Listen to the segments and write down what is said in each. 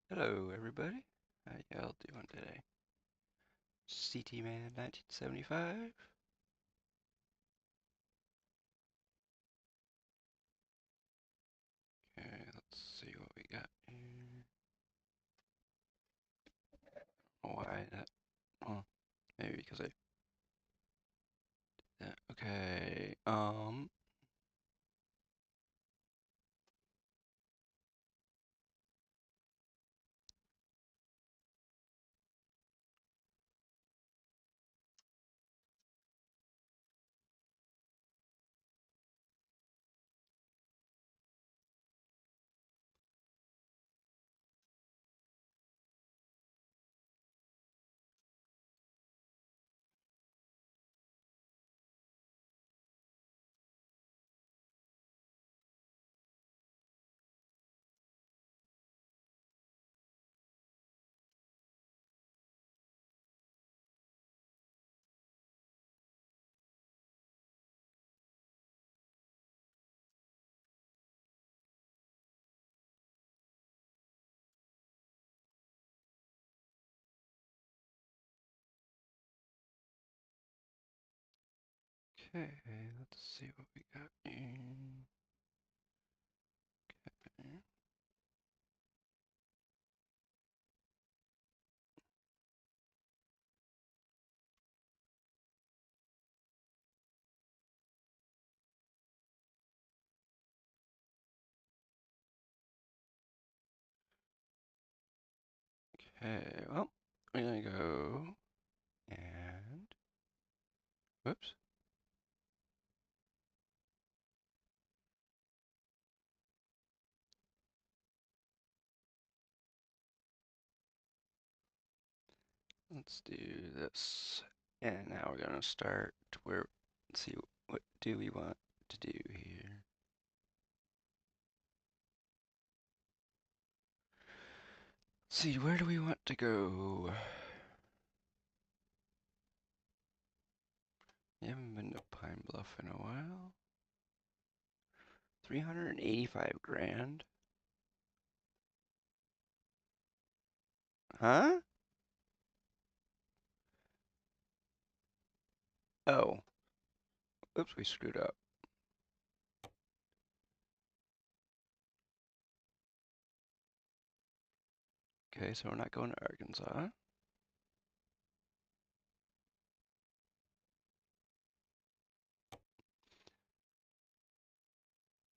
Hello, everybody. How y'all doing today? CT Man 1975. Okay, let's see what we got here. Why that? Oh, maybe because I did that. Okay. Okay, let's see what we got here. Okay, well, we're gonna go and whoops. Let's do this. And now we're gonna start where, let's see, what do we want to do here? Let's see, where do we want to go? You haven't been to Pine Bluff in a while. 385 grand? Huh? Oh. Oops, we screwed up. Okay, so we're not going to Arkansas.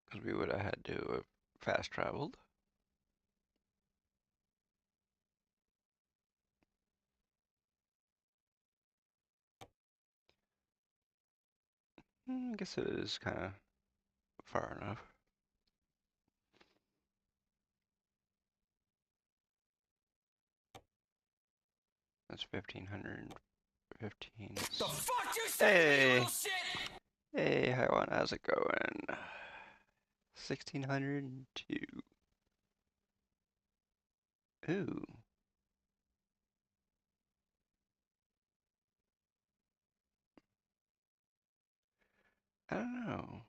Because we would have had to have fast traveled. I guess it is kind of far enough. That's 1,515. The fuck you say, Hey! little shit? Hey, how's it going? 1,602. Ooh. I don't know.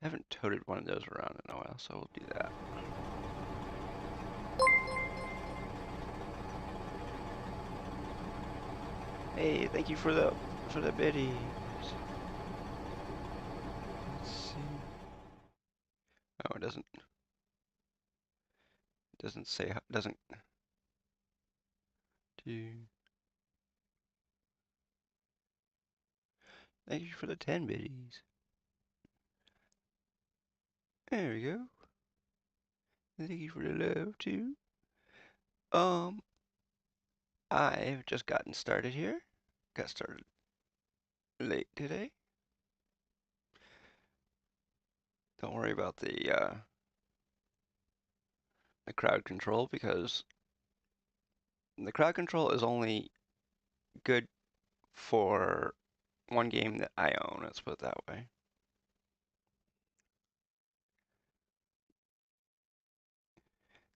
Haven't toted one of those around in a while, so we'll do that. Hey, thank you for the biddies. Let's see. Oh, it doesn't say doesn't do. Thank you for the 10 biddies. There we go. Thank you for the love too. I've just gotten started here. Got started late today. Don't worry about the crowd control, because the crowd control is only good for one game that I own, let's put it that way.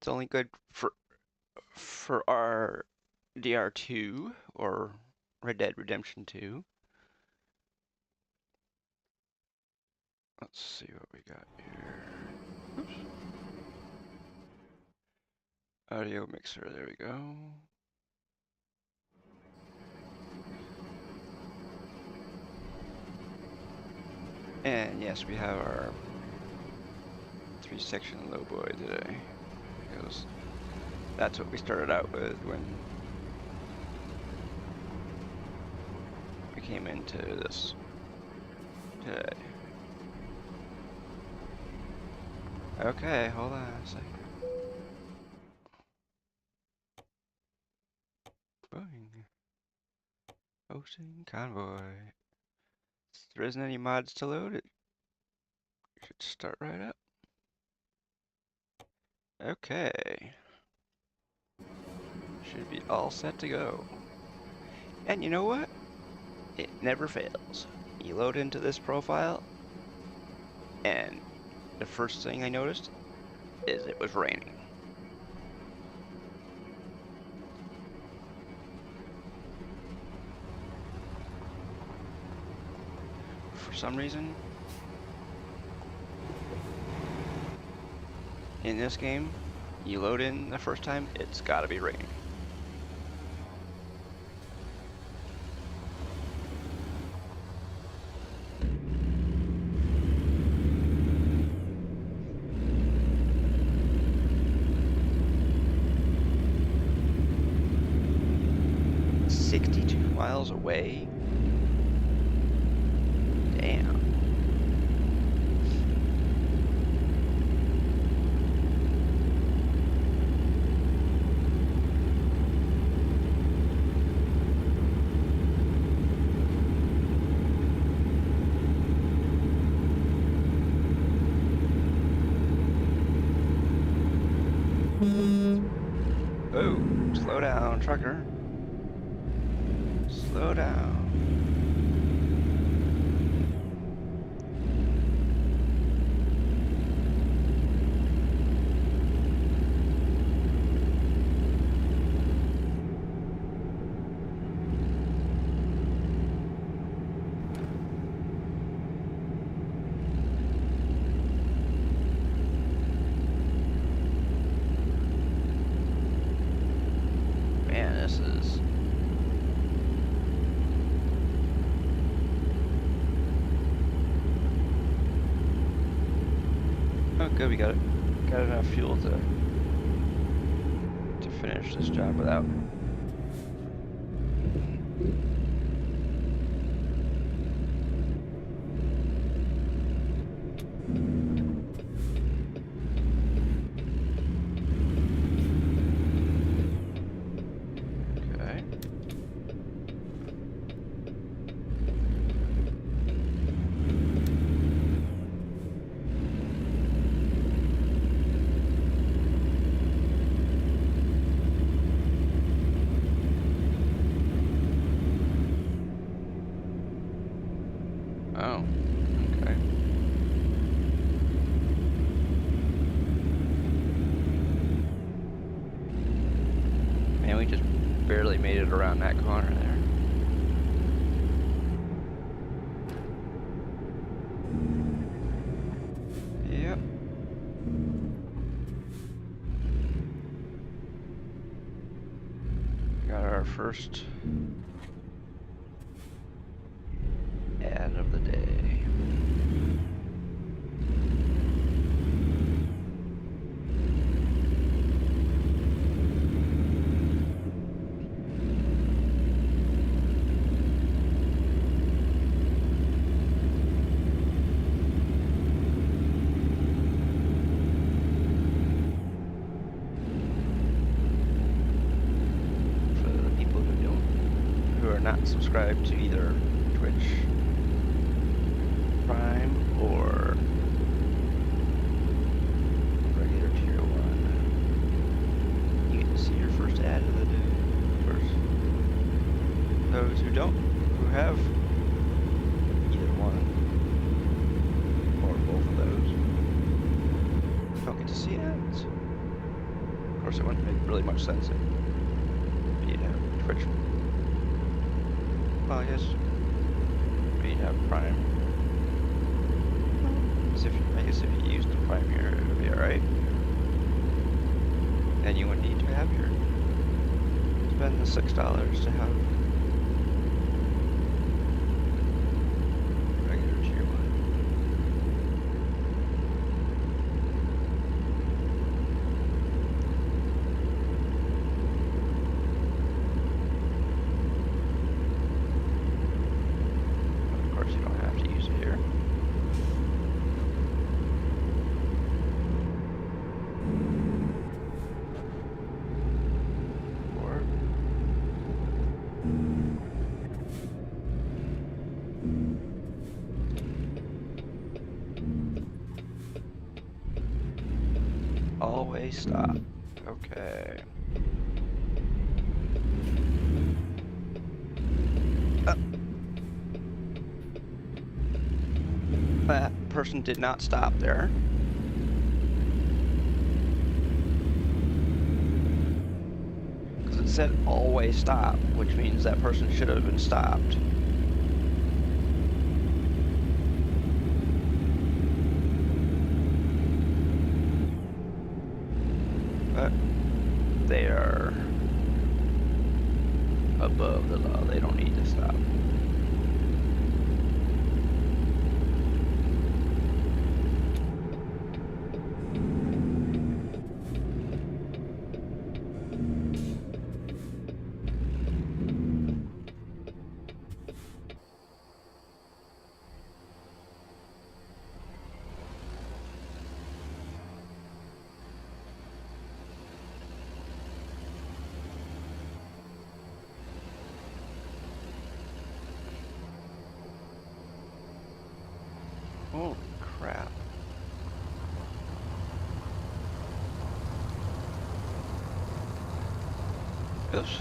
It's only good for our DR2 or Red Dead Redemption 2. Let's see what we got here. Oops. Audio mixer, there we go. And yes, we have our 3-section lowboy today. Because that's what we started out with when we came into this today. Okay, hold on a second. Hosting Convoy. If there isn't any mods to load, it should start right up. Okay. Should be all set to go. And you know what? It never fails. You load into this profile, and the first thing I noticed is it was raining. For some reason, in this game, you load in the first time, it's gotta be raining. Miles away? Damn. Oh, slow down, trucker. Slow down. Man, this is... Oh, good, we got enough fuel to finish this job without. Okay. Oh, okay. Man, we just barely made it around that corner there. Yep. Got our first ad of the day. For the people who are not subscribed to either Twitch Prime or regular tier 1, you get to see your first ad of the day first. Those who have either one or both of those don't get to see ads. Of course, it wouldn't make really much sense if you'd have Twitch. Well, I guess you'd have Prime. Because I guess if you use the primary, it'll be alright. And you would need to have your spend the $6 to have regular tier 1. Of course, you don't have to use it here. Always stop. Okay. That person did not stop there. Because it said always stop, which means that person should have been stopped. But they are above the law. They don't need to stop. Holy crap. Oops.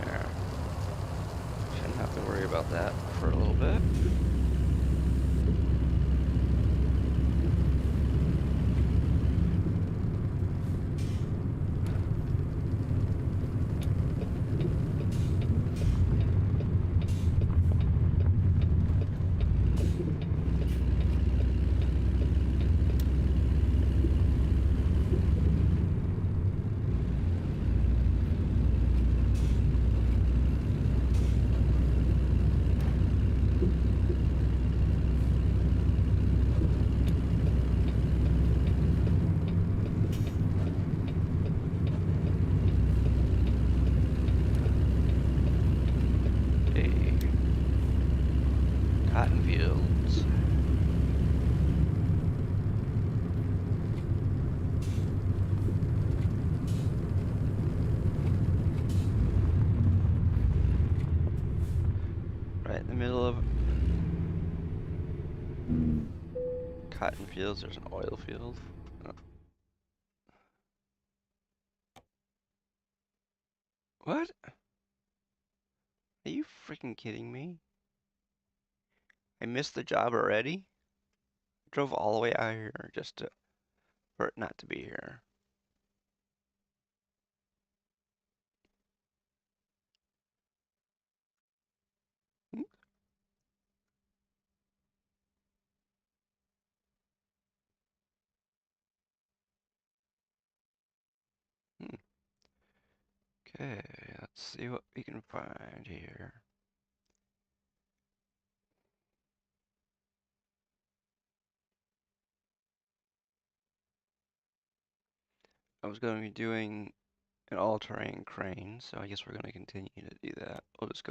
There. Shouldn't have to worry about that for a little bit. Cotton fields. Right in the middle of cotton fields, there's an oil field. Oh. What? Are you freaking kidding me? I missed the job already? Drove all the way out here just for it not to be here. Hmm. Okay, let's see what we can find here. I was going to be doing an all-terrain crane, so I guess we're going to continue to do that. We'll just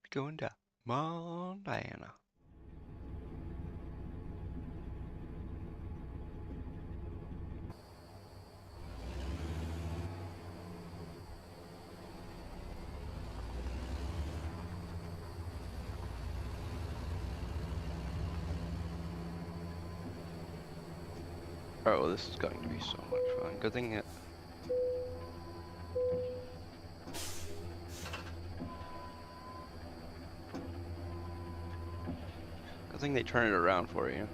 be going to Montana. Oh, this is going to be so much fun. Good thing it... Good thing they turn it around for you.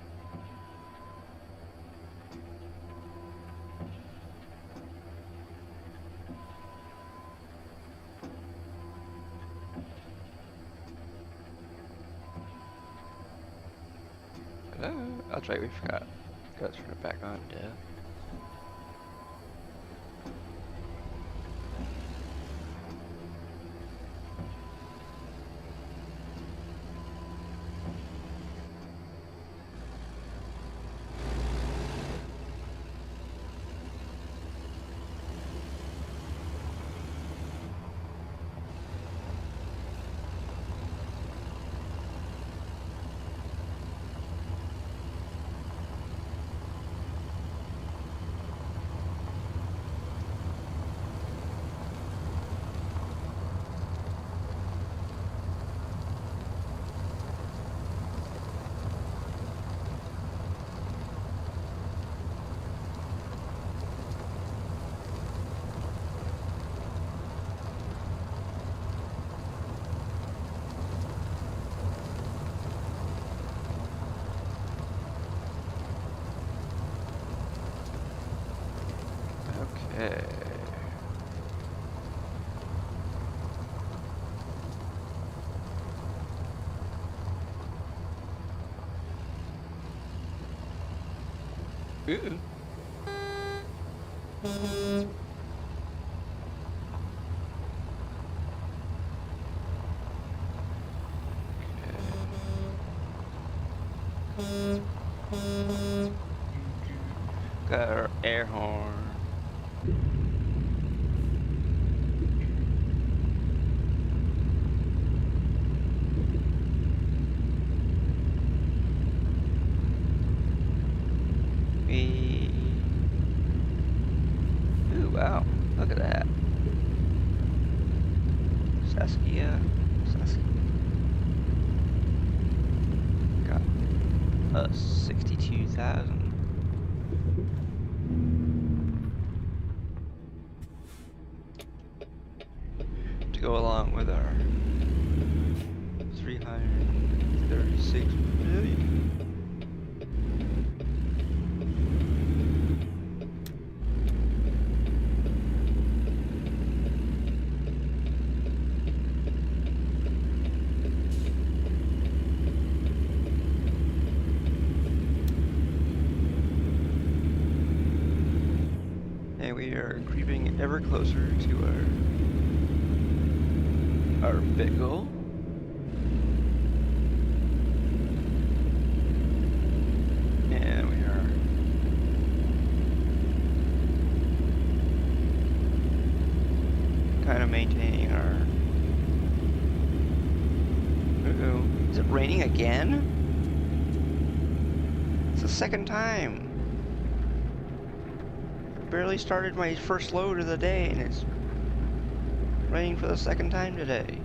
that's right, we forgot. Got to turn it back on, yeah. Okay. Ooh. Got our air horn. Ooh, wow. Look at that. Saskia. Got 62,000. To go along with our 336 million. And we are creeping ever closer to our big goal. And we are kind of maintaining our... Uh-oh. Is it raining again? It's the second time. Barely started my first load of the day and it's raining for the second time today.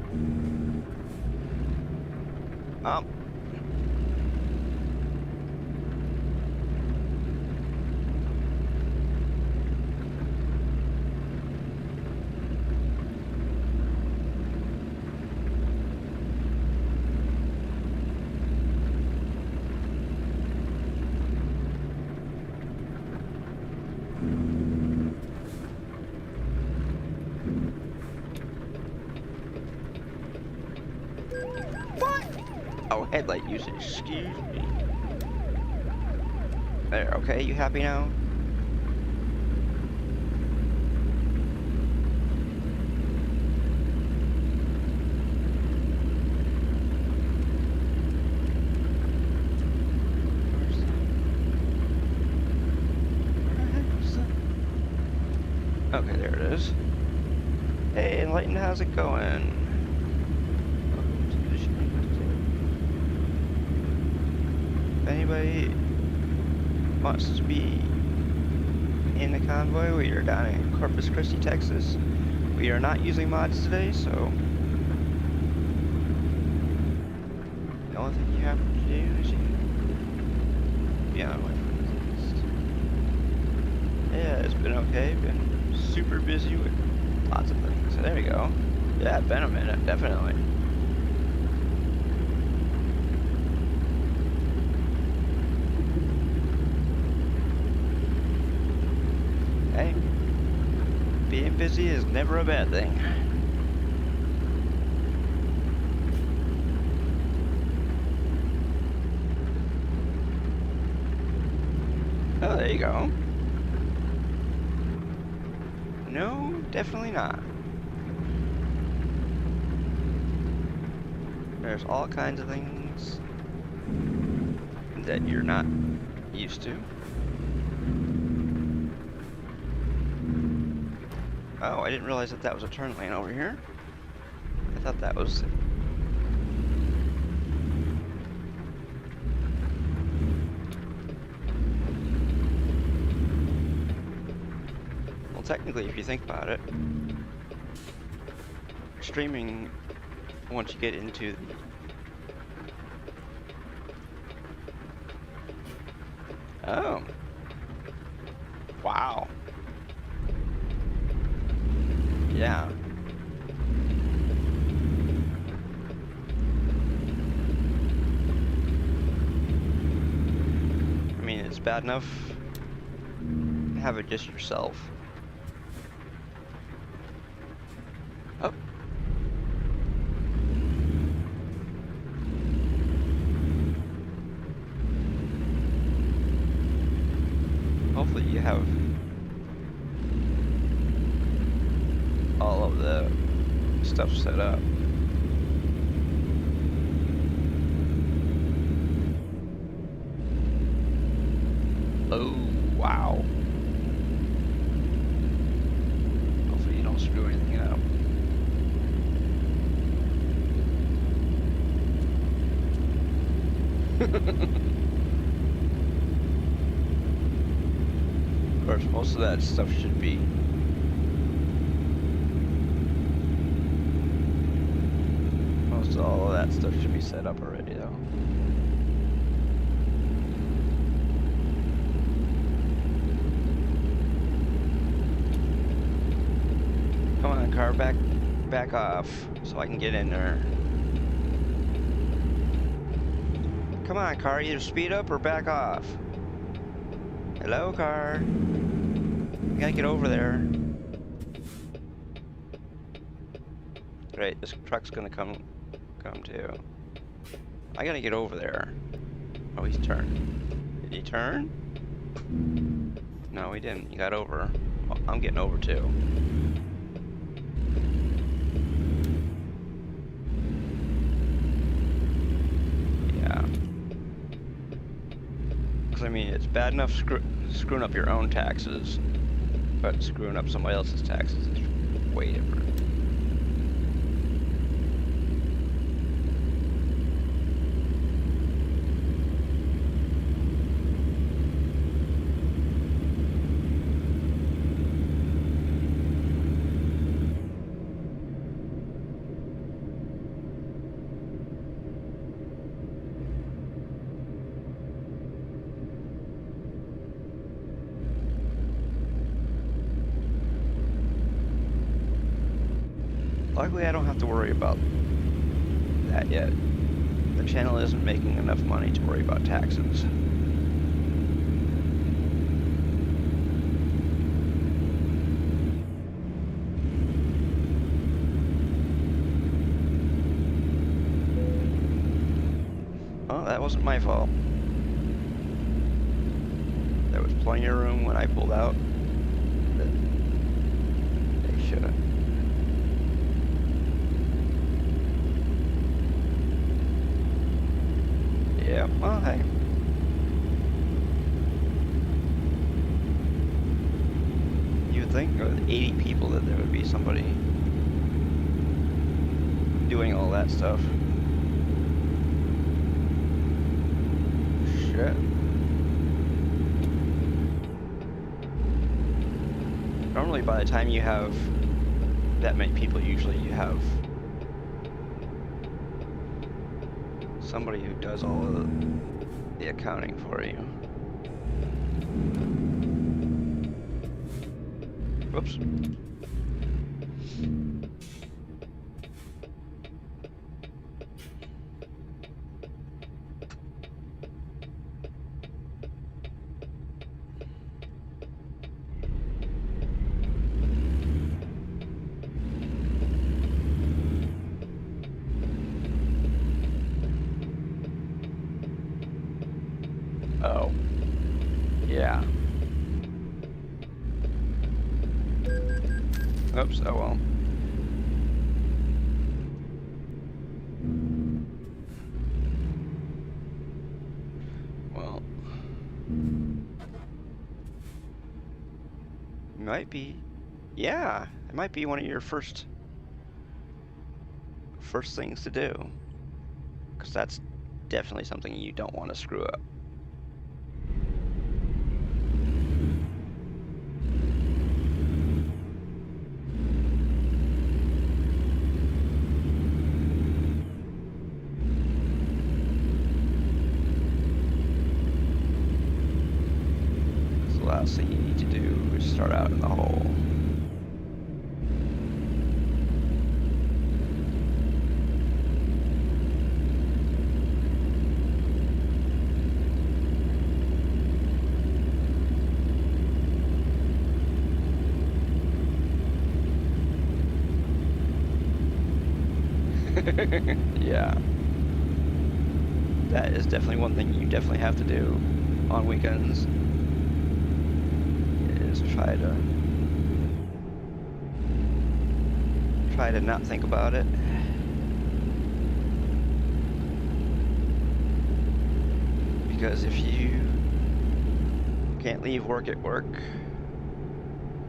Headlight usage, excuse me. There, okay, you happy now? Okay, there it is. Hey, Enlightened, how's it going? If anybody wants to be in the convoy, we are down in Corpus Christi, Texas. We are not using mods today, so the only thing you have to do is be on my list. Yeah, it's been okay. Been super busy with lots of things. So there we go. Yeah, it's been a minute, definitely. Hey, being busy is never a bad thing. Oh, there you go. No, definitely not. There's all kinds of things that you're not used to. Oh, I didn't realize that that was a turn lane over here. I thought that was... Well, technically, if you think about it, streaming, once you get into the... Oh. Wow. Yeah. I mean, it's bad enough to have it just yourself. Oh. Hopefully you have all of the stuff set up. Oh, wow. Hopefully you don't screw anything up. Of course, most of that stuff should be all of that stuff should be set up already, though. Come on, car, back off, so I can get in there. Come on, car, either speed up or back off. Hello, car. I gotta get over there. Great, this truck's gonna come too. I gotta get over there. Oh, he's turned. Did he turn? No, he didn't. He got over. Well, I'm getting over too. Yeah. Because I mean, it's bad enough screwing up your own taxes, but screwing up somebody else's taxes is way different. Luckily, I don't have to worry about that yet. The channel isn't making enough money to worry about taxes. Oh, that wasn't my fault. There was plenty of room when I pulled out. They should have. Yeah, well, hey. You'd think with 80 people that there would be somebody doing all that stuff. Shit. Normally by the time you have that many people, usually you have somebody who does all of the accounting for you. Whoops. Oh, yeah. Oops, oh well. Well, might be, yeah, it might be one of your first things to do, because that's definitely something you don't want to screw up. The last thing you need to do is start out in the hole. Yeah. That is definitely one thing you definitely have to do on weekends. Try to not think about it. Because if you can't leave work at work,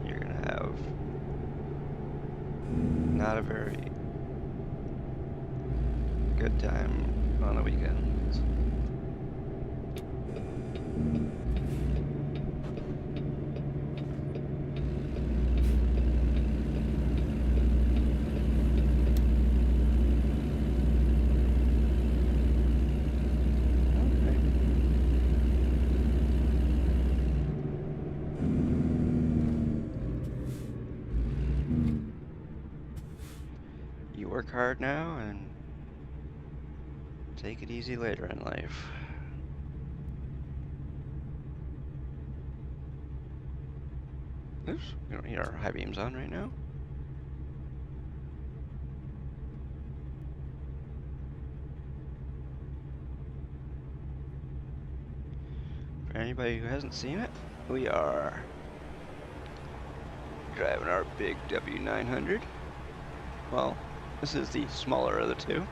you're gonna have not a very good time on the weekends. You work hard now and take it easy later in life. Oops, we don't need our high beams on right now. For anybody who hasn't seen it, we are driving our big W900. Well, this is the smaller of the two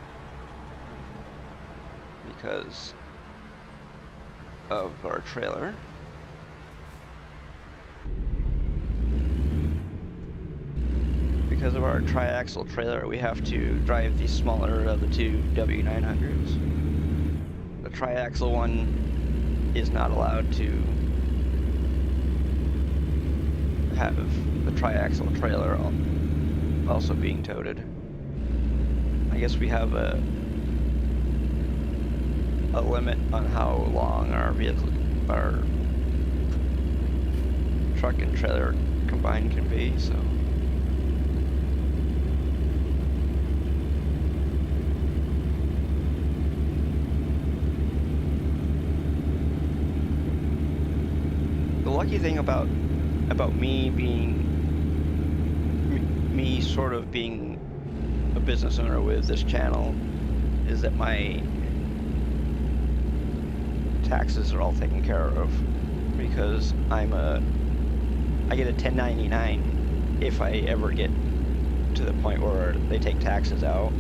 because of our trailer. Because of our triaxle trailer, we have to drive the smaller of the two W900s. The triaxle one is not allowed to have the triaxle trailer also being toted. I guess we have a limit on how long our truck and trailer combined can be, so. The lucky thing about me sort of being a business owner with this channel is that my taxes are all taken care of because I get a 1099 if I ever get to the point where they take taxes out.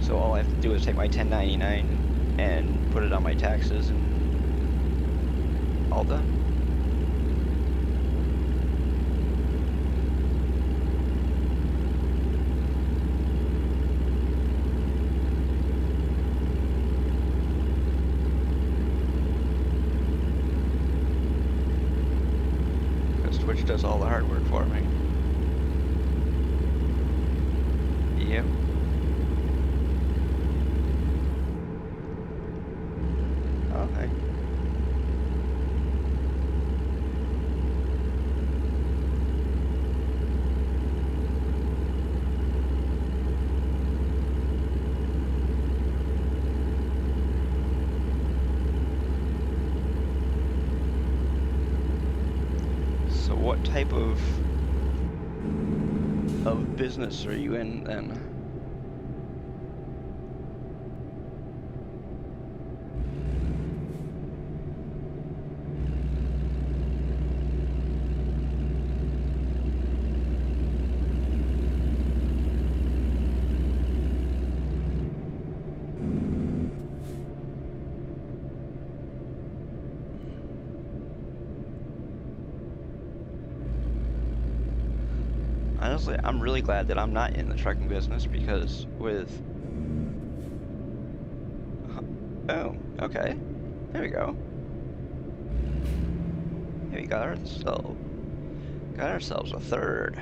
So all I have to do is take my 1099 and put it on my taxes and all done. Which does all the hard work for me. Yep. Okay. What type of business are you in then? honestly, I'm really glad that I'm not in the trucking business because with... Oh, okay. There we go. Here we got ourselves a third.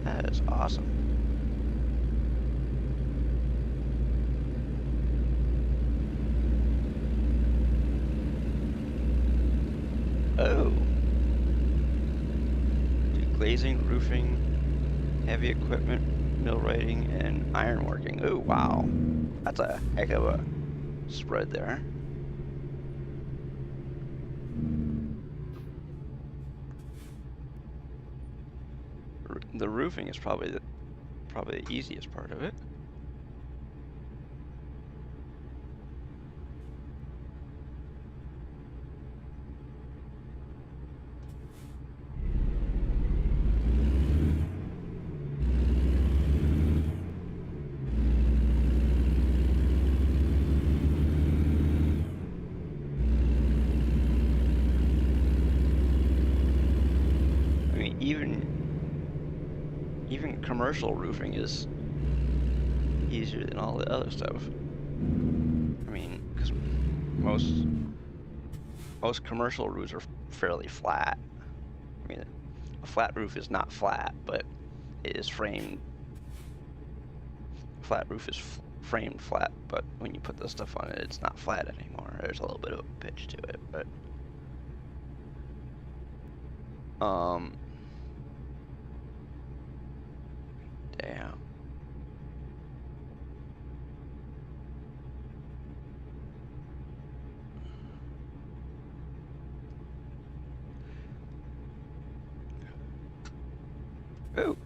That is awesome. Oh. Do glazing, roofing, heavy equipment, millwrighting, and ironworking. Oh, wow. That's a heck of a spread there. The roofing is probably the easiest part of it. I mean, even commercial roofing is easier than all the other stuff. I mean, because most commercial roofs are fairly flat. I mean, a flat roof is not flat, but it is framed. Flat roof is framed flat, but when you put the stuff on it, it's not flat anymore. There's a little bit of a pitch to it, but damn. Ooh.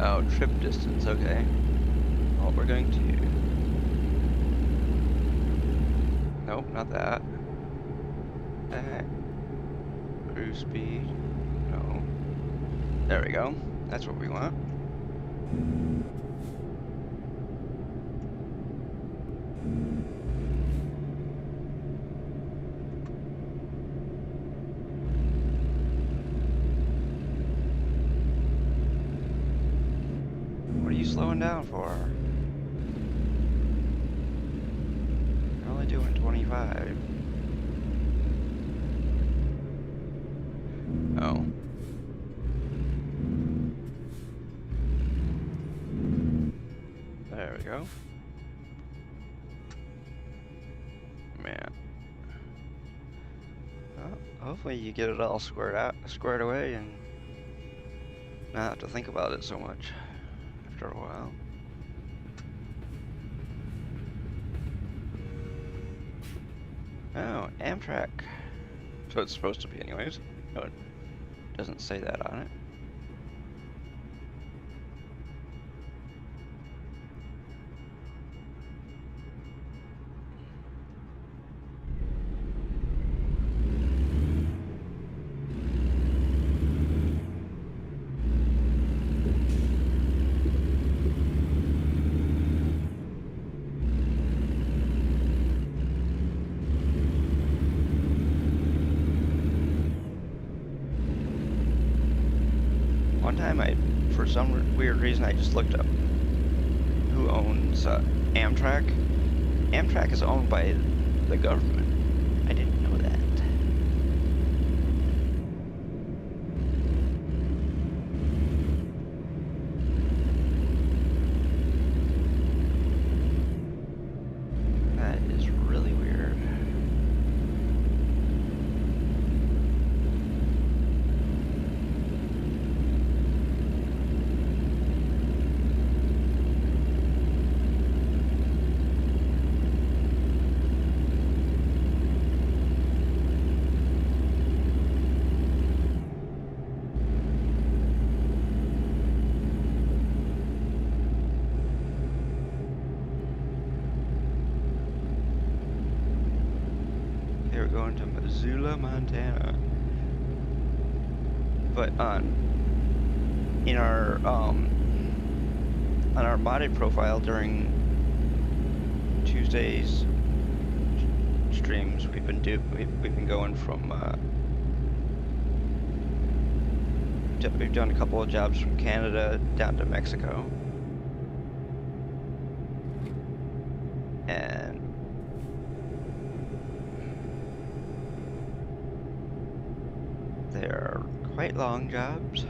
Oh, trip distance, okay. Well, we're going to... Nope, not that. That. Cruise speed. No. There we go. That's what we want. What are you slowing down for? You're only doing 25. Oh. There we go. Man. Well, hopefully you get it all squared away and not have to think about it so much after a while. Oh, Amtrak. So it's supposed to be anyways. No, it doesn't say that on it. One time for some weird reason, I just looked up who owns Amtrak. Amtrak is owned by the government. I didn't know that. going to Missoula, Montana. But on our modded profile during Tuesday's streams, we've been going from we've done a couple of jobs from Canada down to Mexico, and they're quite long jobs.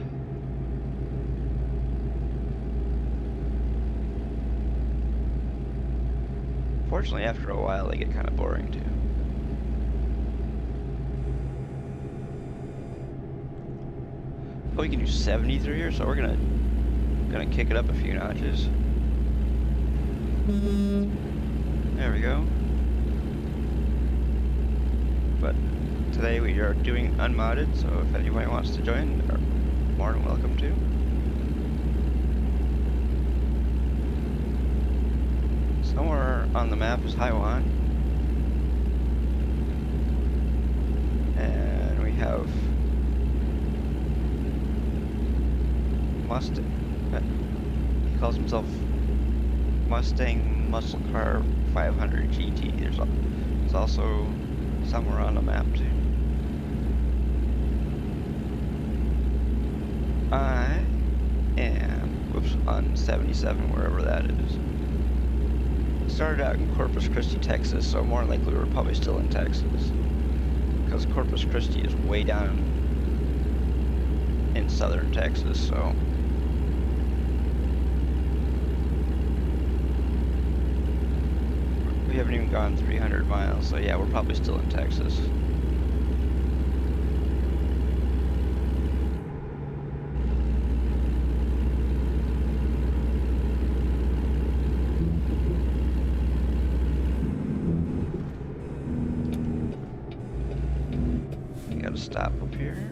Fortunately, after a while, they get kind of boring too. Oh, we can do 73 here, so we're gonna kick it up a few notches. There we go. But today we are doing unmodded, so if anybody wants to join, they're more than welcome to. Somewhere on the map is Taiwan, and we have Mustang. He calls himself Mustang Muscle Car 500 GT. There's also somewhere on the map too. I am, on 77, wherever that is. Started out in Corpus Christi, Texas, so more likely we're probably still in Texas, because Corpus Christi is way down in southern Texas, so we haven't even gone 300 miles, so yeah, we're probably still in Texas. Stop up here.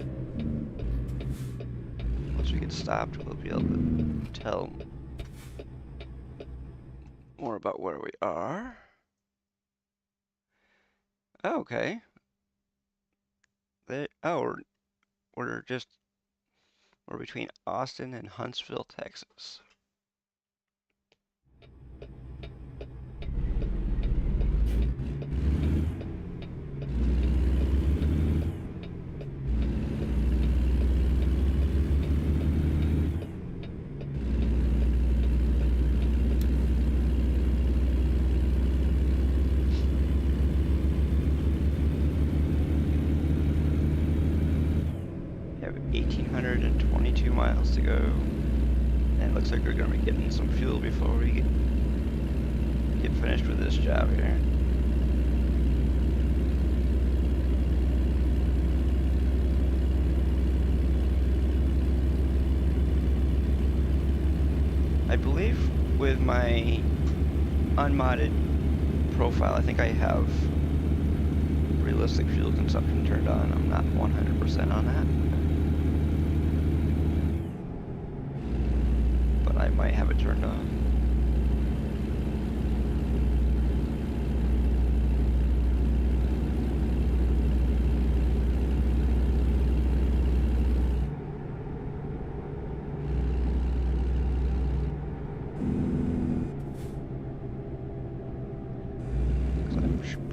Once we get stopped, we'll be able to tell more about where we are. Oh, okay. We're between Austin and Huntsville, Texas. We have 1,822 miles to go, and it looks like we're going to be getting some fuel before we get finished with this job here. I believe with my unmodded profile, I think I have realistic fuel consumption turned on. I'm not 100% on that, but I might have it turned on.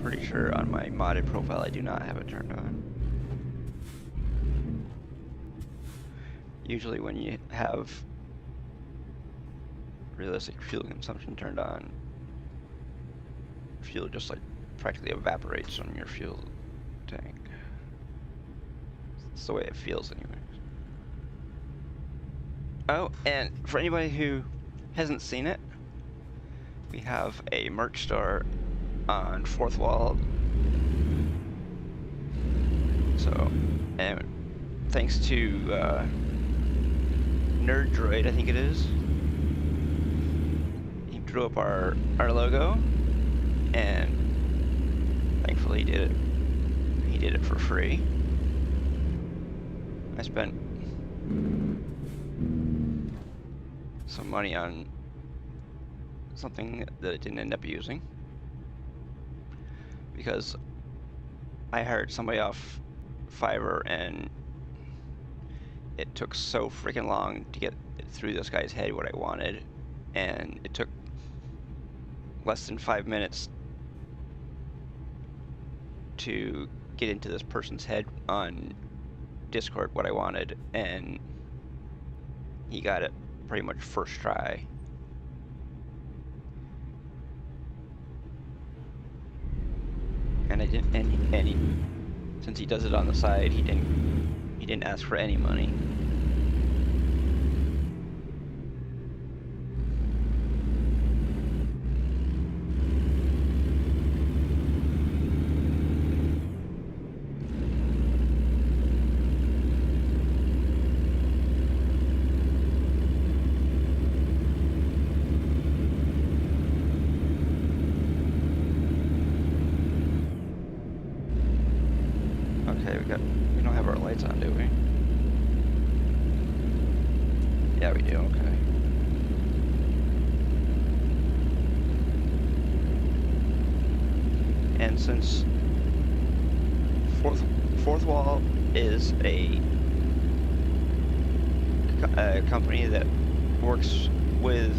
Pretty sure on my modded profile I do not have it turned on. Usually when you have realistic fuel consumption turned on, fuel just like practically evaporates on your fuel tank. That's the way it feels anyways. Oh, and for anybody who hasn't seen it, we have a merch store on Fourth Wall. So, and thanks to Nerd Droid, I think it is, he drew up our logo, and thankfully he did it for free. I spent some money on something that I didn't end up using, because I hired somebody off Fiverr, and it took so freaking long to get through this guy's head what I wanted, and it took less than 5 minutes to get into this person's head on Discord what I wanted, and he got it pretty much first try. And I didn't, and he, since he does it on the side, he didn't ask for any money. Okay, we don't have our lights on, do we? Yeah, we do, okay. And since Fourth Wall is a company that works with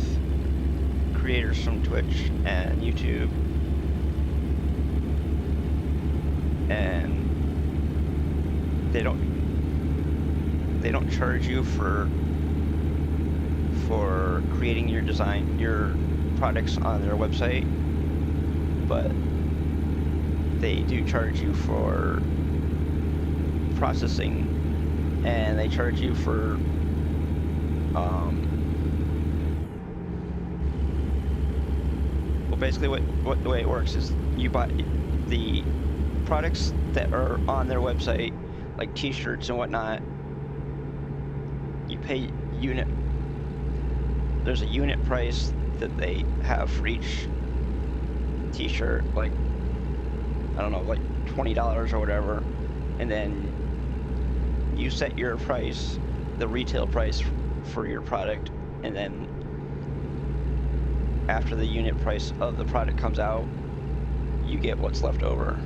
creators from Twitch and YouTube, and they don't charge you for creating your products on their website, but they do charge you for processing, and they charge you for well, basically what the way it works is you buy the products that are on their website, like t-shirts and whatnot. You pay unit. There's a unit price that they have for each t-shirt, like, I don't know, like $20 or whatever, and then you set your price, the retail price for your product, and then after the unit price of the product comes out, you get what's left over.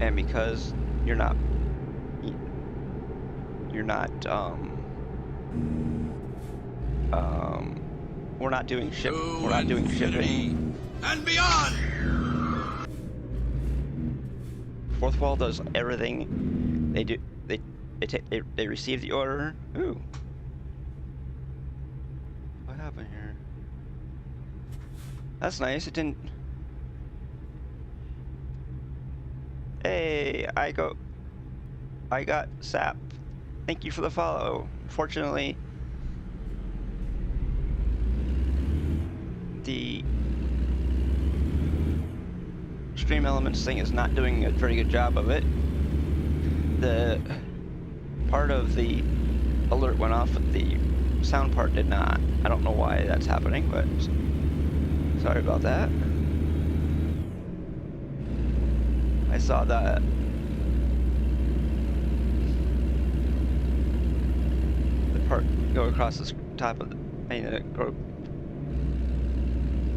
And because you're not we're not doing shipping and beyond. Fourth Wall does everything. They receive the order. Ooh, what happened here? That's nice. It didn't. Hey, I got Sap. Thank you for the follow. Fortunately, the Stream Elements thing is not doing a very good job of it. The part of the alert went off, but the sound part did not. I don't know why that's happening, but sorry about that. I saw the part go across the top of the,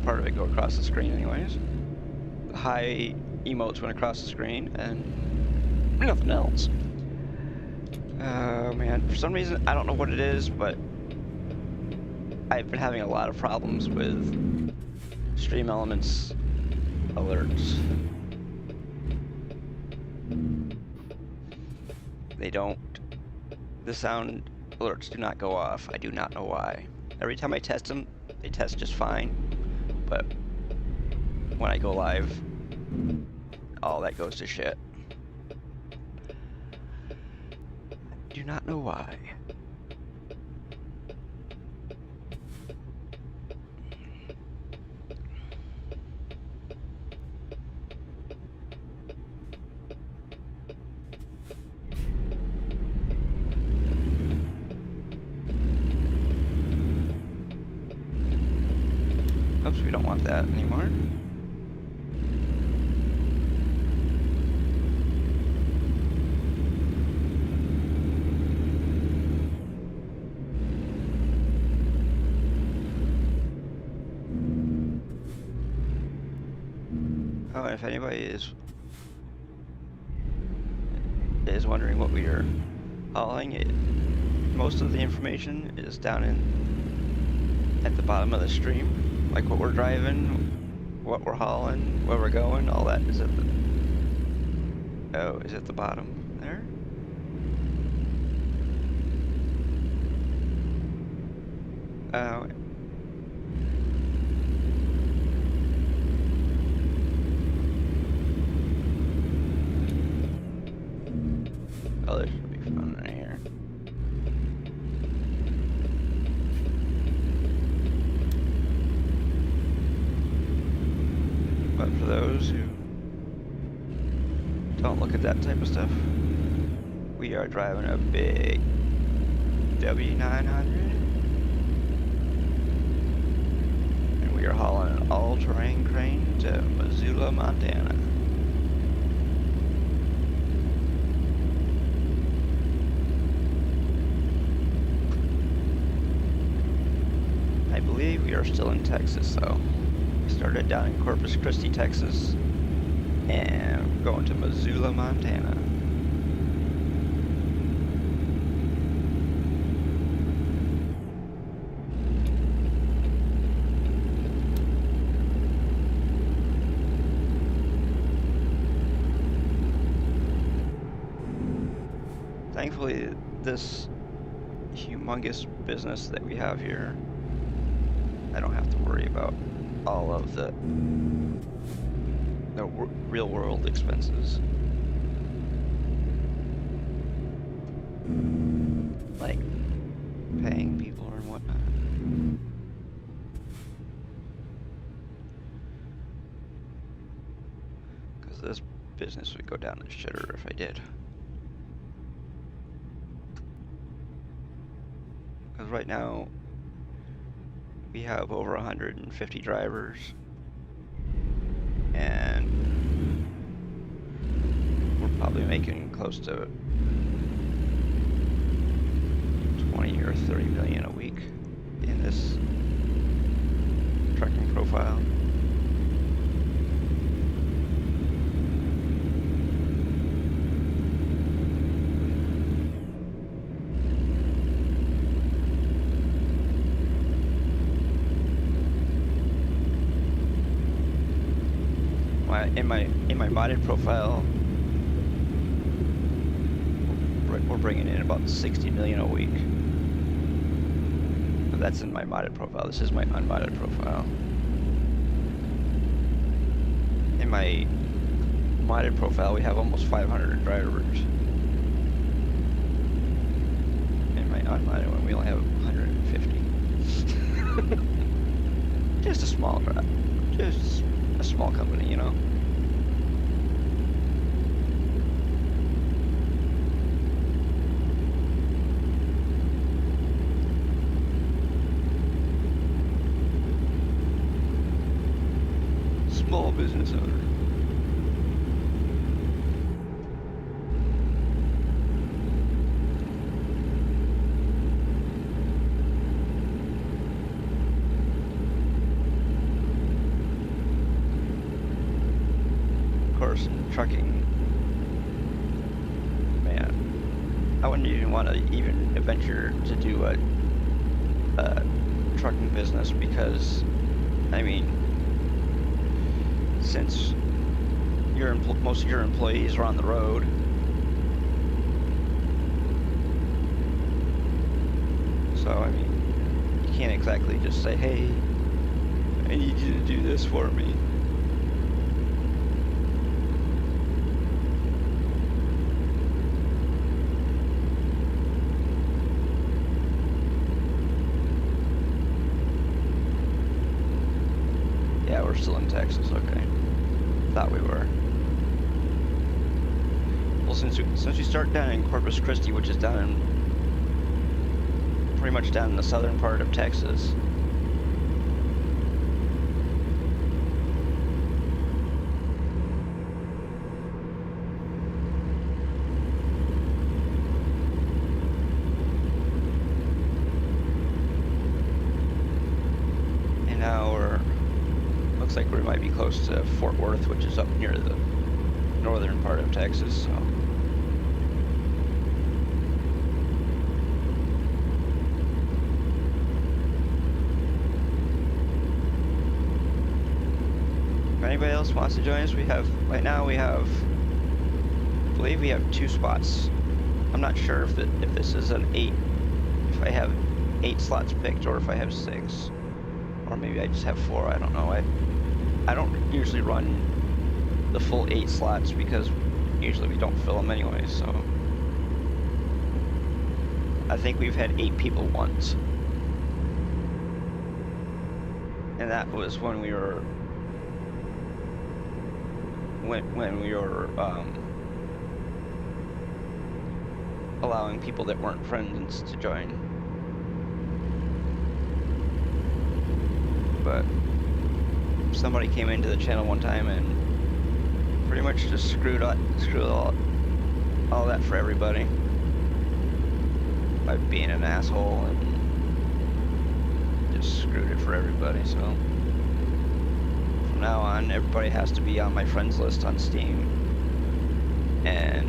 part of it go across the screen anyways. The high emotes went across the screen and nothing else. Oh man, for some reason, I don't know what it is, but I've been having a lot of problems with Stream Elements alerts. The sound alerts do not go off. I do not know why. Every time I test them, they test just fine, but when I go live, all that goes to shit. Do not know why. Oops, we don't want that anymore. Oh, and if anybody is wondering what we are hauling, most of the information is down at the bottom of the stream, like what we're driving, what we're hauling, where we're going, all that is at the is at the bottom there. Oh, this should be fun in here. But for those who don't look at that type of stuff, we are driving a big W900. And we are hauling an all-terrain crane to Missoula, Montana. I believe we are still in Texas, though. We started down in Corpus Christi, Texas, and we're going to Missoula, Montana. Thankfully, this humongous business that we have here, I don't have to worry about all of the real world expenses. Like paying people and whatnot. Because this business would go down the shitter if I did. Because right now, we have over 150 drivers, and we're probably making close to 20 or 30 million a week in this trucking profile. In my modded profile, we're bringing in about 60 million a week. But that's in my modded profile. This is my unmodded profile. In my modded profile, we have almost 500 drivers. In my unmodded one, we only have 150. Just a small drop. Just a small company, you know. Small business owner. Of course, in trucking, man, I wouldn't even want to venture to do a trucking business because, I mean, since most of your employees are on the road, so I mean, you can't exactly just say, hey, I need you to do this for me. Yeah, we're still in Texas, okay. Thought we were. Well, since we start down in Corpus Christi, which is down in pretty much down in the southern part of Texas, now looks like we might be close to Fort Worth, which is up near the northern part of Texas, so. If anybody else wants to join us, right now I believe we have 2 spots. I'm not sure if this is if I have 8 slots picked or if I have 6. Or maybe I just have 4, I don't know. I don't usually run the full 8 slots because usually we don't fill them anyway, so. I think we've had 8 people once. And that was when we were allowing people that weren't friends to join. But somebody came into the channel one time and pretty much just screwed all that for everybody by being an asshole and just screwed it for everybody. So from now on, everybody has to be on my friends list on Steam, and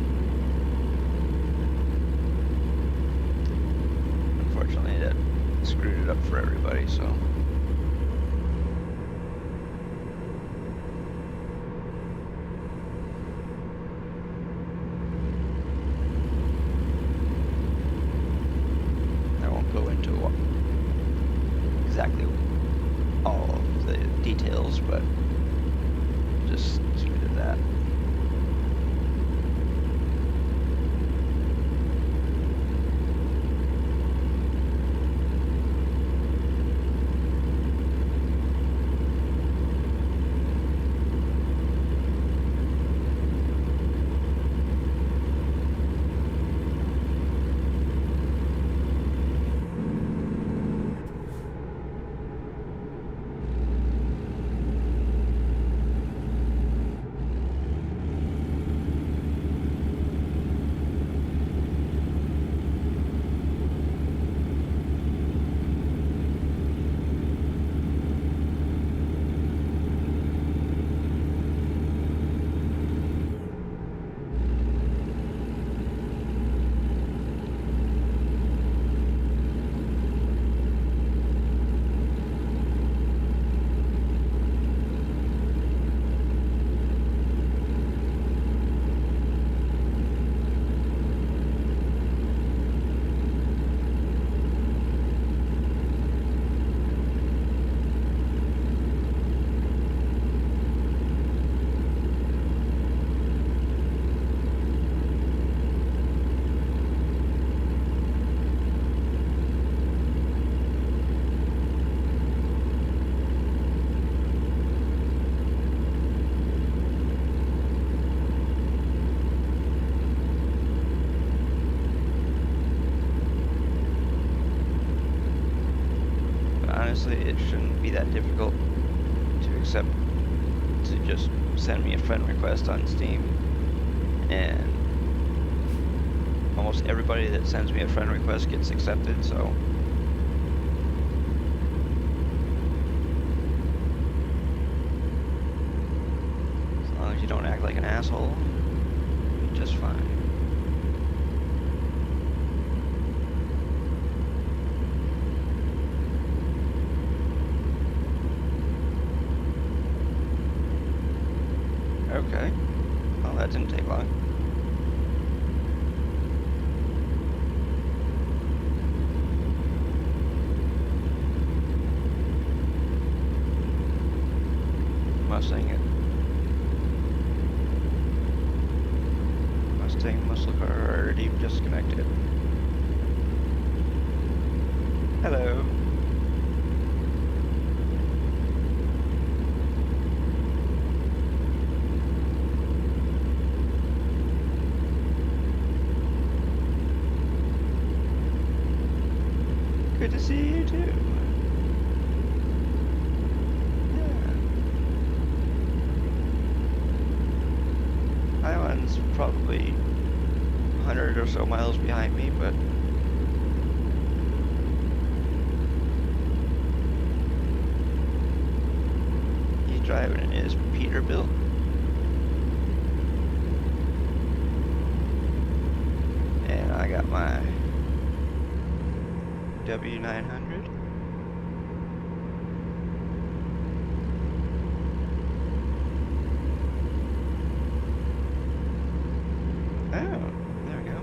unfortunately that screwed it up for everybody, so. Exactly all of the details, but just leave it at that. Honestly, it shouldn't be that difficult to just send me a friend request on Steam, and almost everybody that sends me a friend request gets accepted, so. As long as you don't act like an asshole, you're just fine. Okay, well that didn't take long. Mustang muscle car already disconnected. Hello. Good to see you too. Yeah. Island's probably 100 or so miles behind me, but driving is Peterbilt. And I got my W900. Oh, there we go.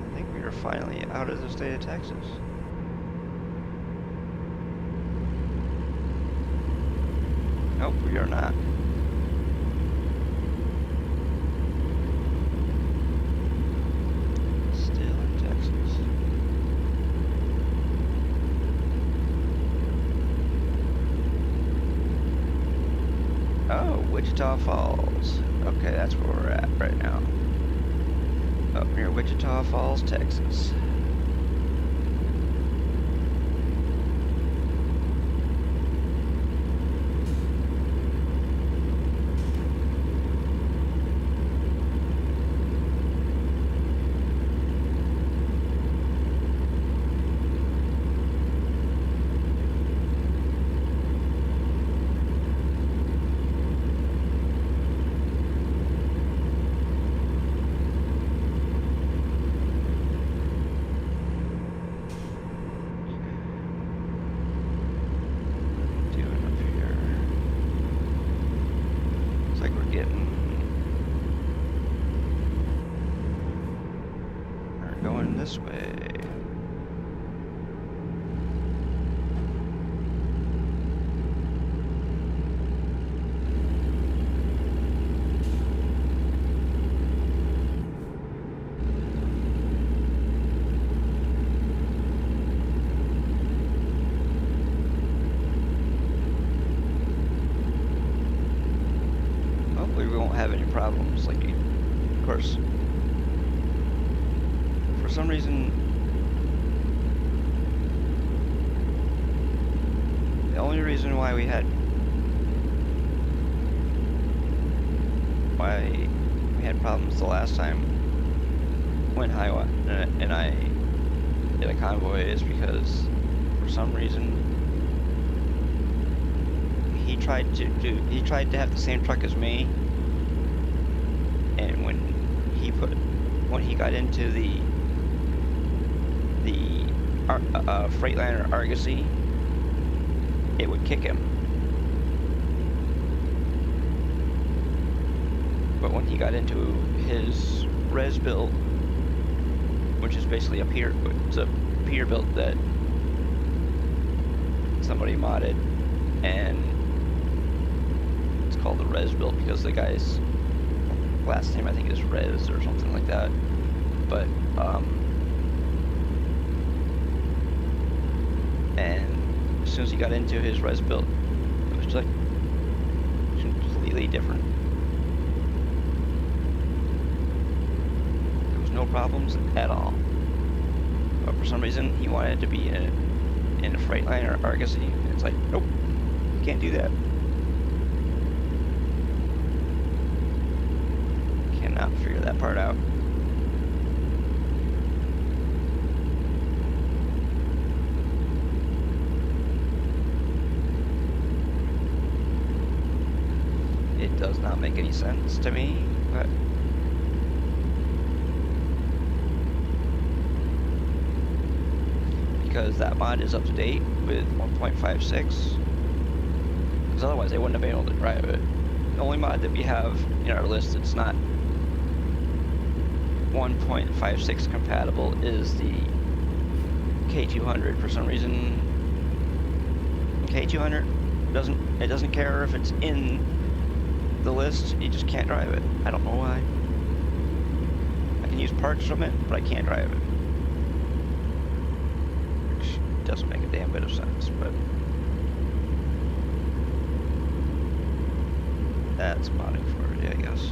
I think we are finally out of the state of Texas. Nope, we are not. Still in Texas. Oh, Wichita Falls. Okay, that's where we're at right now. Up near Wichita Falls, Texas. This way. Hopefully we won't have any problems, like, of course. For some reason, the only reason why we had problems the last time when and I did a convoy is because for some reason he tried to have the same truck as me, and when he got into the Freightliner Argosy, it would kick him. But when he got into his res build, which is basically it's a Peterbilt that somebody modded, and it's called the res build because the guy's last name I think is Rez or something like that. But and as soon as he got into his res build, it was just like completely different. There was no problems at all. But for some reason, he wanted to be in a Freightliner Argosy. It's like, nope, you can't do that. Cannot figure that part out. It does not make any sense to me, but because that mod is up to date with 1.56, because otherwise they wouldn't have been able to drive it. The only mod that we have in our list that's not 1.56 compatible is the K200. For some reason, K200 doesn't care if it's in the list, you just can't drive it. I don't know why. I can use parts from it, but I can't drive it. Which doesn't make a damn bit of sense, but that's modding for it, I guess.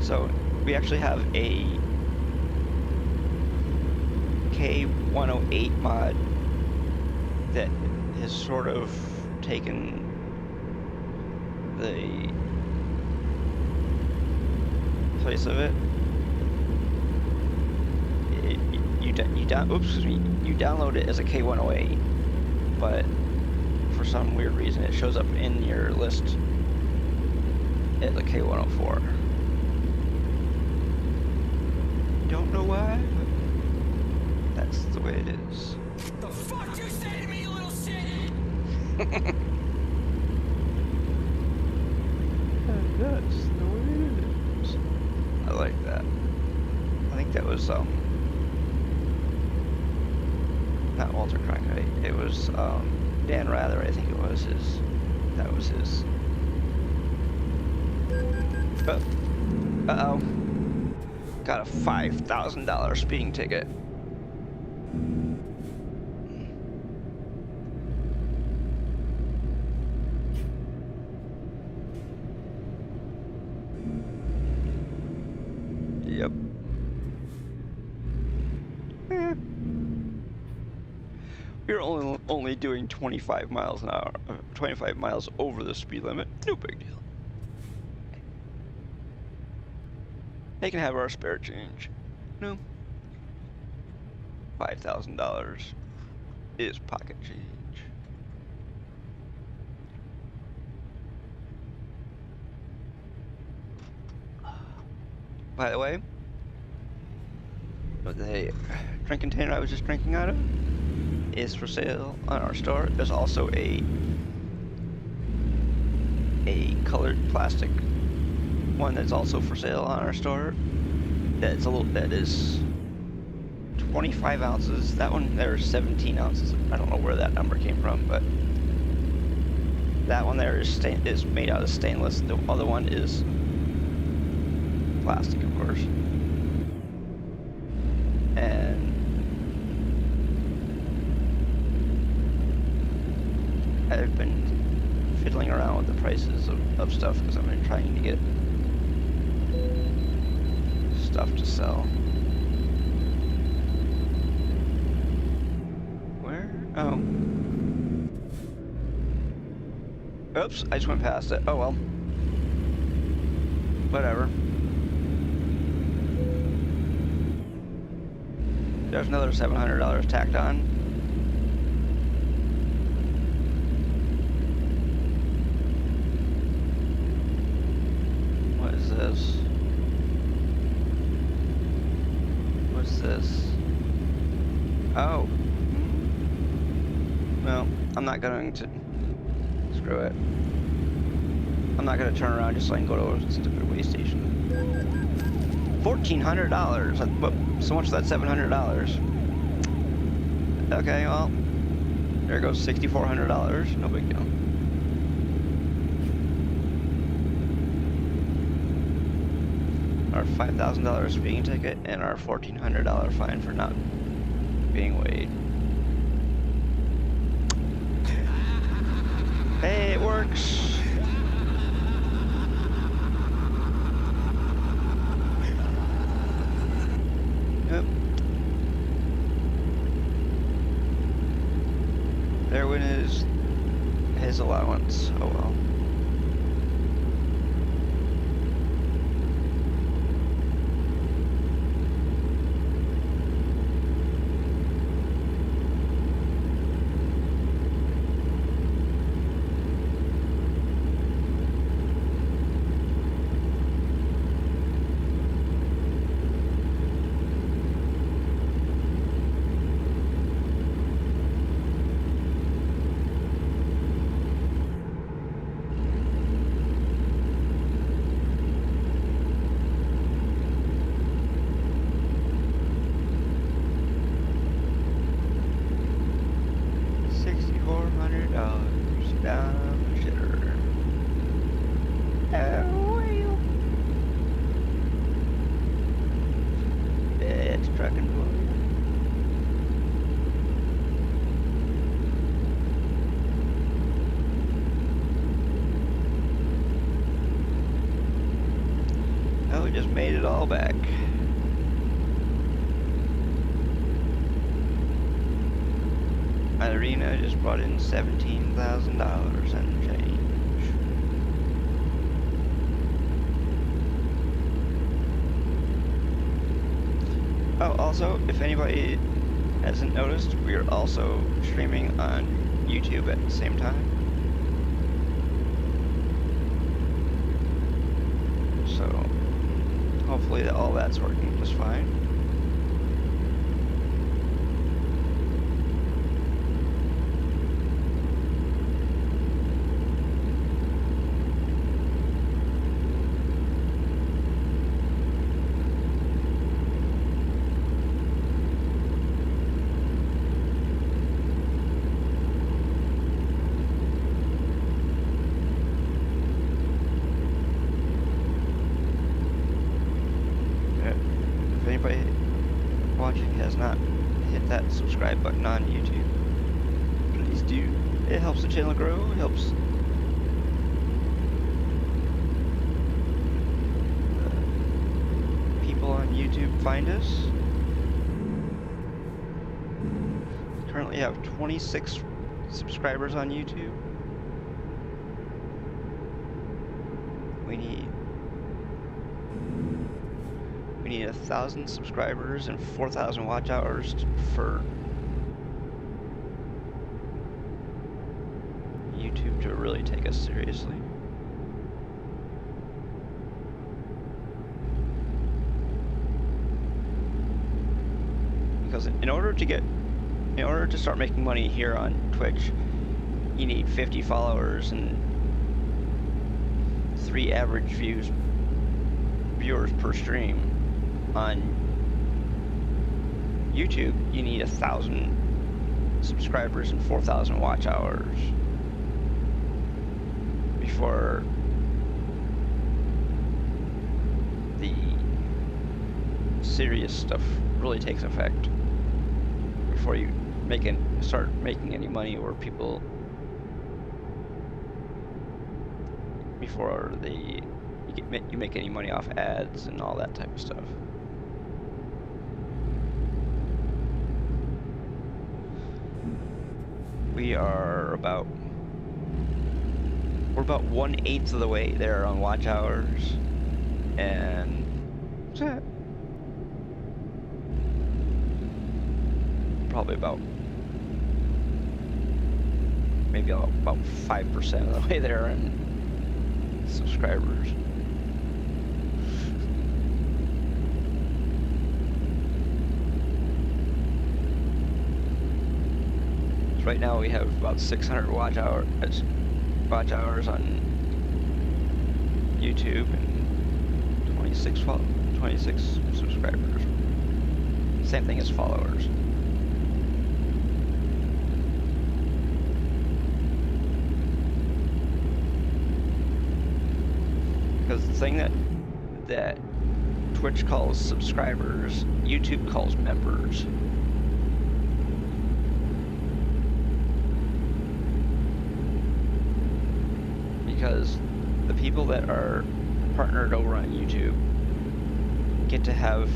So we actually have a K108 mod that has sort of taken the place of it. you download it as a K108, but for some weird reason it shows up in your list as a K104. Don't know why, but that's the way it is. The fuck you say to me, you little shit? That's the way it is. I like that. I think that was not Walter Cronkite. It was Dan Rather. I think it was his. That was his. Uh-oh. Got a $5,000 speeding ticket. Yep. We're only doing 25 miles an hour, 25 miles over the speed limit. No big deal. They can have our spare change. No. $5,000 is pocket change. By the way, the drink container I was just drinking out of is for sale on our store. There's also a colored plastic one that's also for sale on our store. That is 25 ounces. That one there is 17 ounces. I don't know where that number came from, but that one there is made out of stainless. The other one is plastic, of course. And I've been fiddling around with the prices of stuff because I've been trying to get stuff to sell. Where? Oh. Oops, I just went past it. Oh well. Whatever. There's another $700 tacked on. What is this? What's this? Oh. Well, I'm not going to. Screw it. I'm not going to turn around just so I can go to a stupid way station. $1,400. So much for that $700. Okay, well, there goes $6,400. No big deal. Our $5,000 speeding ticket and our $1,400 fine for not being weighed. Hey, it works. Yep. There went his allowance. Oh well. We just made it all back. Irina just brought in $17,000 and change. Oh, also, if anybody hasn't noticed, we are also streaming on YouTube at the same time. So, hopefully all that's working just fine. If anybody watching has not hit that subscribe button on YouTube, please do. It helps the channel grow, it helps people on YouTube find us. Currently have 26 subscribers on YouTube. We need 1,000 subscribers and 4,000 watch hours for YouTube to really take us seriously. Because in order to start making money here on Twitch, you need 50 followers and 3 average viewers per stream. On YouTube, you need 1,000 subscribers and 4,000 watch hours before the serious stuff really takes effect. Before you start making any money, or people, before you make any money off ads and all that type of stuff. We're about 1/8 of the way there on watch hours, and what's that? Probably maybe about 5% of the way there in subscribers. So right now we have about 600 watch hours on YouTube and 26 subscribers. Same thing as followers. Because the thing that Twitch calls subscribers, YouTube calls members. Because the people that are partnered over on YouTube get to have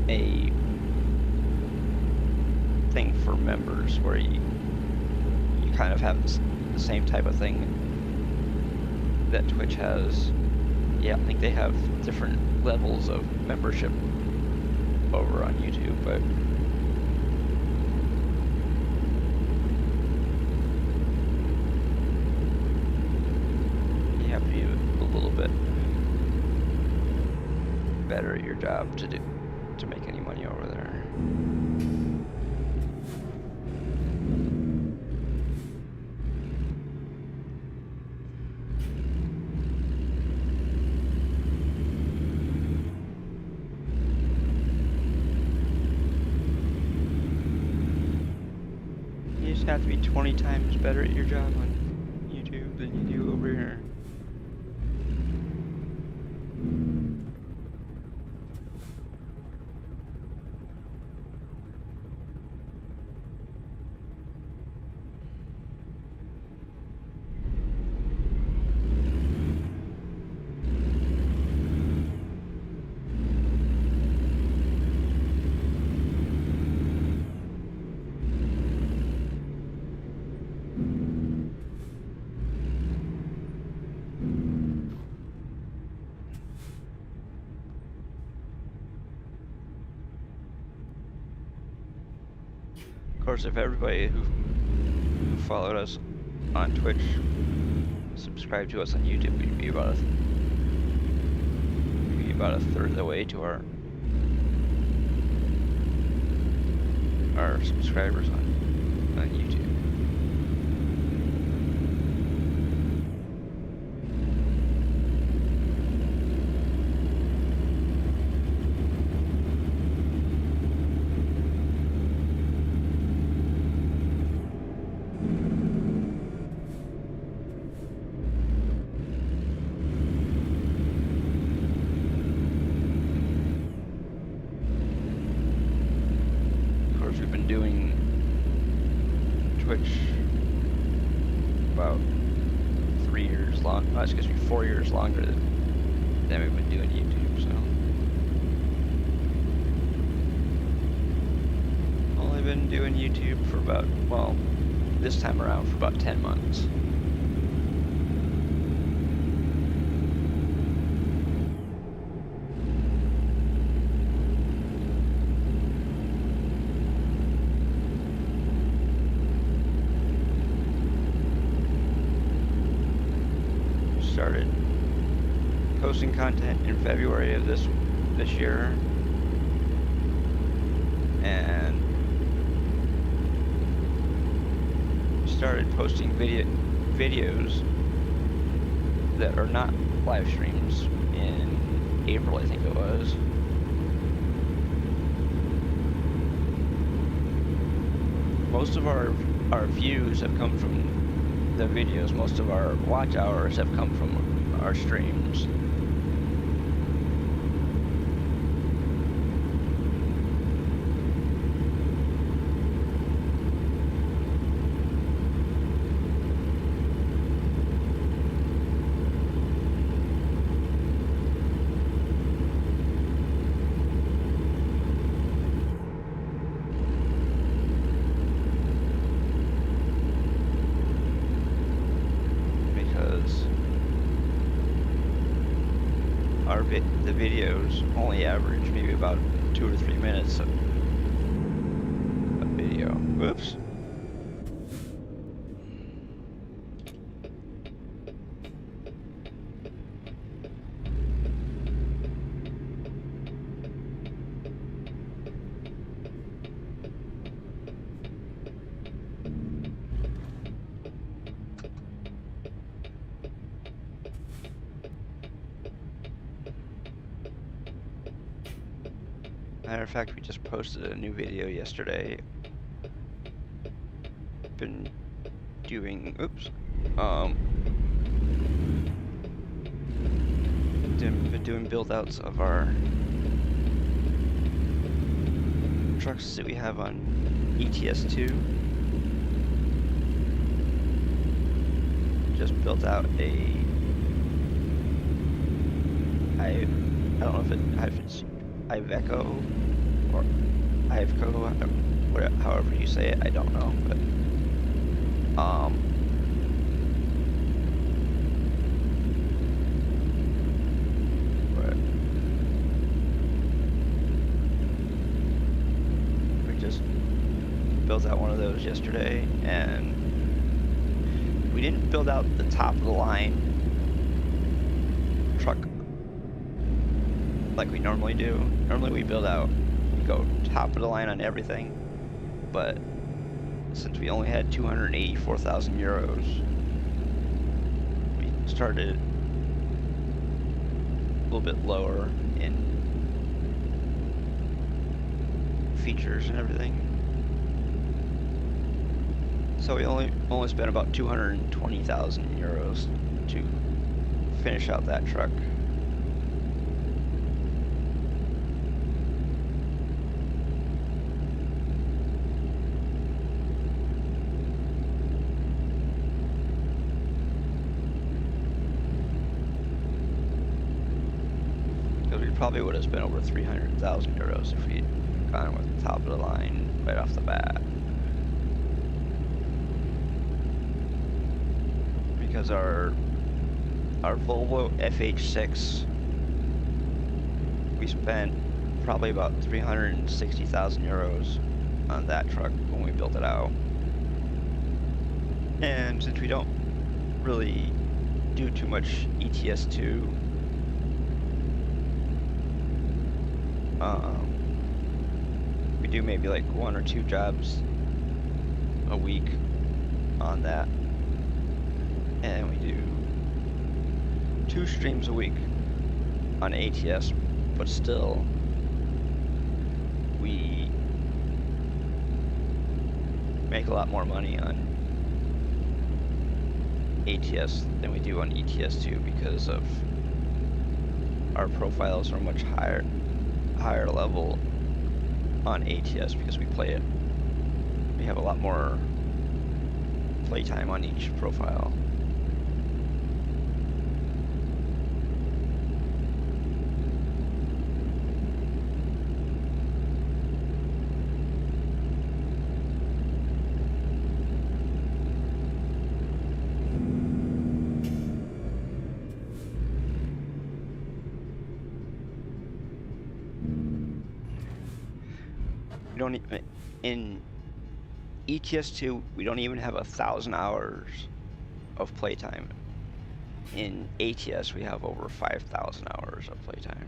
a thing for members where you kind of have the same type of thing that Twitch has. Yeah, I think they have different levels of membership over on YouTube, but you have to be a little bit better at your job to make any money over there. You just have to be 20 times better at your job on YouTube than you do over here. Of course, if everybody who followed us on Twitch subscribed to us on YouTube, we'd be about a third of the way to our subscribers on YouTube. We've been doing Twitch about 3 years long. Oh, excuse me, 4 years longer than we've been doing YouTube. So only been doing YouTube for about, well, this time around for about 10 months. Started posting content in February of this year, and started posting videos that are not live streams in April, I think it was. Most of our views have come from the videos. Most of our watch hours have come from our streams. The videos only average maybe about 2 or 3 minutes of video. Whoops. Matter of fact, we just posted a new video yesterday. Been doing, been doing build outs of our trucks that we have on ETS2. Just built out a, I don't know if it's Iveco or Iveco, however you say it, I don't know, but we just built out one of those yesterday, and we didn't build out the top of the line truck like we normally do. Normally we go top of the line on everything, but since we only had 284,000 euros, we started a little bit lower in features and everything. So we only spent about 220,000 euros to finish out that truck. Probably would have spent over 300,000 euros if we'd gone with the top of the line right off the bat. Because our Volvo FH6, we spent probably about 360,000 euros on that truck when we built it out. And since we don't really do too much ETS2, we do maybe like 1 or 2 jobs a week on that, and we do 2 streams a week on ATS, but still we make a lot more money on ATS than we do on ETS2 because of our profiles are much higher level on ATS because we play it. We have a lot more playtime on each profile. We don't even, in ETS2, we don't even have 1,000 hours of playtime. In ATS, we have over 5,000 hours of playtime.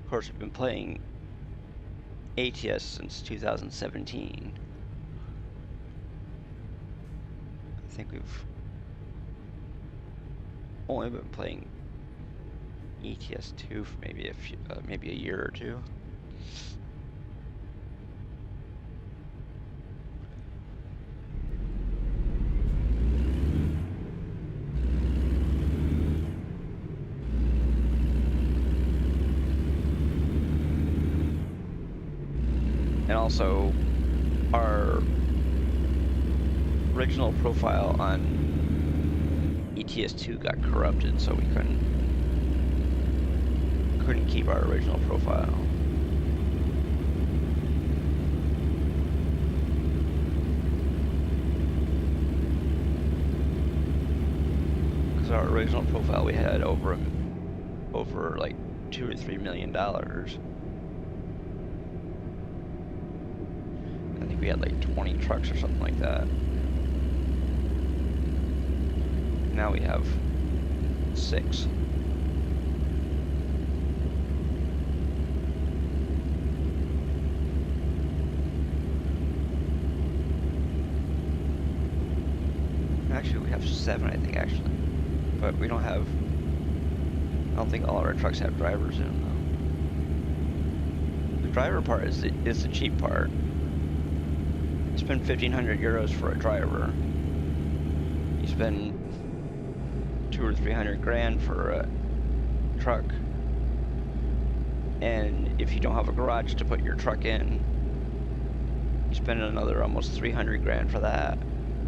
Of course, we've been playing ATS since 2017. I think we've only been playing ETS2 for maybe a year or 2. And also, our original profile on ETS2 got corrupted, so we couldn't keep our original profile. Because our original profile, we had over like $2 or $3 million. I think we had like 20 trucks or something like that. Now we have 6. Actually, we have 7, I think, actually. But we don't have... I don't think all of our trucks have drivers in them, though. The driver part is the cheap part. You spend 1,500 euros for a driver. You spend 200 or 300 grand for a truck. And if you don't have a garage to put your truck in, you spend another almost 300 grand for that.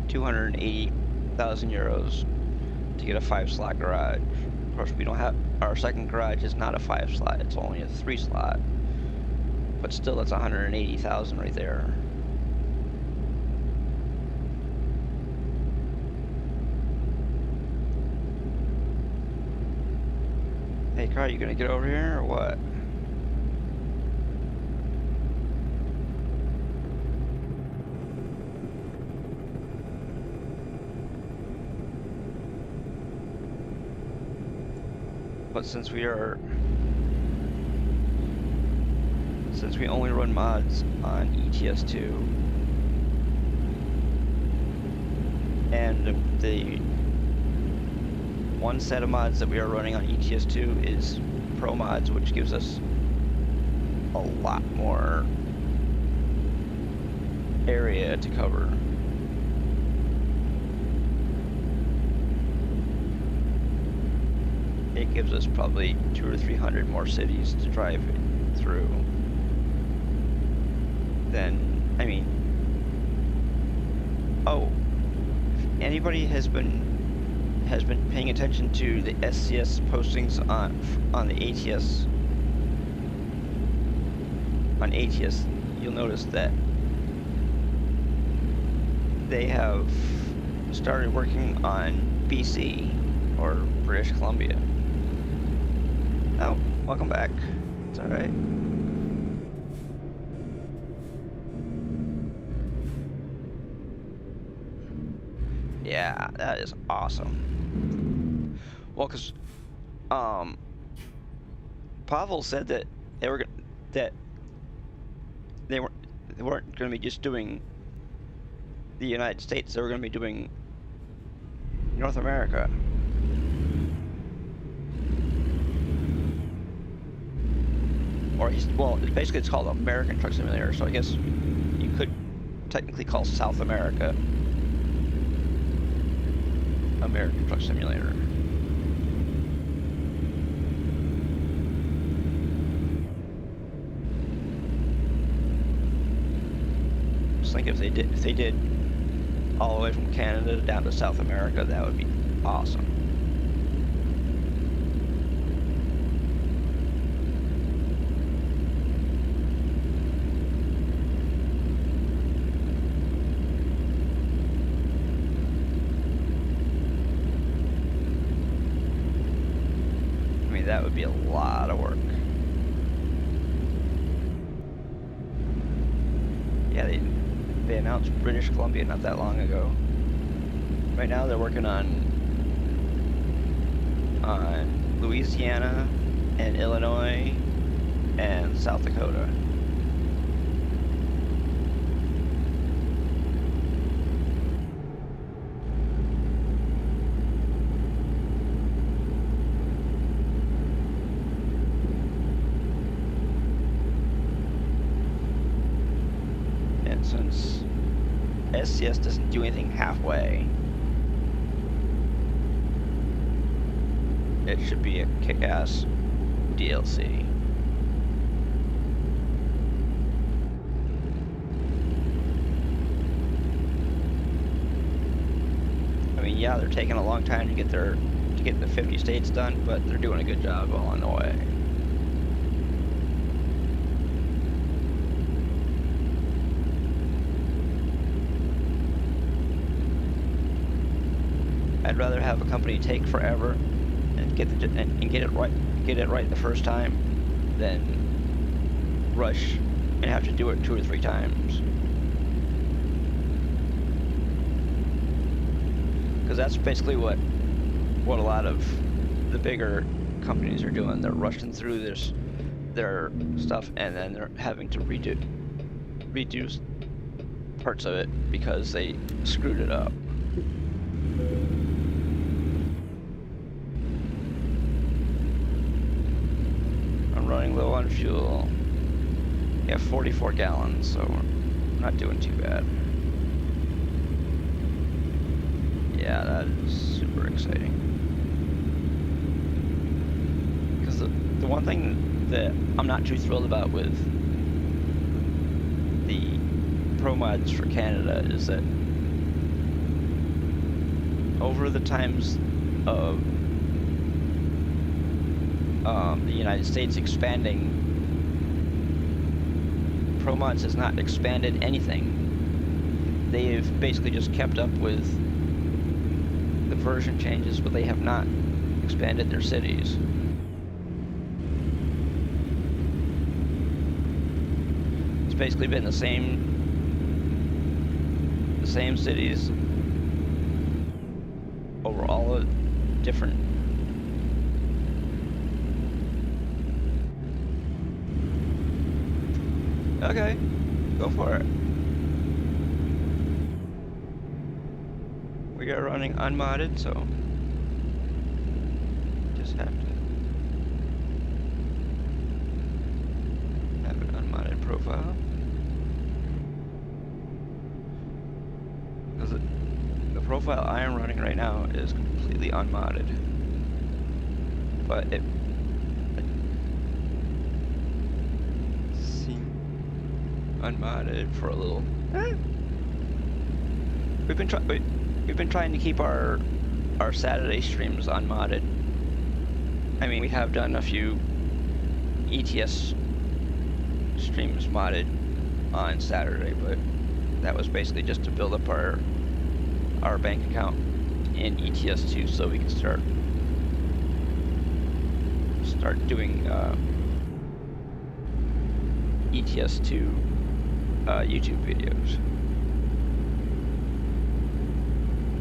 280,000 euros to get a 5-slot garage. Of course, we don't have, our second garage is not a 5-slot, it's only a 3-slot. But still, that's 180,000 right there. Hey, car, you gonna get over here or what? But since we only run mods on ETS2, and the one set of mods that we are running on ETS2 is Pro Mods, which gives us a lot more area to cover. It gives us probably 200 or 300 more cities to drive through. Then, I mean, oh, if anybody has been paying attention to the SCS postings on the ATS, you'll notice that they have started working on BC, or British Columbia. Oh, welcome back. It's alright. Yeah, that is awesome. Well, cause Pavel said that they were that they weren't going to be just doing the United States. They were going to be doing North America. Or well, basically it's called American Truck Simulator. So I guess you could technically call South America American Truck Simulator. Just think if they did all the way from Canada down to South America, that would be awesome. That would be a lot of work. Yeah, they announced British Columbia not that long ago. Right now they're working on Louisiana and Illinois and South Dakota. Since SCS doesn't do anything halfway, it should be a kick-ass DLC. I mean, yeah, they're taking a long time to get the 50 states done, but they're doing a good job along the way. I'd rather have a company take forever and get it right the first time than rush and have to do it 2 or 3 times. Because that's basically what a lot of the bigger companies are doing. They're rushing through their stuff, and then they're having to redo parts of it because they screwed it up. Running low on fuel. Yeah, 44 gallons, so we're not doing too bad. Yeah, that is super exciting. Because the one thing that I'm not too thrilled about with the Pro Mods for Canada is that over the times of the United States expanding, Pro Mods has not expanded anything. They've basically just kept up with the version changes, but they have not expanded their cities. It's basically been the same cities over all the different Okay, go for it. We are running unmodded, so just have to have an unmodded profile. Because the profile I am running right now is completely unmodded, but it unmodded for a little. We've been trying to keep our Saturday streams unmodded. I mean, we have done a few ETS streams modded on Saturday, but that was basically just to build up our bank account in ETS2 so we can start doing ETS2 YouTube videos.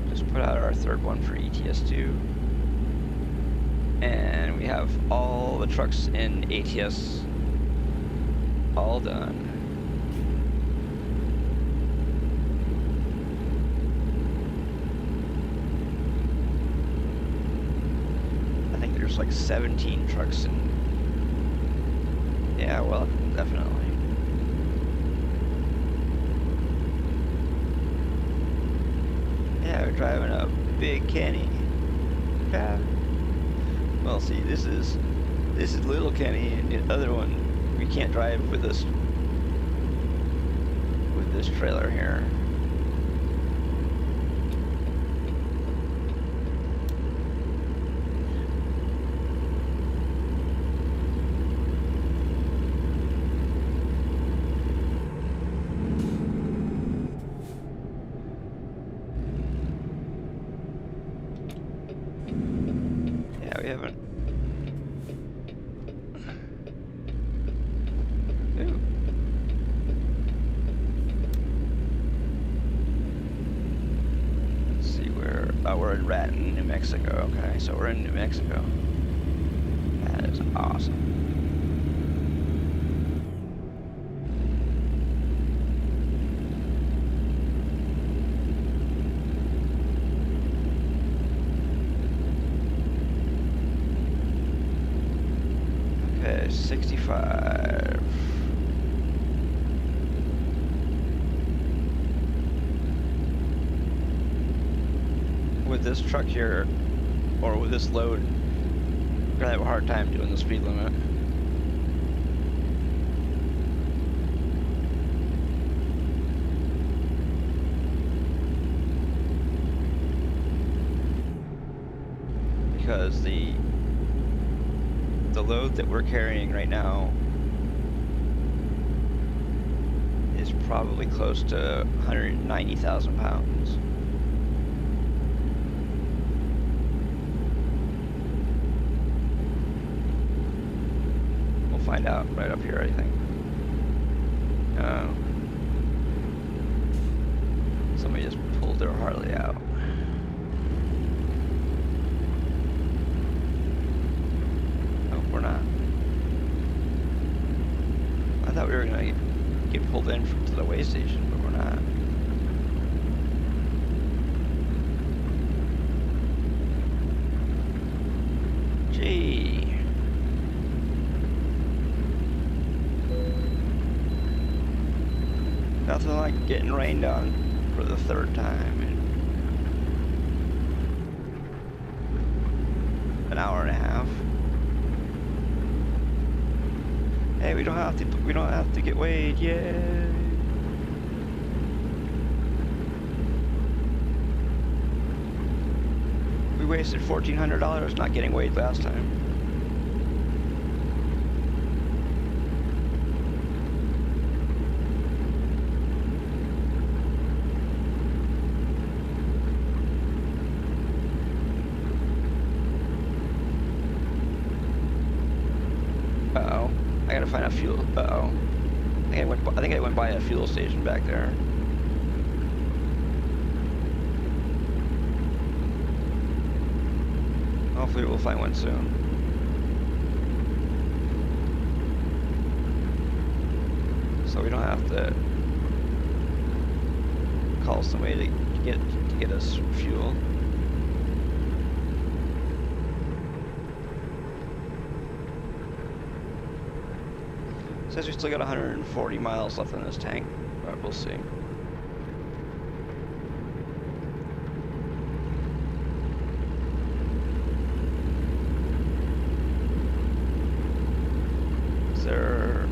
Just put out our third one for ETS2. And we have all the trucks in ATS all done. I think there's like 17 trucks in. Yeah, well, definitely. Yeah, we're driving a big Kenny. Yeah. Well, see, this is little Kenny, and the other one we can't drive with this trailer here. Yeah, we haven't. Ooh. Let's see where. Oh, we're in Raton, New Mexico. Okay, so we're in New Mexico. That is awesome. Okay, 65. With this truck here, or with this load, we're gonna have a hard time doing the speed limit. Because the load that we're carrying right now is probably close to 190,000 pounds. We'll find out right up here, I think. Somebody just pulled their Harley out. We're not. I thought we were gonna get pulled in to the way station, but we're not. Gee. Nothing like getting rained on for the third time in an hour and a half. Hey, we don't have to get weighed, yay! We wasted $1,400 not getting weighed last time. Uh-oh. I gotta find a fuel. Uh-oh. I think I went by a fuel station back there. Hopefully we'll find one soon. So we don't have to call somebody to get us fuel. Says we still got 140 miles left in this tank, but we'll see. Is there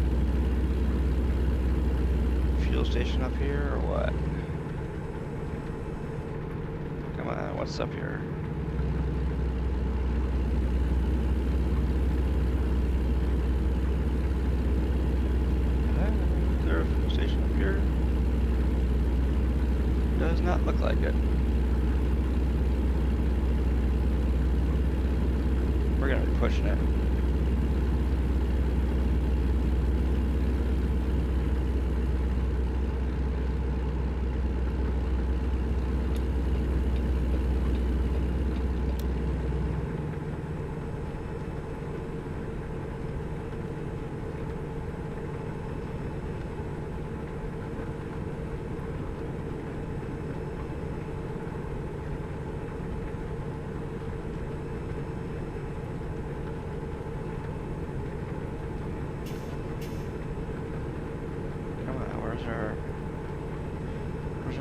a fuel station up here or what? Come on, what's up here? Does not look like it. We're gonna be pushing it.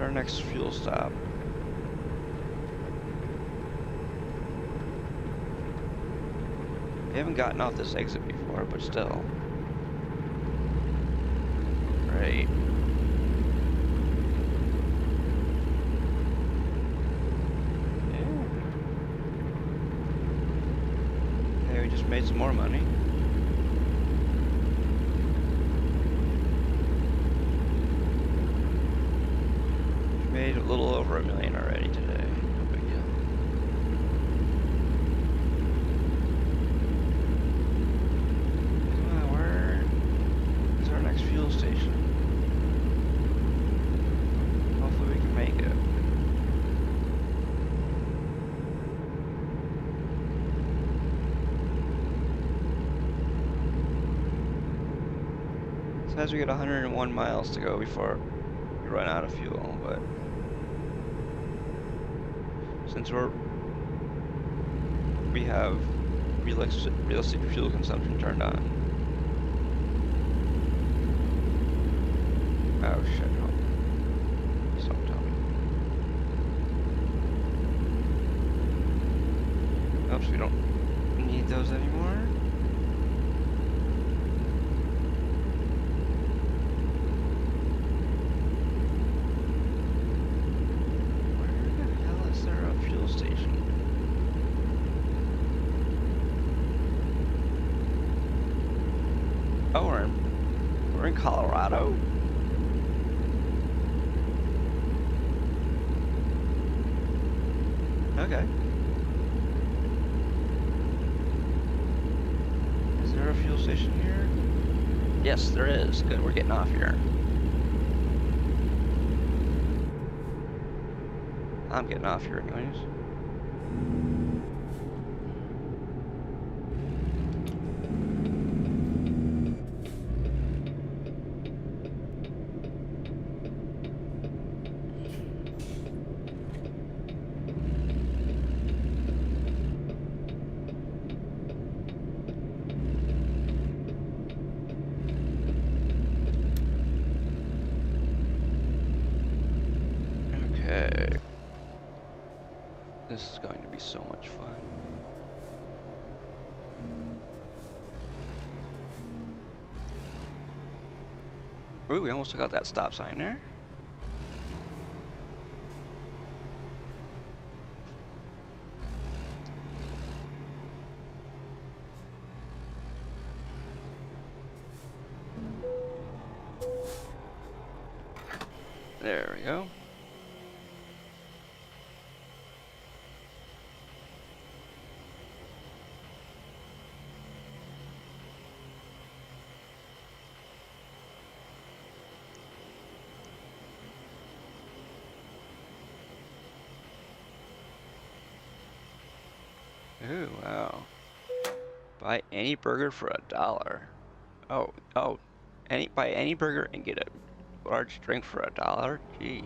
our next fuel stop? We haven't gotten off this exit before, but still. Right. Yeah. Hey, we just made some more money. Made a little over $1 million already today. No big deal. Come on, where is our next fuel station? Hopefully we can make it. Says we got 101 miles to go before we run out of fuel, but since we have realistic fuel consumption turned on. Oh shit, no. Stop talking. Oops, we don't need those anymore. Oh, we're in Colorado? Okay. Is there a fuel station here? Yes, there is. Good, we're getting off here. I'm getting off here anyways. Okay. This is going to be so much fun. Ooh, we almost took out that stop sign there. There we go. Ooh, wow. Buy any burger for $1. Oh, buy any burger and get a large drink for $1? Gee.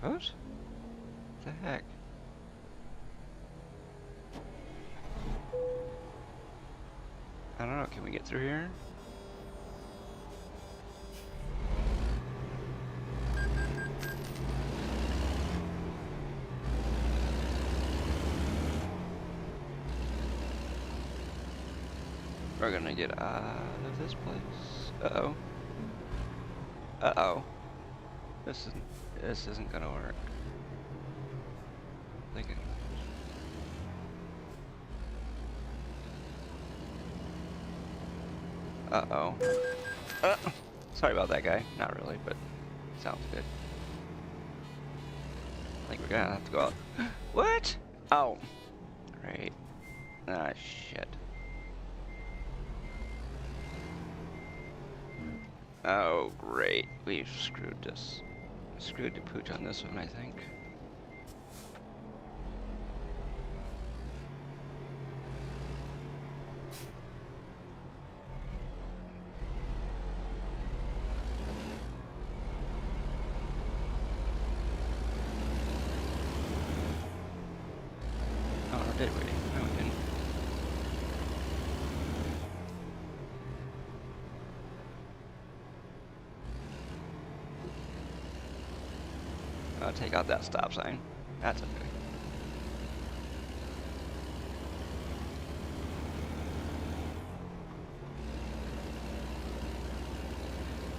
What? The heck? I don't know, can we get through here? We're gonna get out of this place. Uh-oh. Uh-oh. This isn't gonna work. Uh-oh. Sorry about that, guy. Not really, but sounds good. I think we're gonna have to go out. What? Oh. Great. Ah, shit. Oh, great. We've screwed this. Screwed the pooch on this one, I think. Oh, did we? No, we didn't. I'll take out that stop sign. That's okay.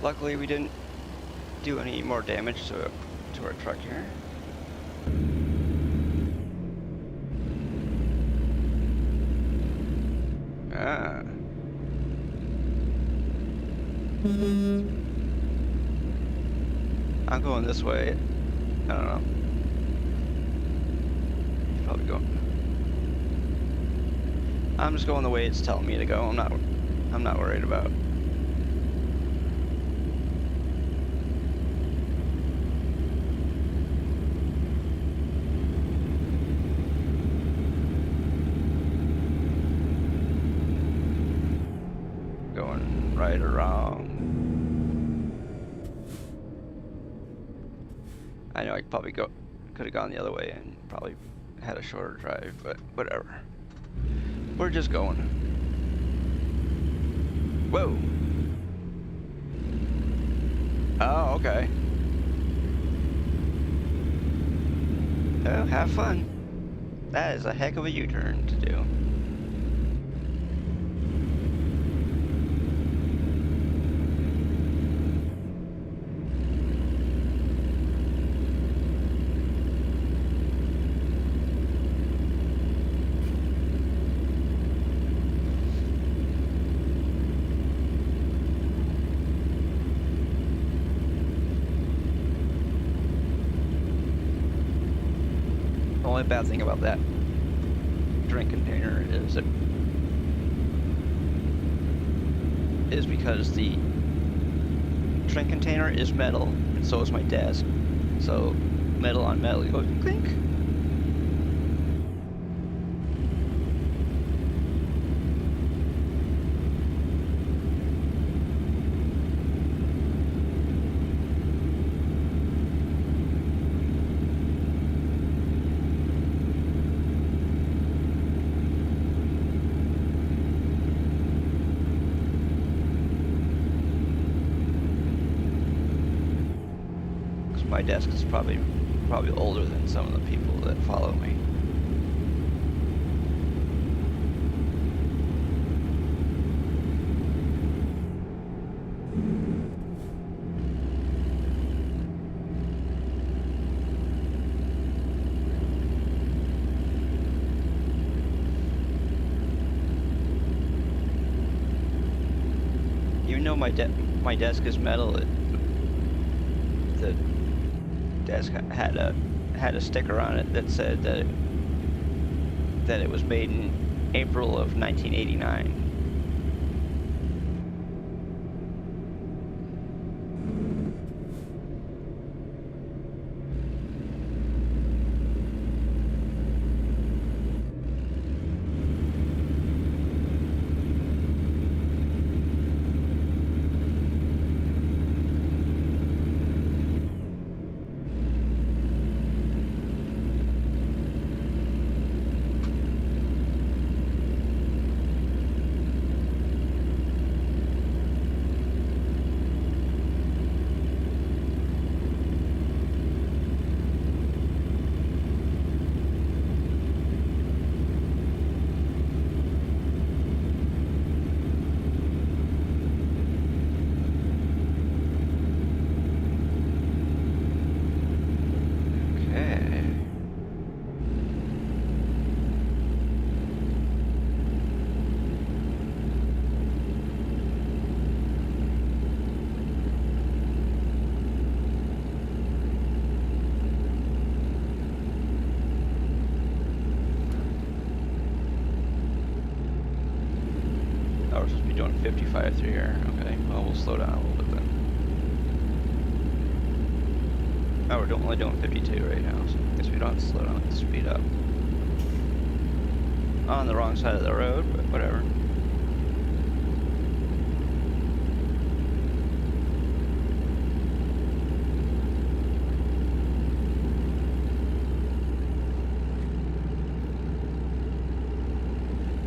Luckily, we didn't do any more damage to our truck here. Ah. I'm going this way. I don't know. Probably going. I'm just going the way it's telling me to go. I'm not worried about. Going right or wrong. I know I probably could have gone the other way and probably had a shorter drive, but whatever. We're just going. Whoa. Oh, okay. Oh, have fun. That is a heck of a U-turn to do. The only bad thing about that drink container is because the drink container is metal, and so is my desk. So metal on metal, it goes clink. My desk is probably older than some of the people that follow me. Even though my desk is metal, the desk had a sticker on it that said that it was made in April of 1989. Oh, we're supposed to be doing 55 through here. Okay, well, we'll slow down a little bit then. Oh, we're only doing 52 right now, so I guess we don't have to slow down, let's speed up. On the wrong side of the road, but whatever.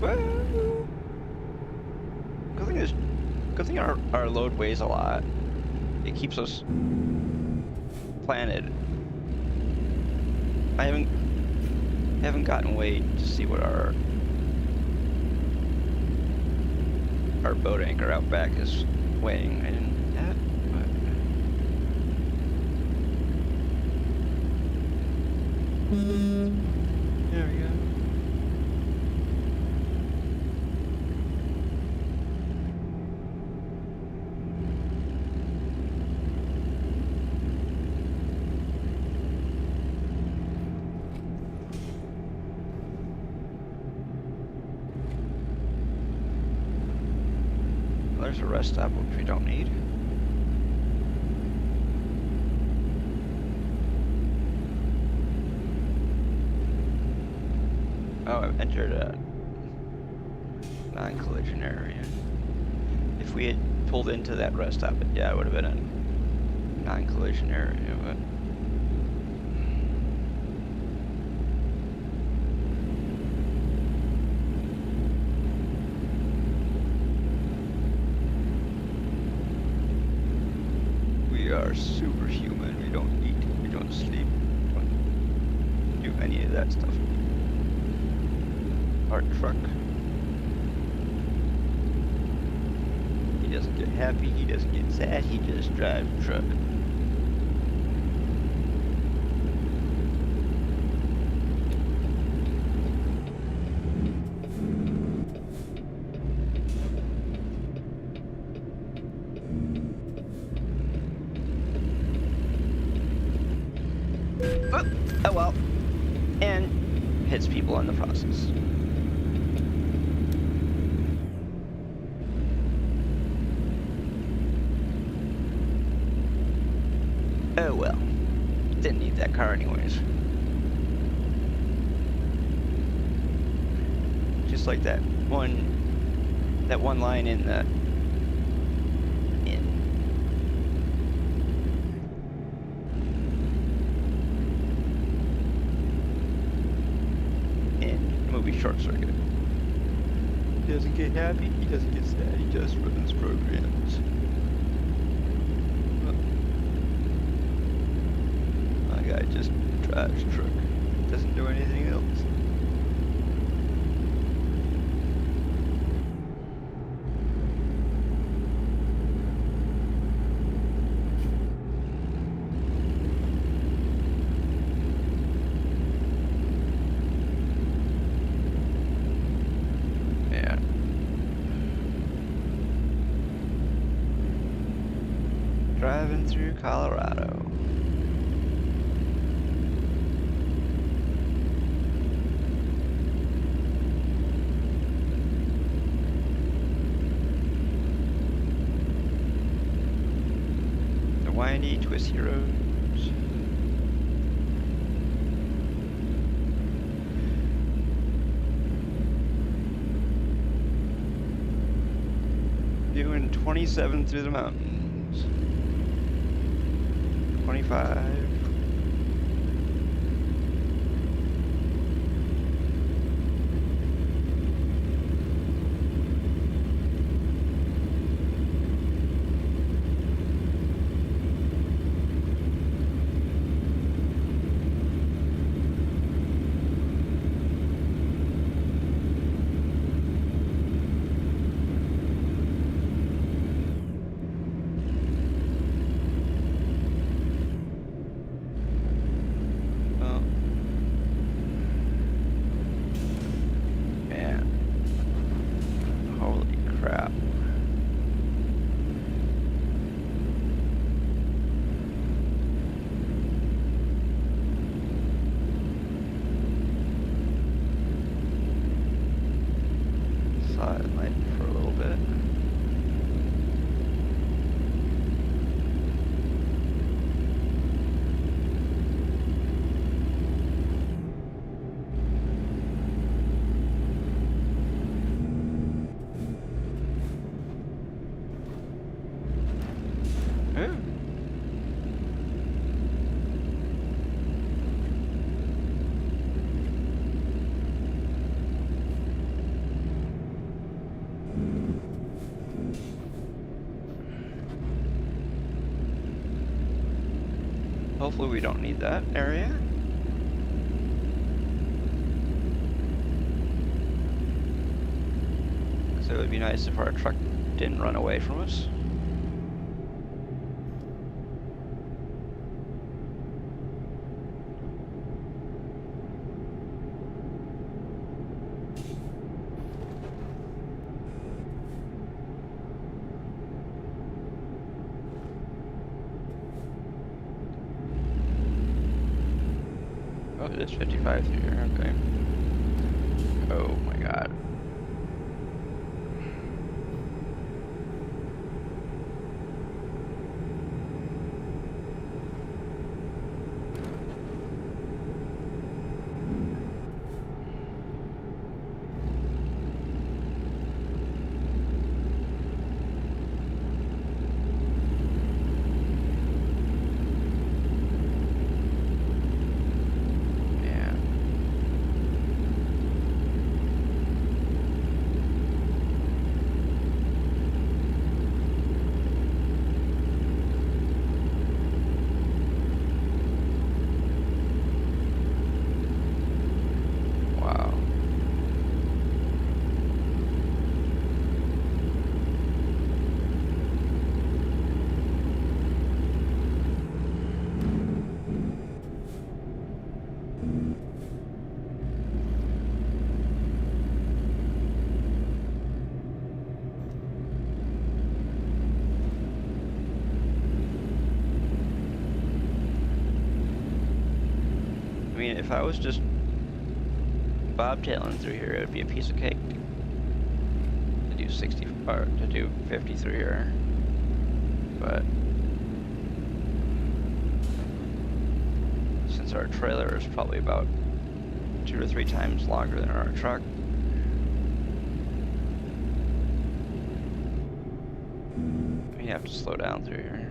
Woo! Good thing our load weighs a lot. It keeps us planted I haven't gotten weighed to see what our boat anchor out back is weighing. I didn't that, but there we go. There's a rest stop which we don't need. Oh, I've entered a non-collision area. If we had pulled into that rest stop, yeah, it would have been a non-collision area, but we are superhuman. We don't eat, we don't sleep, we don't do any of that stuff. Our truck. He doesn't get happy, he doesn't get sad, he just drives the truck. Oh well. And hits people in the process. Oh well. Didn't need that car anyways. Just like that one line in the movie Short Circuit. He doesn't get happy, he doesn't get sad, he just runs programs. My guy just drives truck, doesn't do anything else. Driving through Colorado. The windy, twisty roads. Doing 27 through the mountains. 25. Hopefully we don't need that area. So it would be nice if our truck didn't run away from us. Oh, it is 55 through here, okay. Oh my god. If I was just bobtailing through here, it would be a piece of cake to do 60 or to do 50 through here. But since our trailer is probably about 2 to 3 times longer than our truck, we have to slow down through here.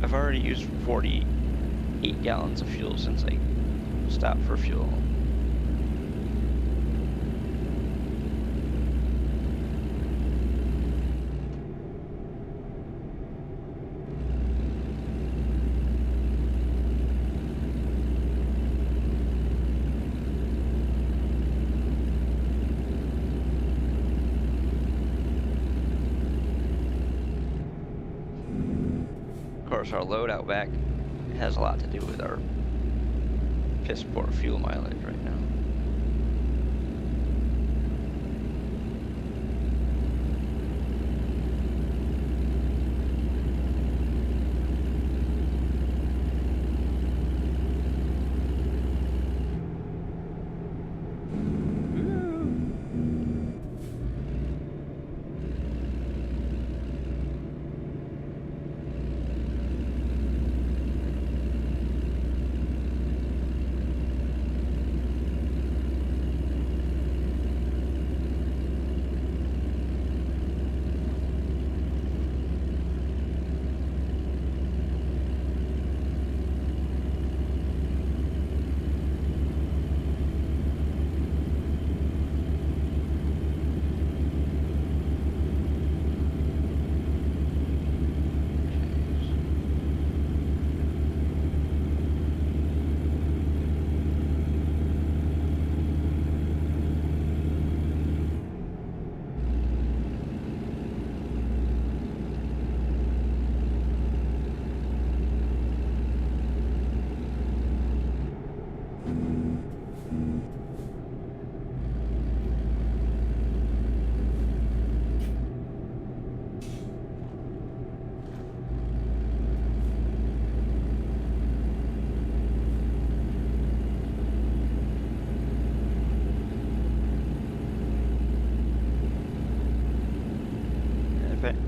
I've already used 48 gallons of fuel since I stopped for fuel. Of course, our load out back has a lot to do with our piss poor fuel mileage right now.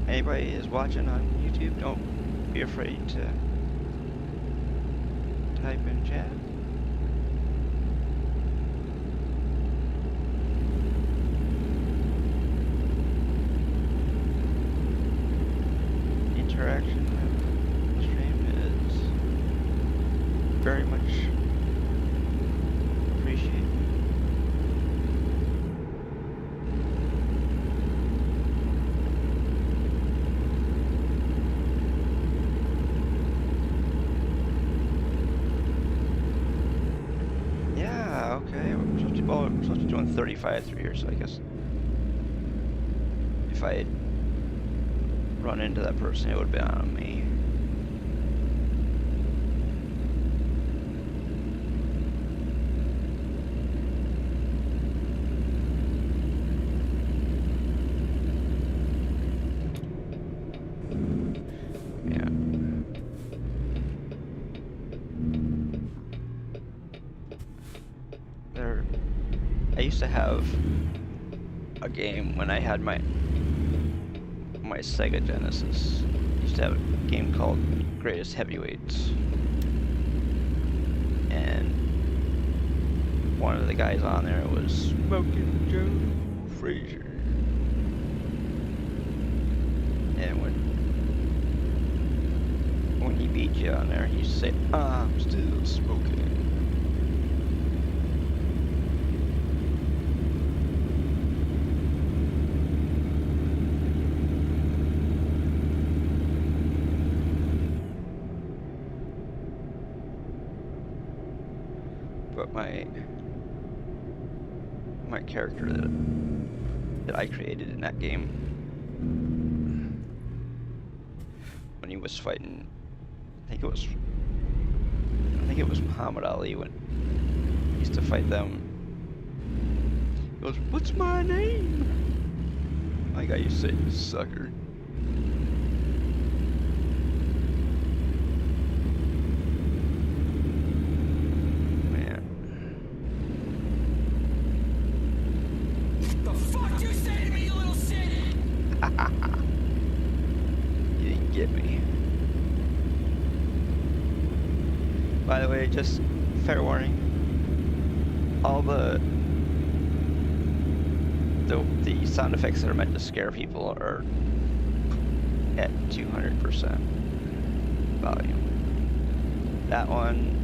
Anybody is watching on YouTube, don't be afraid to type in chat. Interaction. well, we're supposed to be doing 35 through here, so I guess if I had run into that person, it would have been on me. I used to have a game when I had my Sega Genesis. I used to have a game called Greatest Heavyweights, and one of the guys on there was Smoking Joe Frazier. And when he beat you on there, he used to say, "I'm still smoking." But my character that I created in that game, when he was fighting, I think it was Muhammad Ali, when he used to fight them. He goes, "What's my name?" Like I used to say, "Sucker." You didn't get me. By the way, just fair warning. All the sound effects that are meant to scare people are at 200% volume. That one,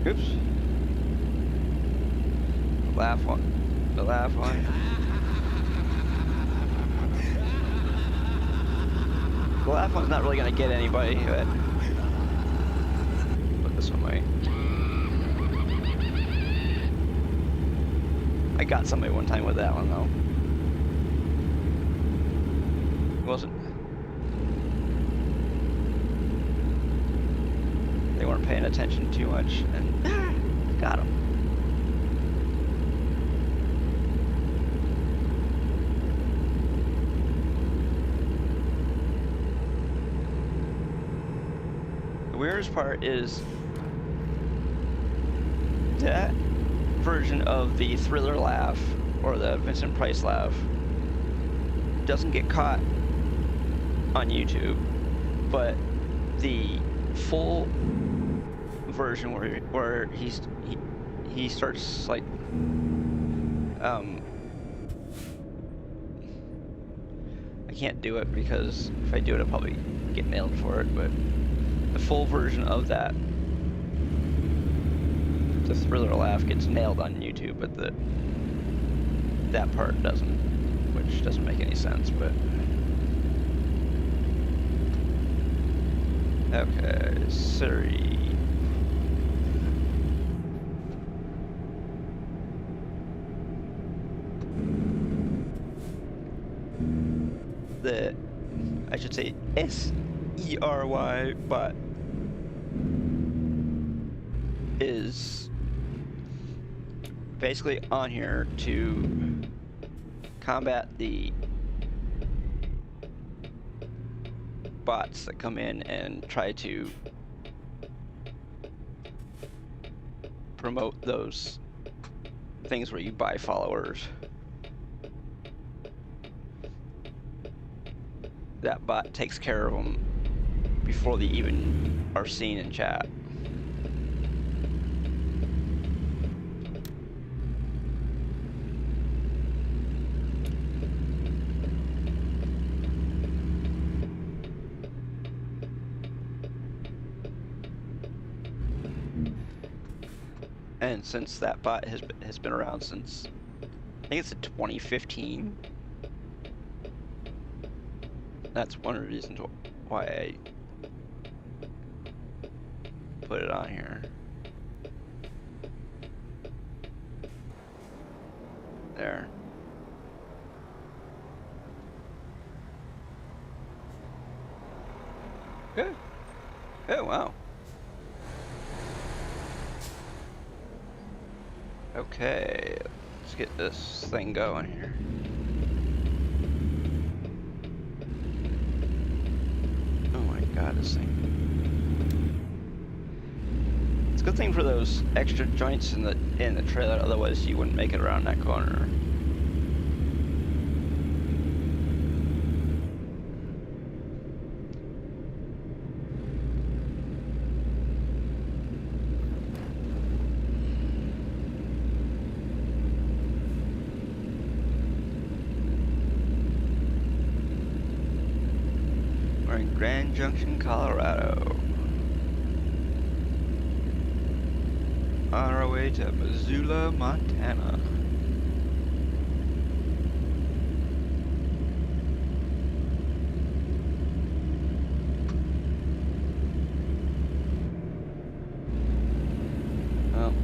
oops. The laugh one. The laugh one. The laugh one's not really gonna get anybody, but this one might. I got somebody one time with that one though. It wasn't. They weren't paying attention too much, and got him. The weirdest part is that version of the Thriller laugh, or the Vincent Price laugh, doesn't get caught on YouTube, but the full version where he starts like I can't do it because if I do it I'll probably get nailed for it, but the full version of that, the Thriller laugh, gets nailed on YouTube, but that part doesn't, which doesn't make any sense, but okay, Siri. I should say SERY bot is basically on here to combat the bots that come in and try to promote those things where you buy followers. That bot takes care of them before they even are seen in chat. And since that bot has been around since, I think it's 2015. That's one of the reasons why I put it on here. there. Good. Oh, wow. Okay, let's get this thing going here. Oh my god, this thing. It's a good thing for those extra joints in the trailer, otherwise you wouldn't make it around that corner. We're in Grand Junction, Colorado. On our way to Missoula, Montana. Oh.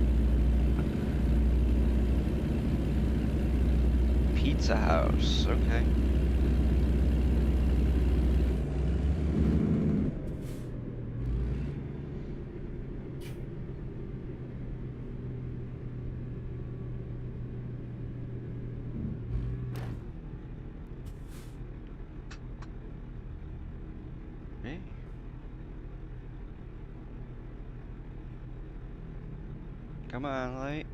Pizza House, okay. Hey. Come on, light.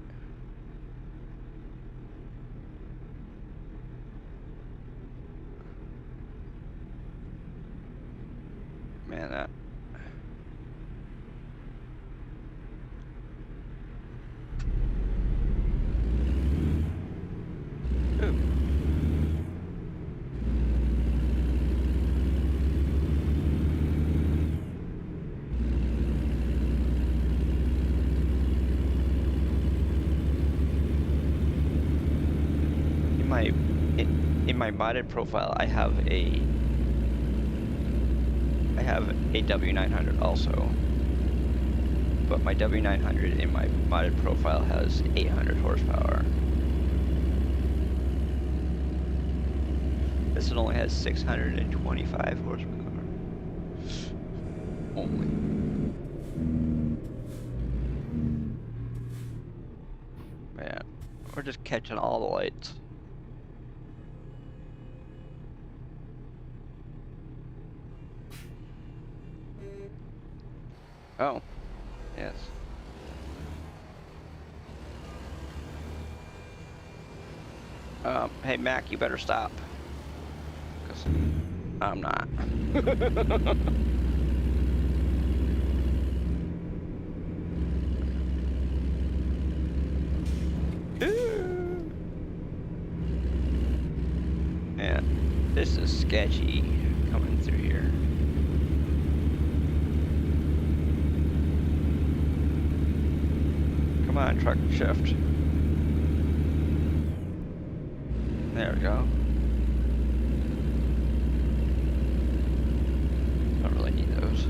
Man, that. Ooh. In my modded profile, I have a W900 also, but my W900 in my modded profile has 800 horsepower. This one only has 625 horsepower. Only. Man, we're just catching all the lights. Oh, yes. Hey Mac, you better stop. 'Cause I'm not. Yeah, this is sketchy coming through here. Come on, truck shift. There we go. Don't really need those.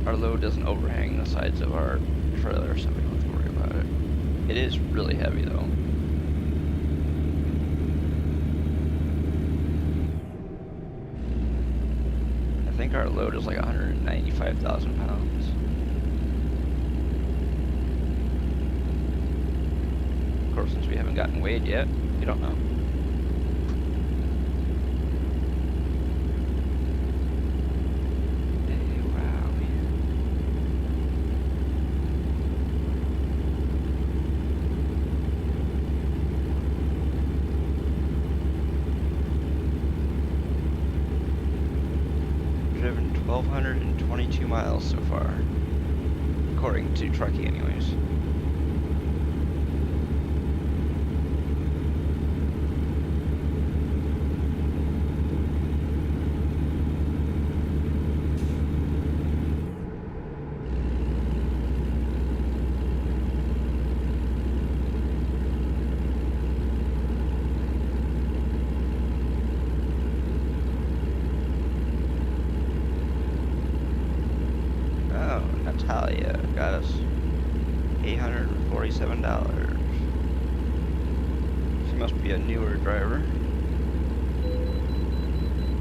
Our load doesn't overhang the sides of our trailer, so we don't have to worry about it. It is really heavy though. I think our load is like 195,000 pounds. Of course, since we haven't gotten weighed yet, you don't know. Hey, wow. Driven 1,222 miles so far, according to Truckin anyways. Natalia got us $847. must be a newer driver.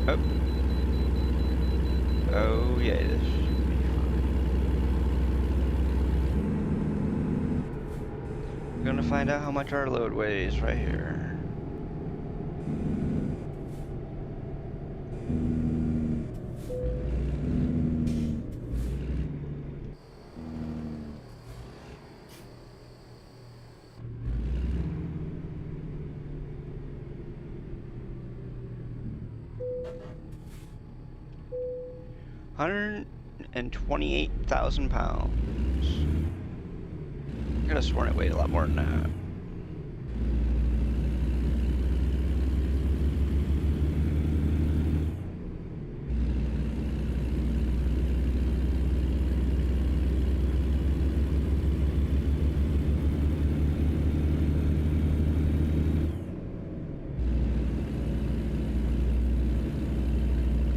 Oh. Oh yeah, this should be fine. We're gonna find out how much our load weighs right here. £128,000. I could have sworn it weighed a lot more than that.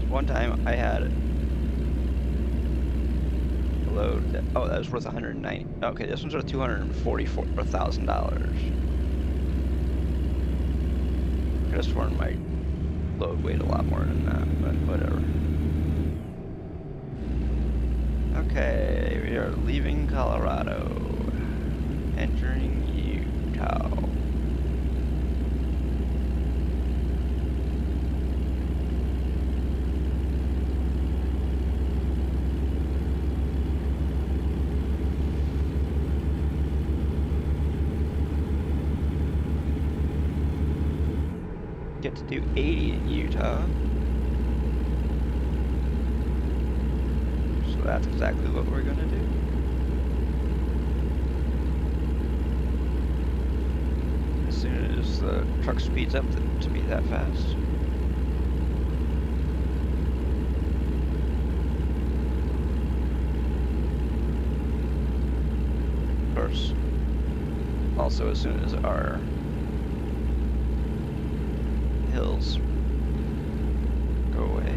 One time I had a load that, oh, that was worth 190. Okay, this one's worth $244,000. Could have sworn my load weighed a lot more than that, but whatever. Okay, we are leaving Colorado, entering Utah. Get to do 80 in Utah. So that's exactly what we're gonna do. As soon as the truck speeds up to be that fast. Of course. Also as soon as our hills go away.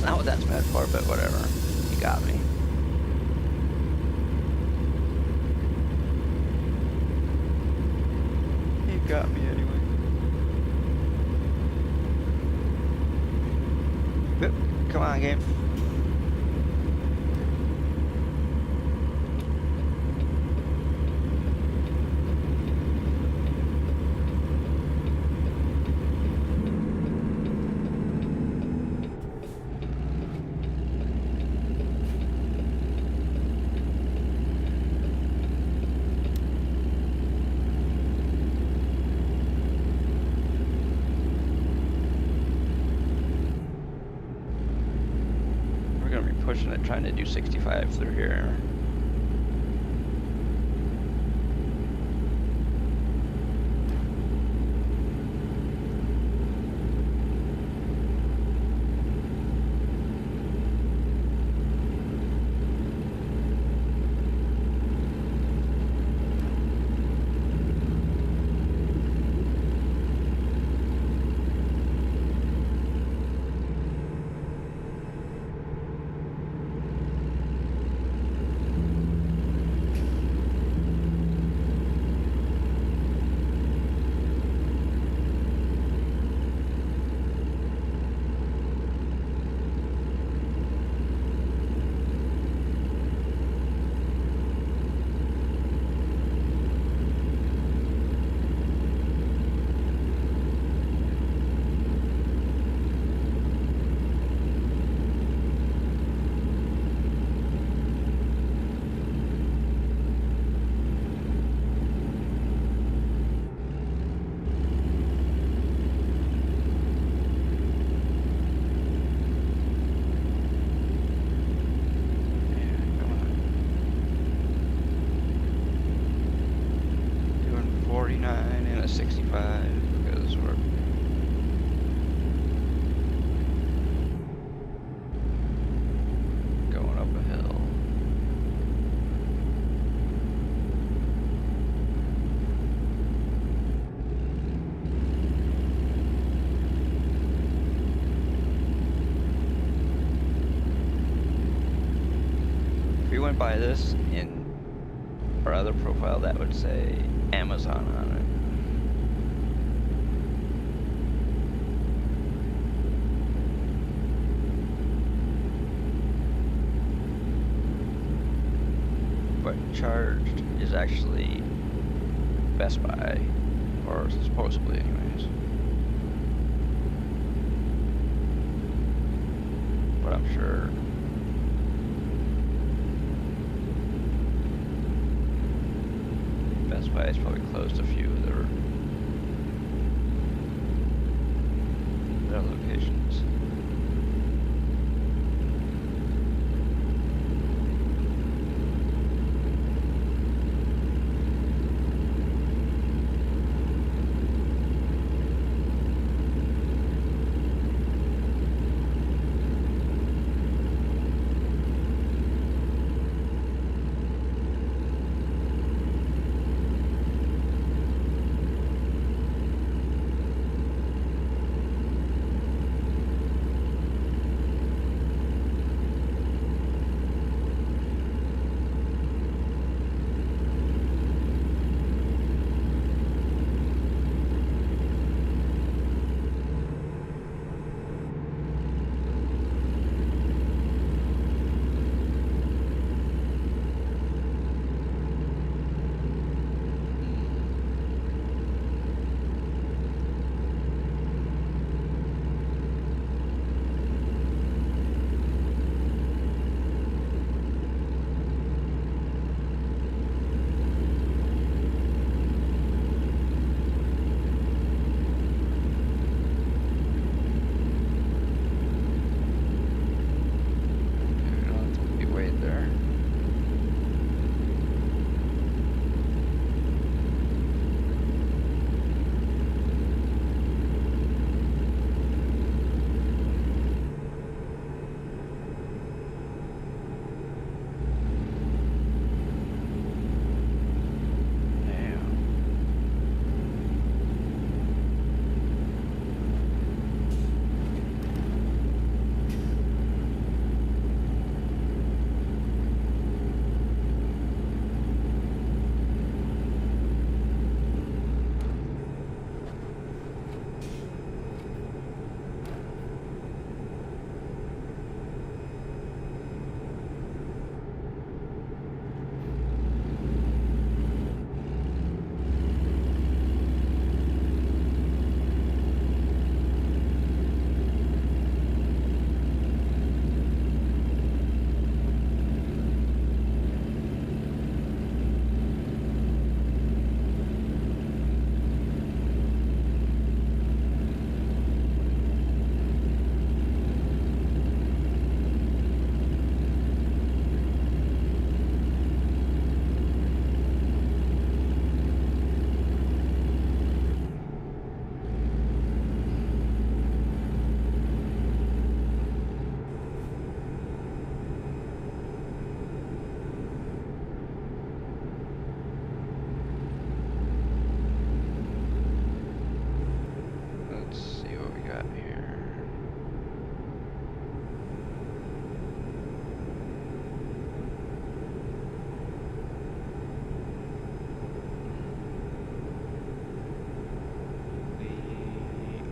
Not what that's meant for, but whatever. You got me. You got me anyway. Whoop. Come on, game. Pushing it, trying to do 65 through here. 35 because we're going up a hill. If we went by this in our other profile, that would say Amazon on it. But charged is actually Best Buy, or supposedly anyways. But I'm sure Best Buy has probably closed a few of their locations.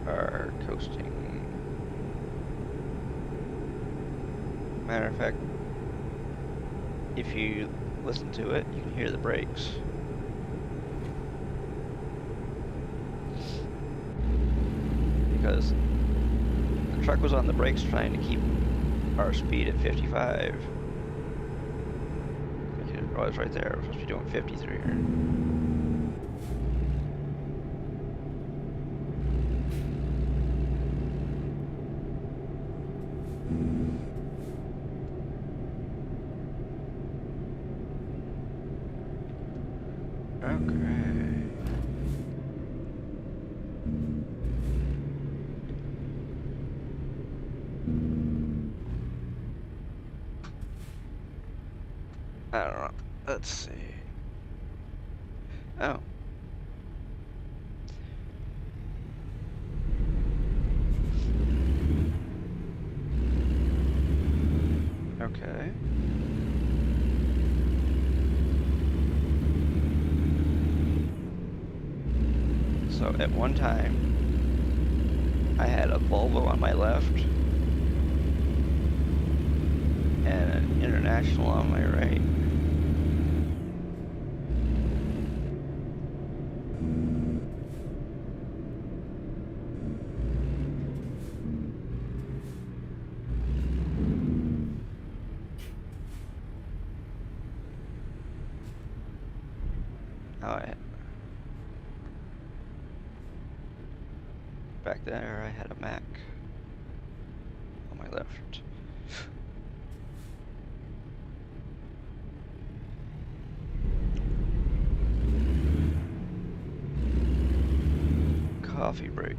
Are coasting. Matter of fact, if you listen to it, you can hear the brakes. Because the truck was on the brakes trying to keep our speed at 55. Oh, it's right there. We're supposed to be doing 53 here. Okay. I don't know. Let's see. Oh. Okay. So at one time, I had a Volvo on my left and an International on my right. Back there, I had a Mac on my left. Coffee break.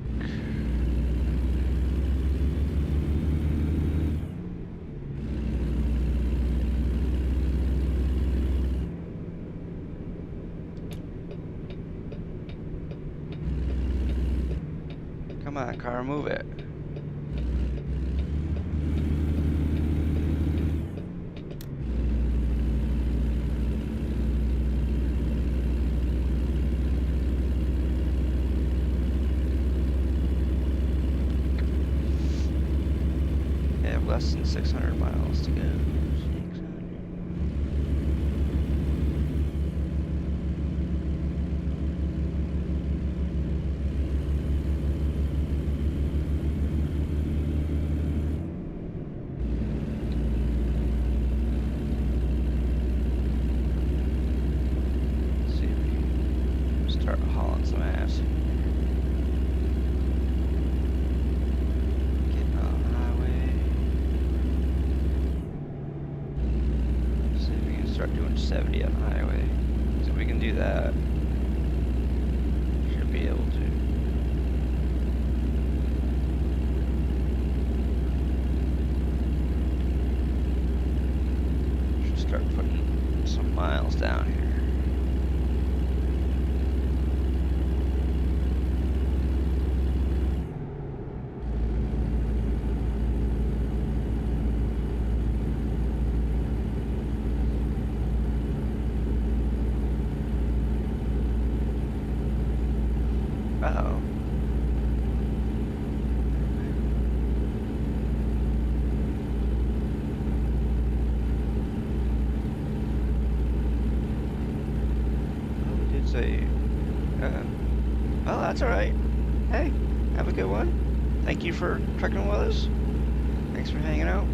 Come on, car, move it. I have less than 600 miles to go. Getting on the highway. See if we can start doing 70 on the highway. So if we can do that, should be able to. Should start putting some miles down here. Uh-oh. Well, we did say, well, that's alright. Hey, have a good one. Thank you for trucking with us. Thanks for hanging out.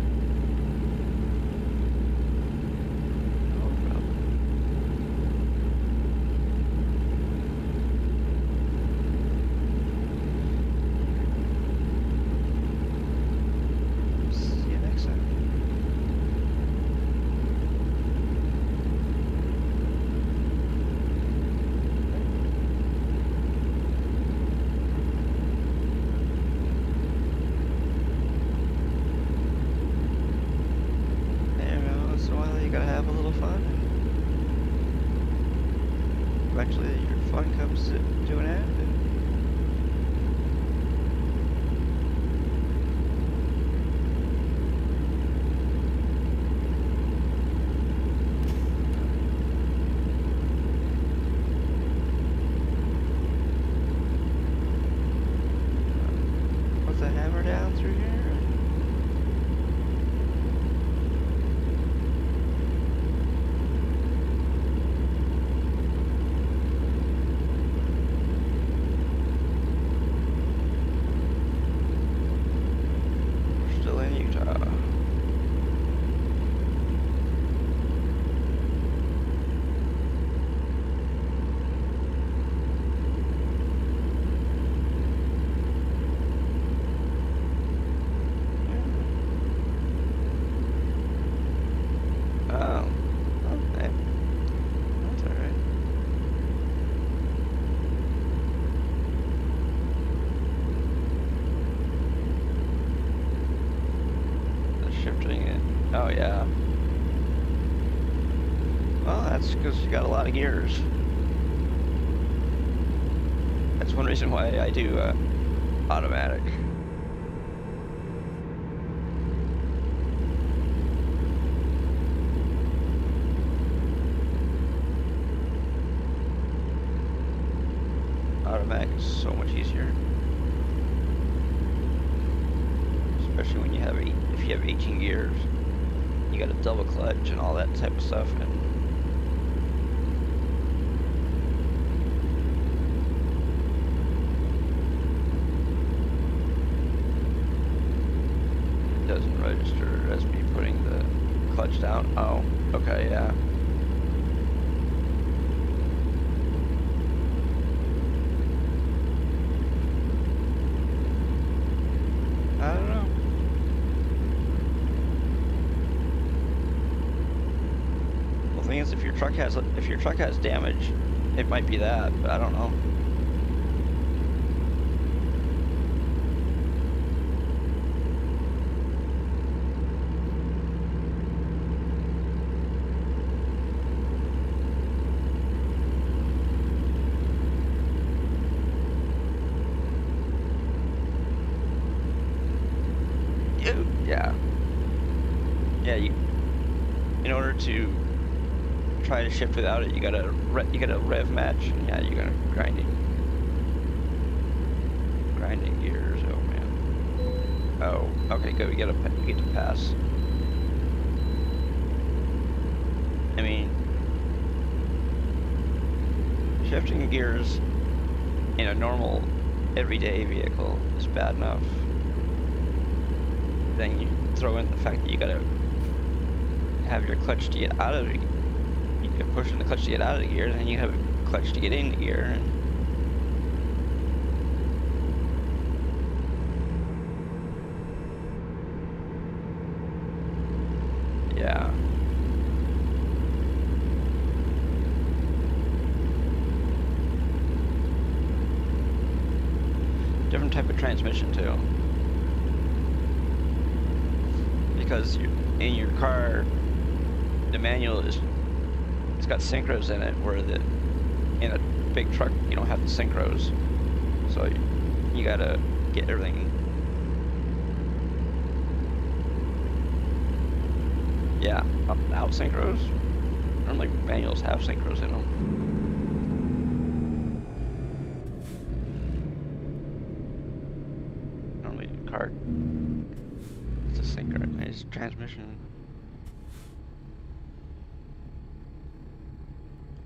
Eventually your fun comes to an end. Put the hammer down through here. That's because you got a lot of gears. That's one reason why I do automatic. Automatic is so much easier, especially when you have if you have 18 gears. You got a double clutch and all that type of stuff, and it doesn't register as me putting the clutch down. Oh, okay, yeah. I don't know. Well, the thing is, if your truck has damage, it might be that, but I don't know. Yeah. Yeah, in order to try to shift without it, you gotta rev match, and yeah, you gotta grinding gears. Oh man. Oh, okay, good. We get to pass. I mean, shifting gears in a normal, everyday vehicle is bad enough. Then you throw in the fact that you gotta have your clutch to get out of it. You're pushing the clutch to get out of the gear, then you have a clutch to get in the gear. And yeah. Different type of transmission too. Because in your car, the manual it's got synchros in it, where in a big truck you don't have the synchros, so you gotta get everything. Yeah, out synchros. Normally manuals have synchros in them. Normally the car. It's a synchronized transmission.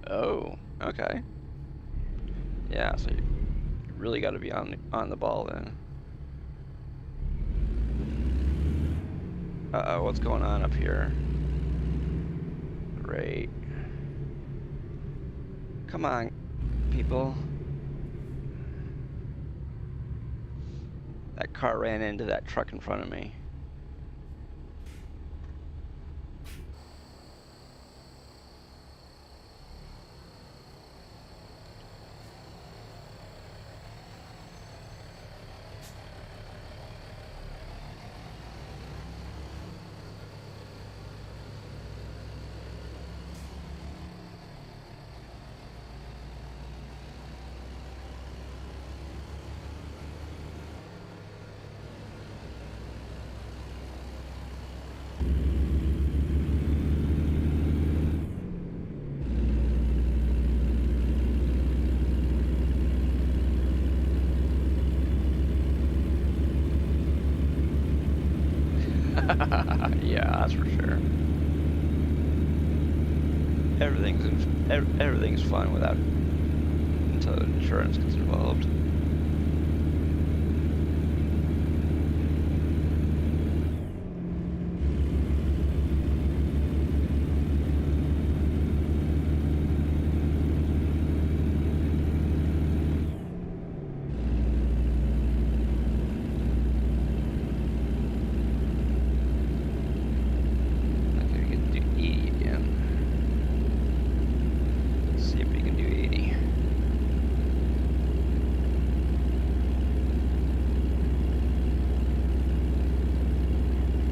Oh, okay. Yeah, so you really got to be on the ball then. Uh-oh, what's going on up here? Great. Come on, people. That car ran into that truck in front of me. Yeah, that's for sure. Everything's fun without until insurance gets involved.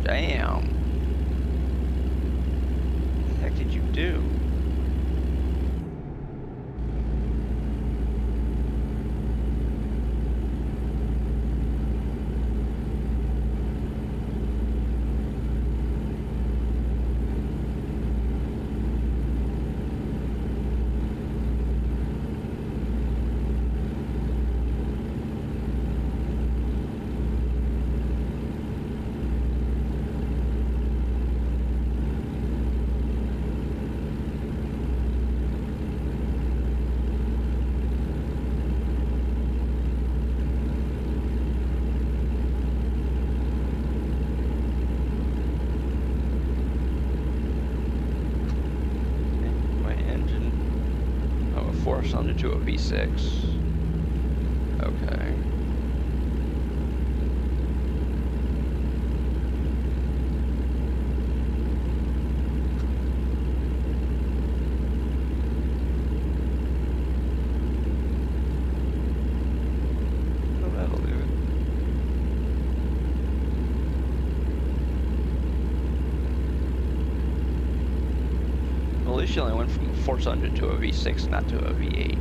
Damn. What the heck did you do? 4-cylinder to a V6. Okay. Oh, that'll do it. Well, at least you only went from a 4-cylinder to a V6, not to a V8.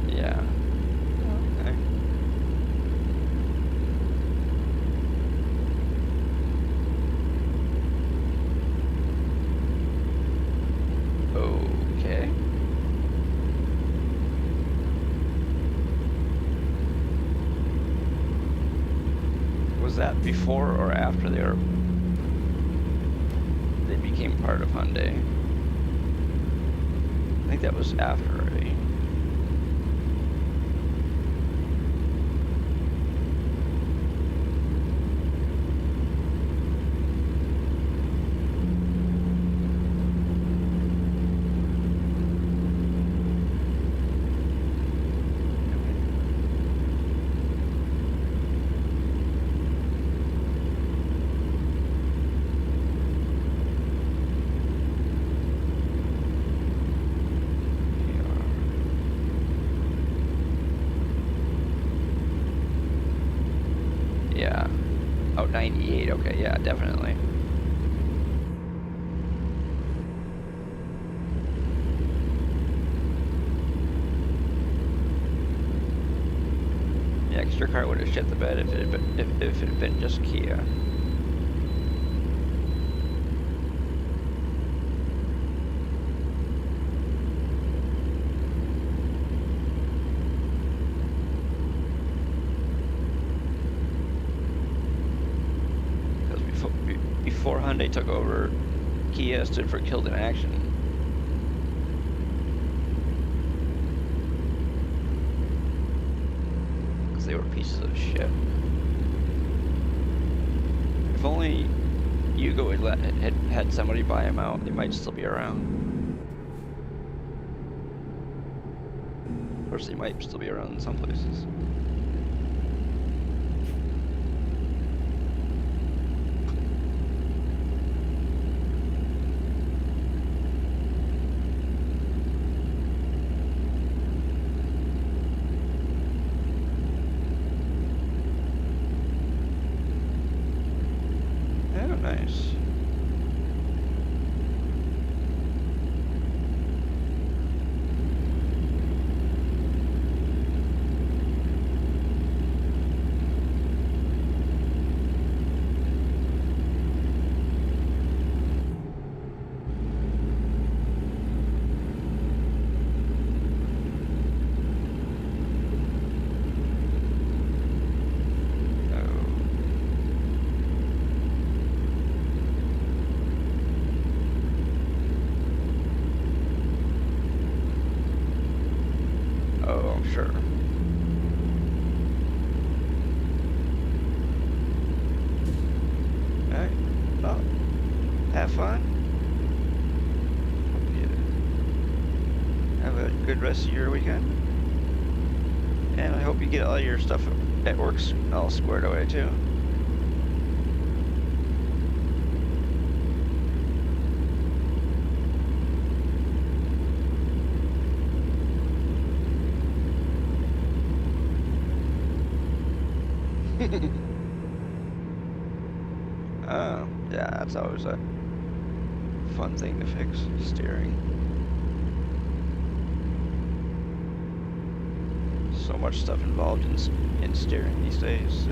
Yeah. Okay. Okay. Was that before or after they became part of Hyundai? I think that was after already. Yeah. Oh, 98. Okay, yeah, definitely. Yeah, 'cause your car would have shit the bed if it had been just Kia. Before Hyundai took over, Kia stood for killed in action. Because they were pieces of shit. If only Yugo had somebody buy them out, they might still be around. Of course, they might still be around in some places. Oh, nice. Oh, I'm sure. Alright. Well, have fun. Hope you have a good rest of your weekend. And I hope you get all your stuff at work all squared away too. Yeah, that's always a fun thing to fix, steering. So much stuff involved in steering these days.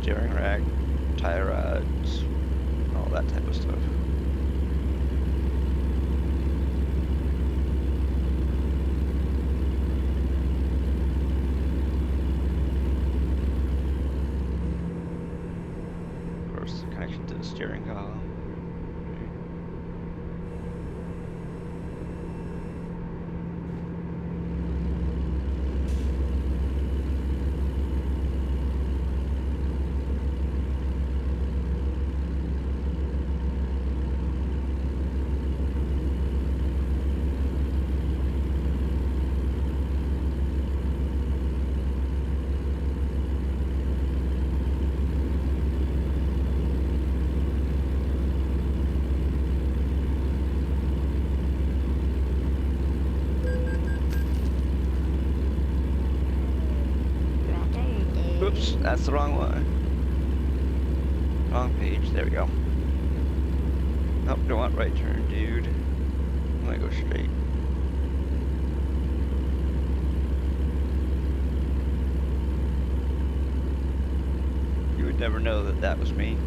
steering rack, tie rods, all that type of stuff. Of course, the connection to the steering column. Oops, that's the wrong one. Wrong page, there we go. Nope, don't want right turn, dude. I'm gonna go straight. You would never know that that was me.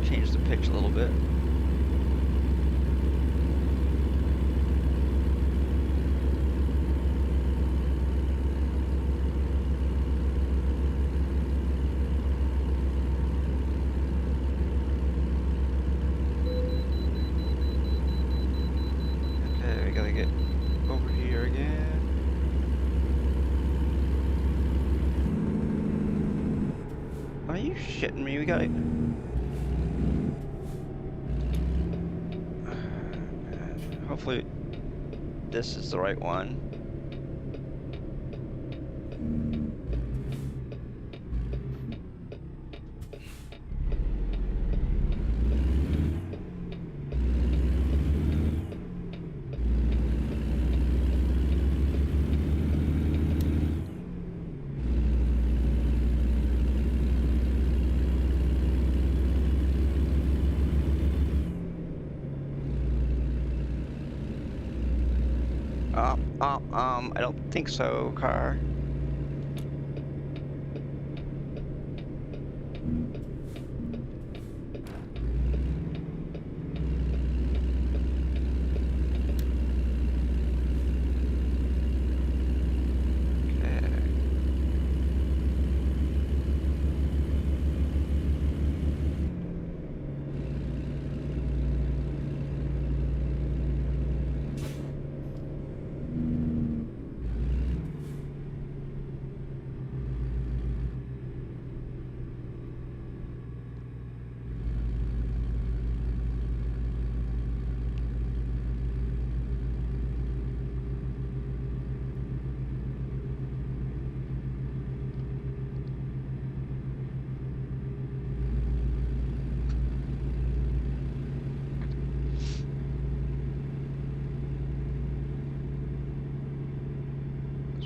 Change the pitch a little bit. Okay, we gotta get over here again. Are you shitting me? We gotta... Hopefully this is the right one. I don't think so, car.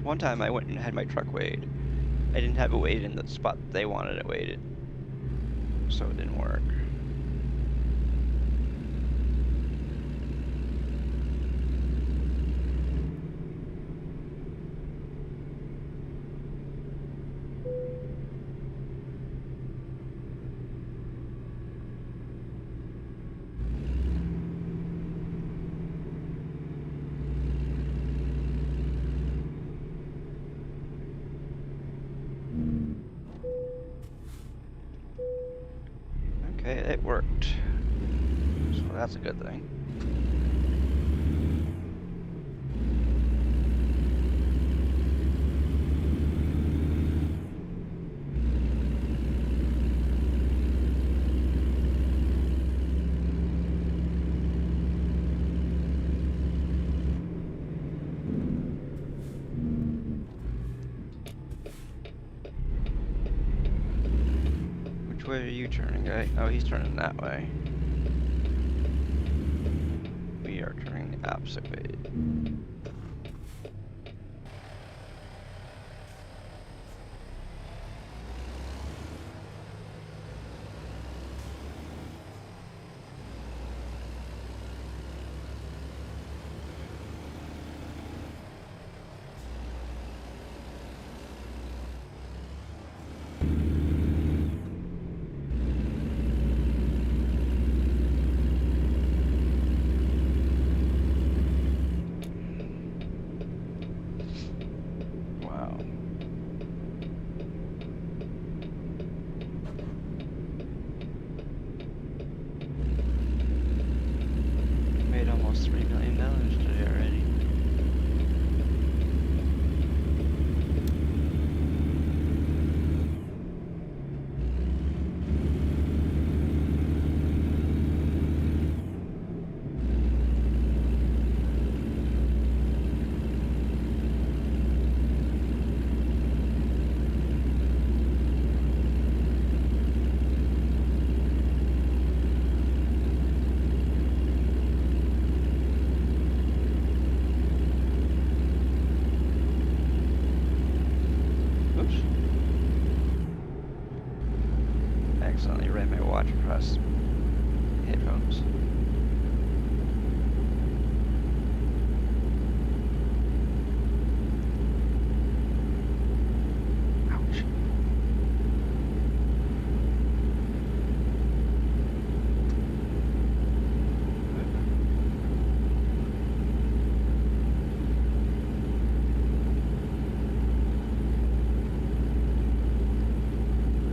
One time I went and had my truck weighed. I didn't have it weighed in the spot they wanted it weighed, so it didn't work. Okay, it worked. So that's a good thing. Where are you turning, guy? Oh, he's turning that way. We are turning the opposite way. Wow. Made almost $3 million today already. Oops. Accidentally ran my watch across headphones. Ouch.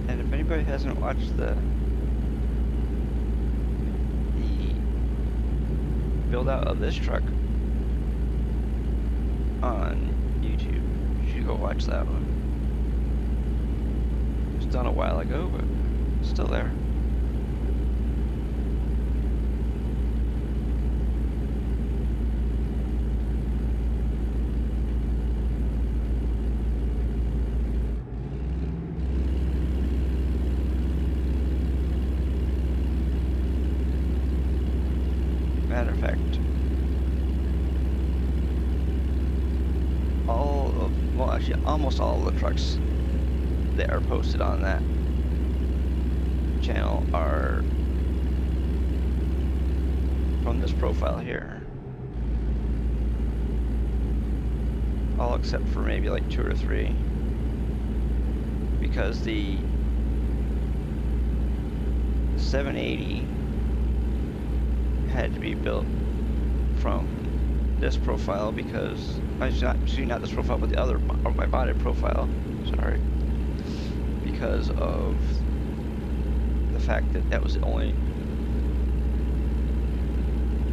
And if anybody hasn't watched the build out of this truck on YouTube, you should go watch that one. It was done a while ago, but it's still there. Matter of fact, actually almost all of the trucks that are posted on that channel are from this profile here. All except for maybe like 2 or 3. Because the 780 had to be built from this profile because actually not this profile, but the other, or my modded profile. Sorry, because of the fact that that was the only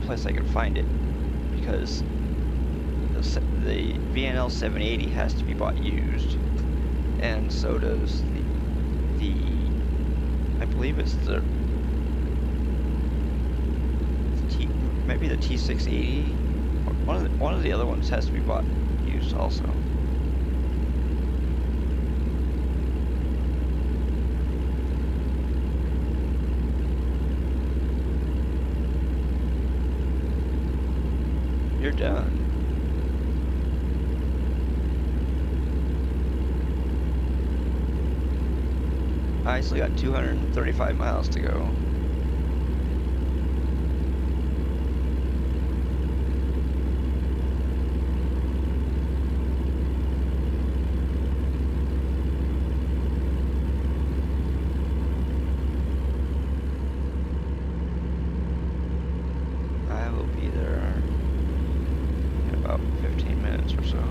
place I could find it. Because the VNL 780 has to be bought used, and so does the I believe it's the maybe the T680, or one of the other ones has to be bought used also. You're done. I still got 235 miles to go. I will be there in about 15 minutes or so.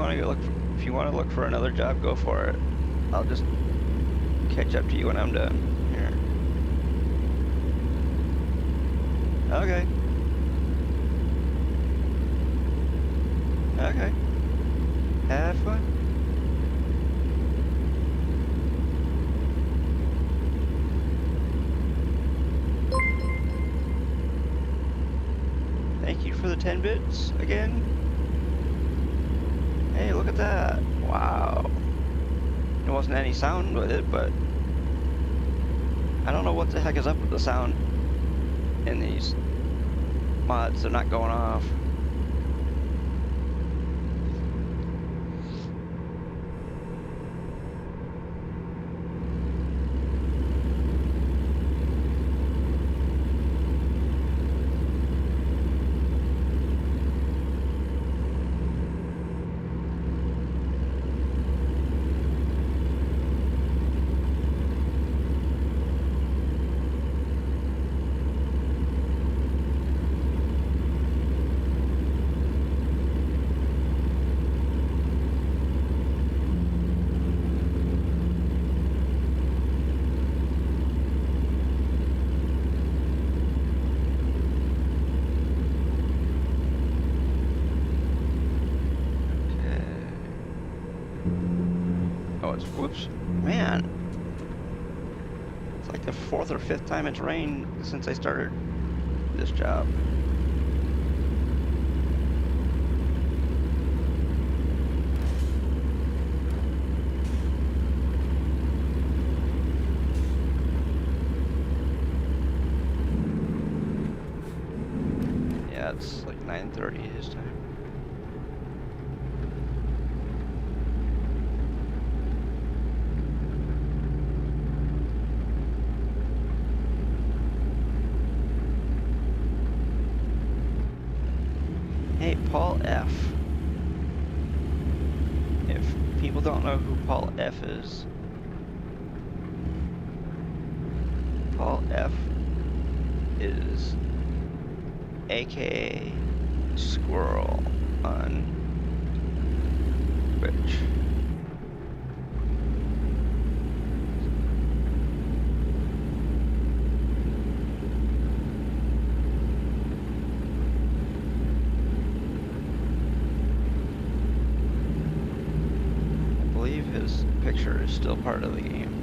want to if you want to look for another job, go for it. I'll just catch up to you when I'm done. Here. Okay. Okay. Have fun. Thank you for the 10 bits again. Hey, look at that. Wow. There wasn't any sound with it, but I don't know what the heck is up with the sound in these mods. They're not going off. Whoops, man. It's like the 4th or 5th time it's rained since I started this job. Yeah, it's like 9:30 his time. Hey, Paul F. If people don't know who Paul F is, Paul F is AKA Squirrel on Twitch. His picture is still part of the game.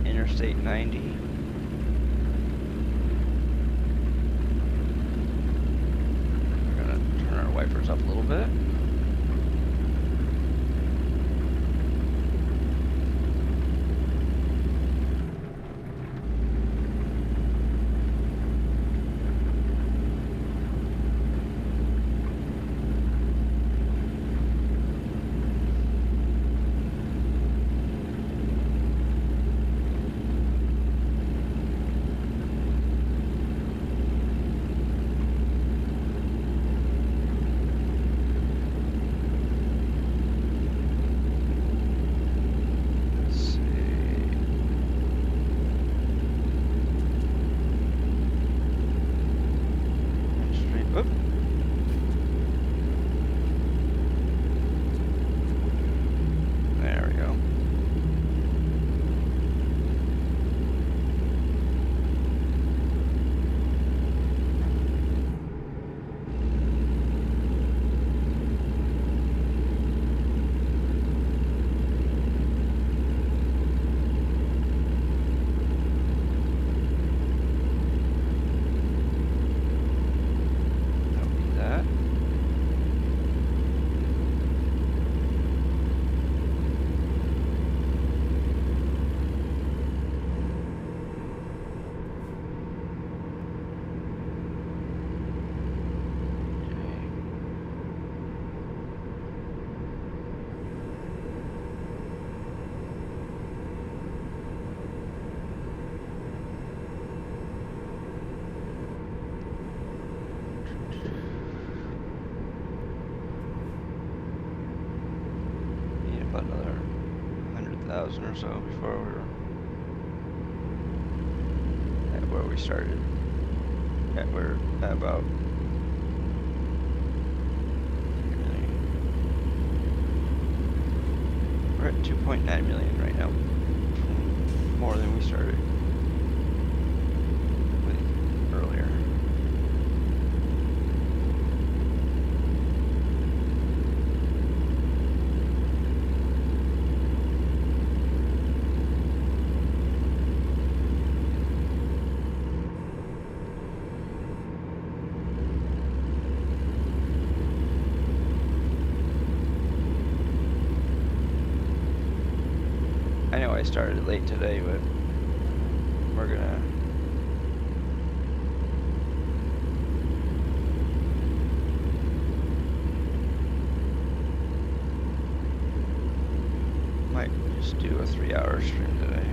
Interstate 90. We're gonna turn our wipers up a little bit. about another 100,000 or so before we're at where we started. Yeah, we're at about we're at 2.9 million right now, more than we started with earlier. I know I started late today, but we're gonna might just do a 3-hour stream today.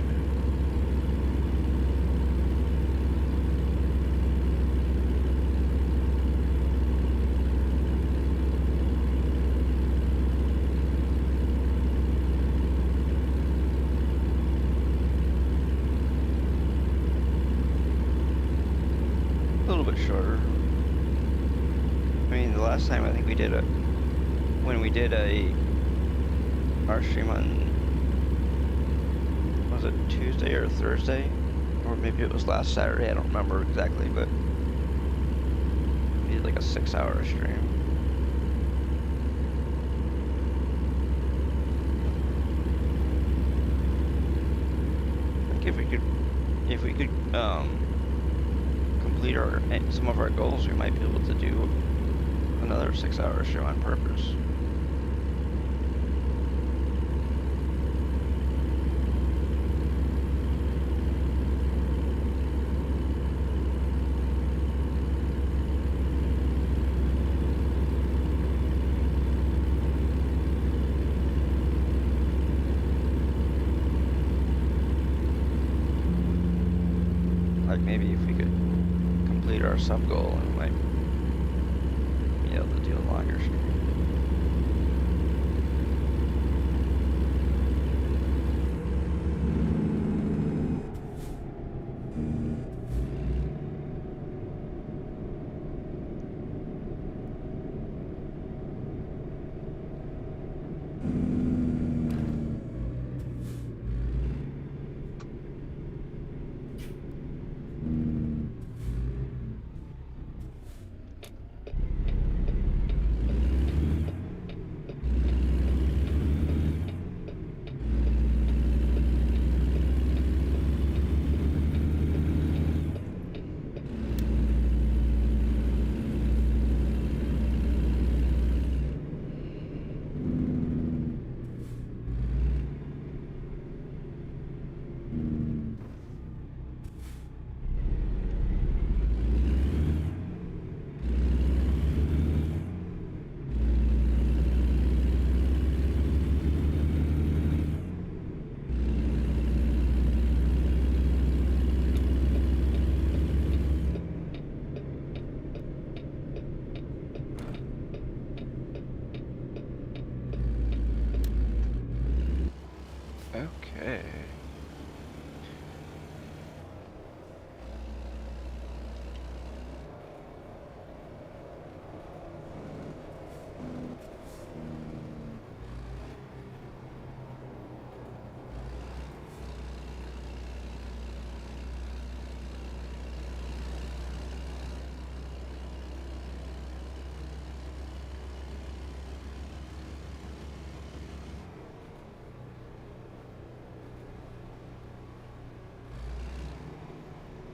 A little bit shorter. I mean, the last time I think we did when we did our stream on, was it Tuesday or Thursday? Or maybe it was last Saturday, I don't remember exactly, but we did like a 6-hour stream. I think if we could complete some of our goals, we might be able to do another 6-hour stream on purpose. Like maybe if we could complete our sub goal, we might be able to do a longer stream. Okay.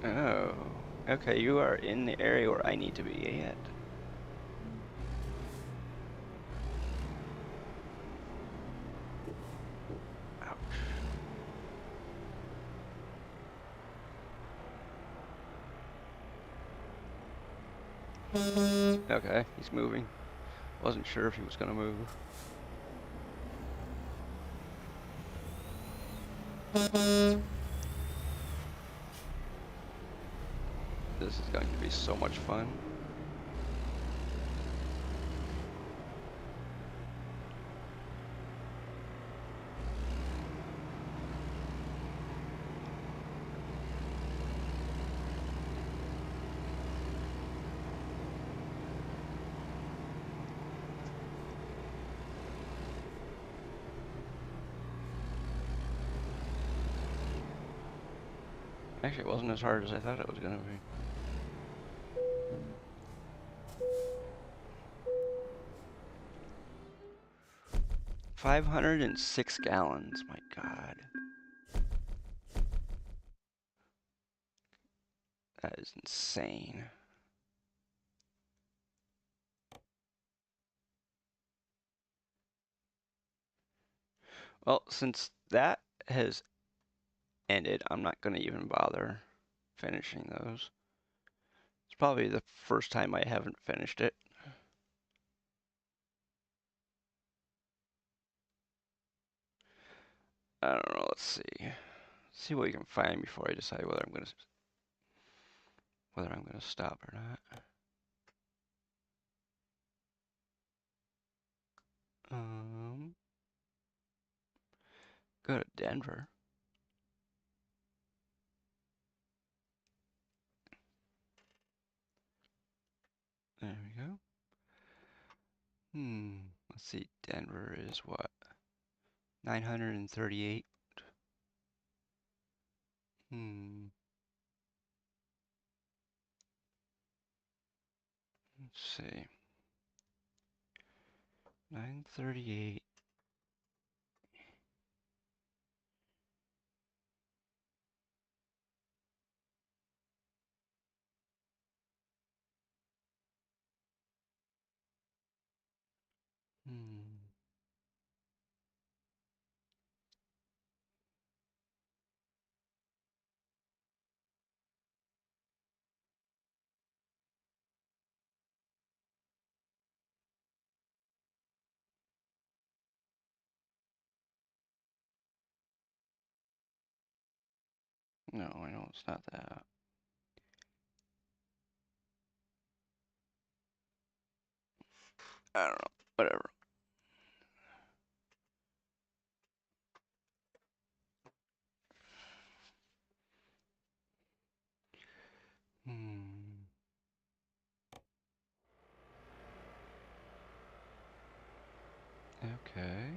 Oh, okay, you are in the area where I need to be at. Ouch. Okay, he's moving. Wasn't sure if he was gonna move. This is going to be so much fun. Actually, it wasn't as hard as I thought it was gonna be. $506 gallons, my God. That is insane. Well, since that has ended, I'm not gonna even bother finishing those. It's probably the first time I haven't finished it. I don't know, let's see. See what we can find before I decide whether I'm gonna stop or not. Go to Denver. There we go. Let's see, Denver is what? 938. Let's see. 938. No, I know it's not that. I don't know. Whatever. Okay.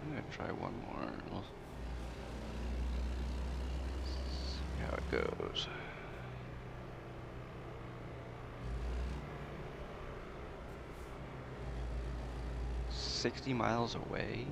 I'm gonna try one more. We'll see how it goes. $60 miles away.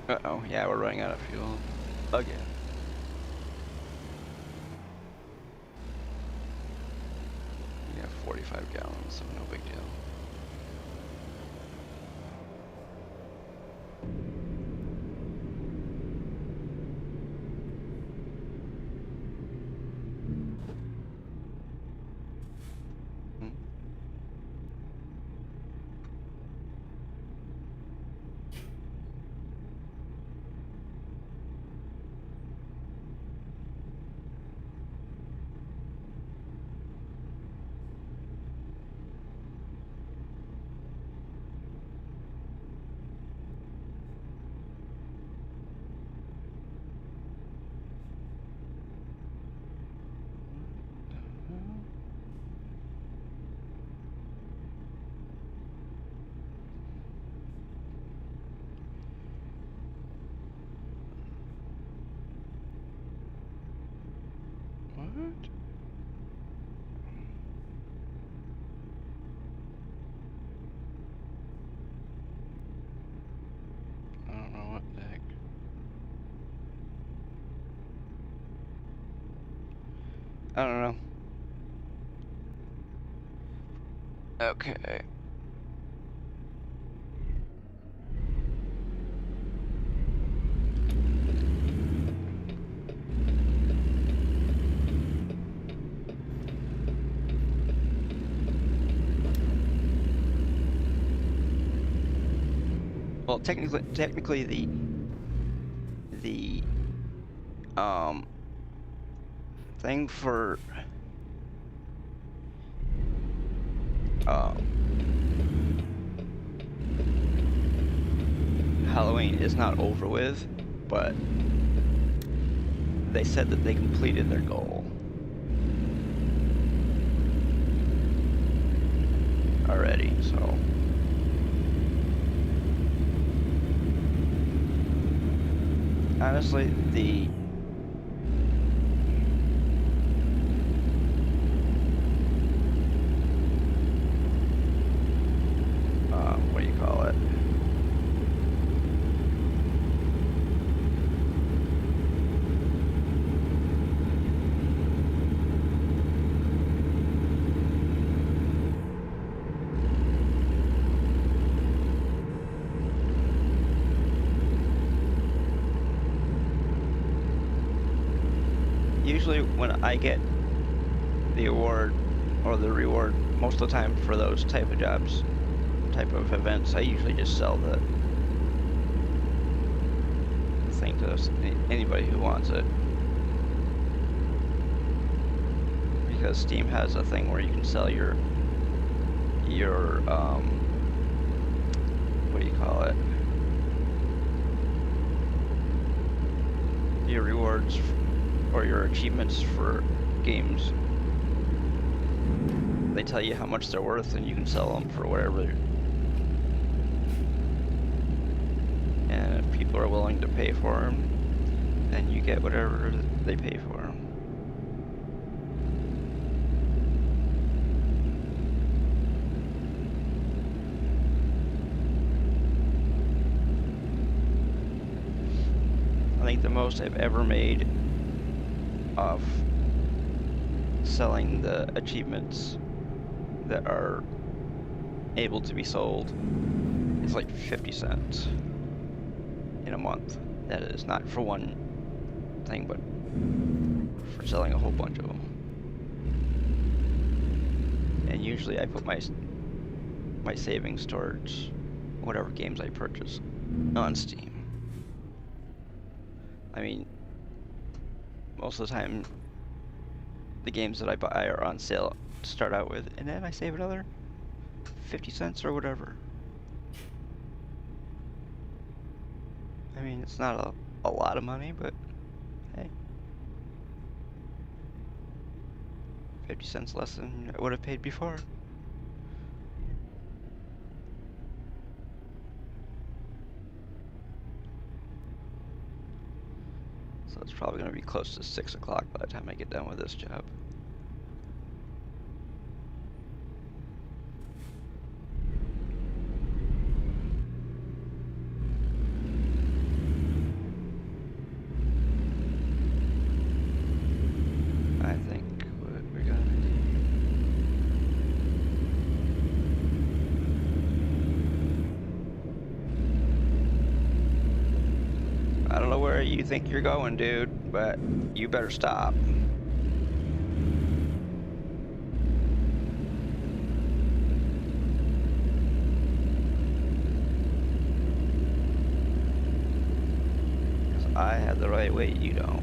Uh-oh, yeah, we're running out of fuel again. Yeah, 45 gallons, so no big deal. What? I don't know what the heck. I don't know. Okay. Well, technically the the thing for Halloween is not over with, but they said that they completed their goal already, so honestly, the what do you call it? Usually when I get the award or the reward, most of the time for those type of jobs, type of events, I usually just sell the thing to anybody who wants it. Because Steam has a thing where you can sell your what do you call it? Your rewards or your achievements for games. They tell you how much they're worth and you can sell them for whatever. And if people are willing to pay for them, then you get whatever they pay for them. I think the most I've ever made off selling the achievements that are able to be sold is like 50 cents in a month. That is not for one thing, but for selling a whole bunch of them. And usually I put my savings towards whatever games I purchase on Steam. I mean, most of the time, the games that I buy are on sale to start out with, and then I save another 50 cents or whatever. I mean, it's not a lot of money, but hey. 50 cents less than I would have paid before. So it's probably going to be close to 6 o'clock by the time I get done with this job. I think what we're going to do... I don't know where you think you're going, dude, but you better stop. Because I have the right weight, you don't.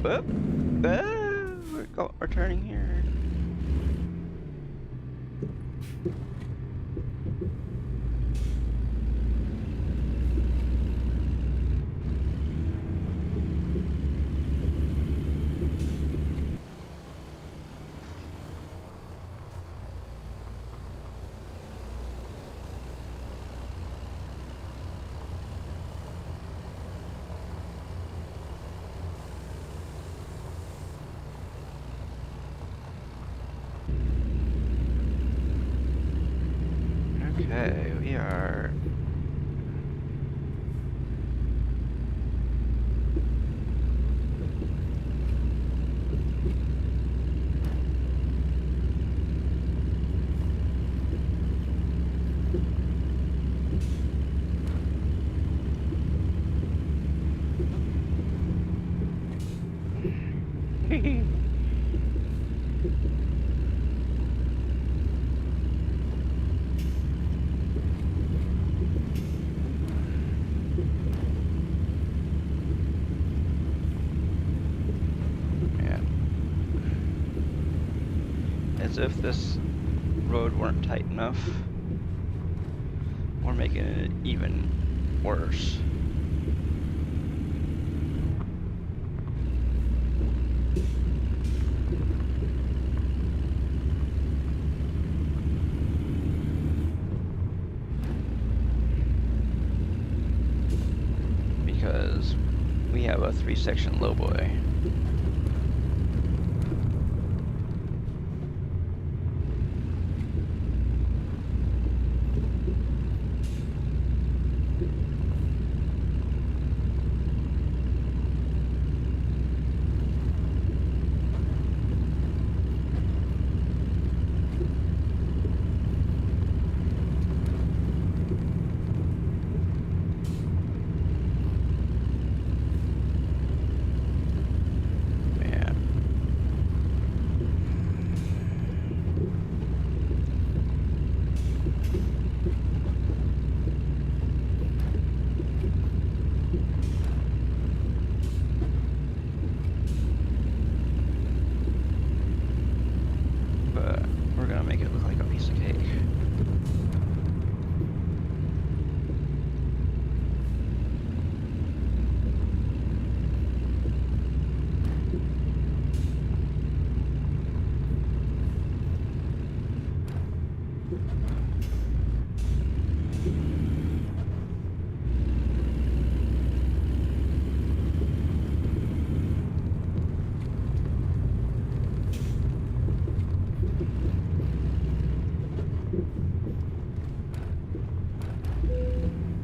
Whoop. We're turning here. Okay, we are. As if this road weren't tight enough. We're making it even worse. Because we have a 3-section lowboy.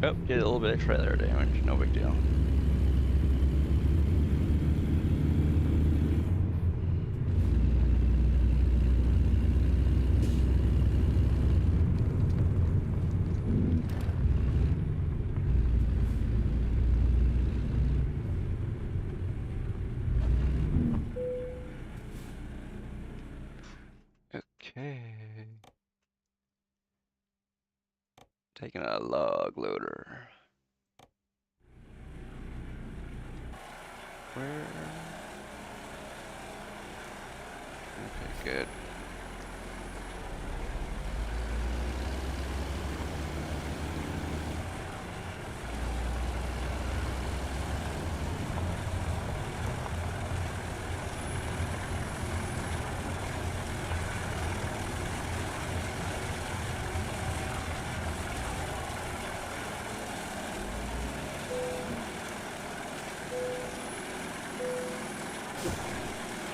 Oh, did a little bit of trailer damage, no big deal. Okay. Taking a log loader. Where? Okay, good.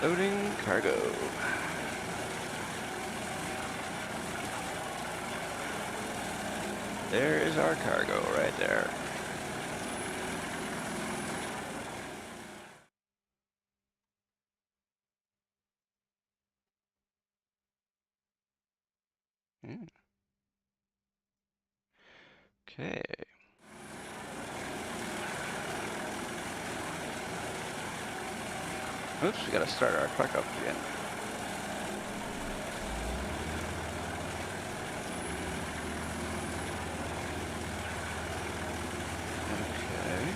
Loading cargo. There is our cargo right there. Okay. Oops, we gotta start our truck up again. Okay.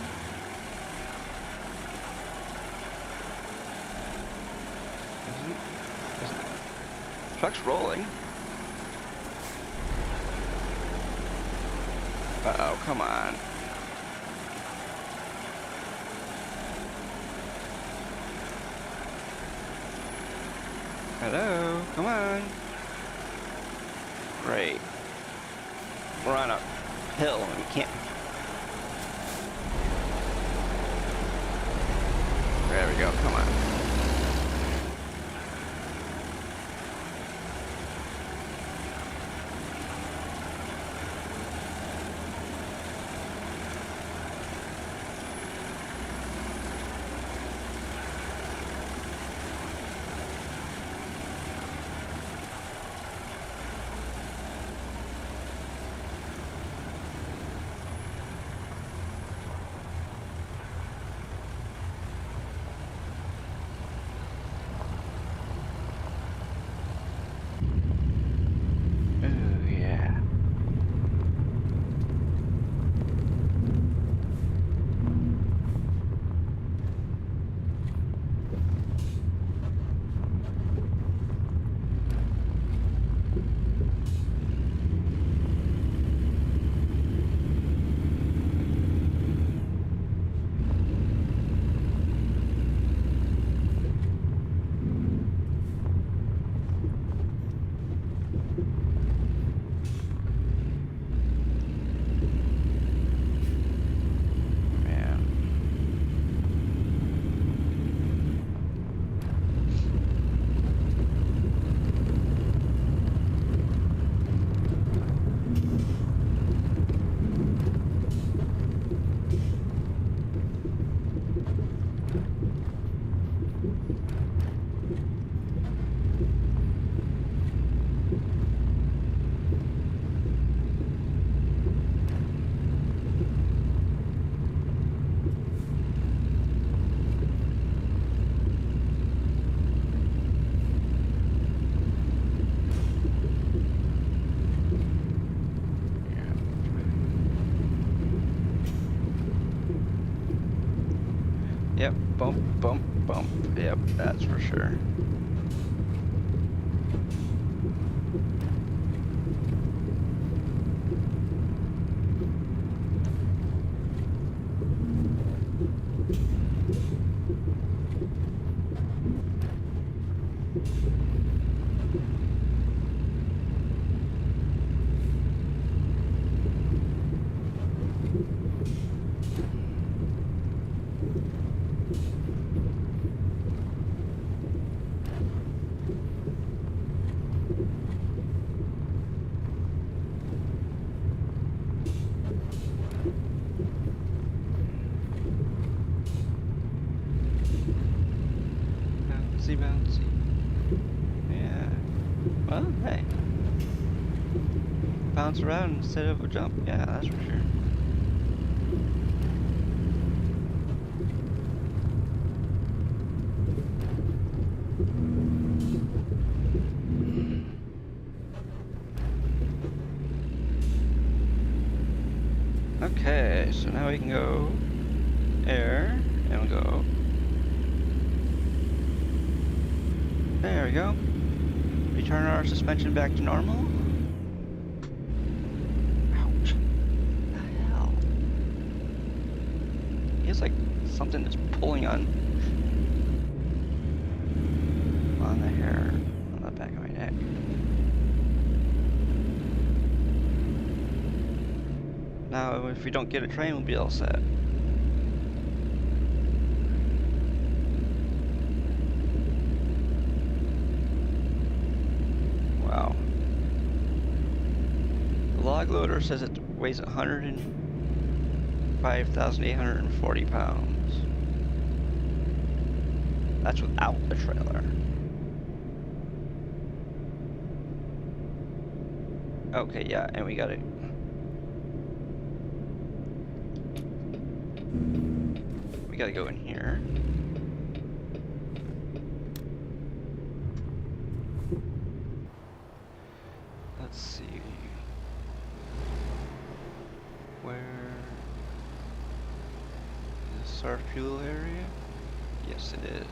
Truck's rolling. Uh-oh, come on. Hello, come on. Great. We're on a hill and we can't. There we go, come on. Yep, bump, bump, bump. Yep, that's for sure. Bouncy, bouncy. Yeah. Well, hey. Bounce around instead of a jump. Yeah, that's for sure. Okay, so now we can go air, and we'll go. There we go. Return our suspension back to normal. Ouch. What the hell? It's like something that's pulling on the hair on the back of my neck. Now, if we don't get a train, we'll be all set. Wow. The log loader says it weighs 105,840 pounds. That's without the trailer. Okay, yeah, and we got it. We gotta go in here. Let's see. Where is this our fuel area? Yes, it is.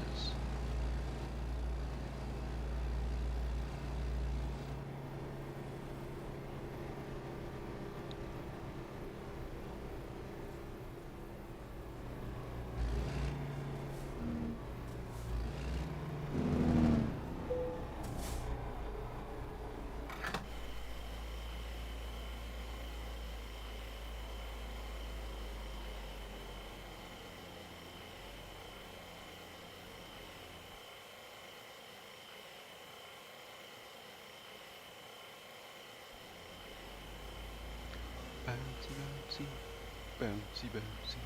Bouncy, bouncy, bouncy, bouncy.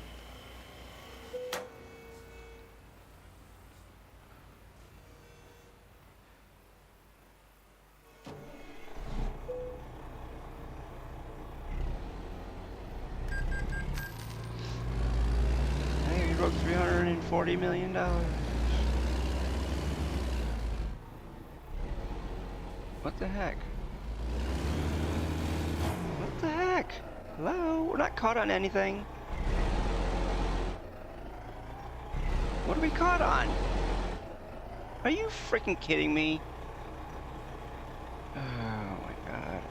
Hey, we broke $340 million. What the heck? What the heck? Hello? We're not caught on anything. What are we caught on? Are you freaking kidding me? Oh my god.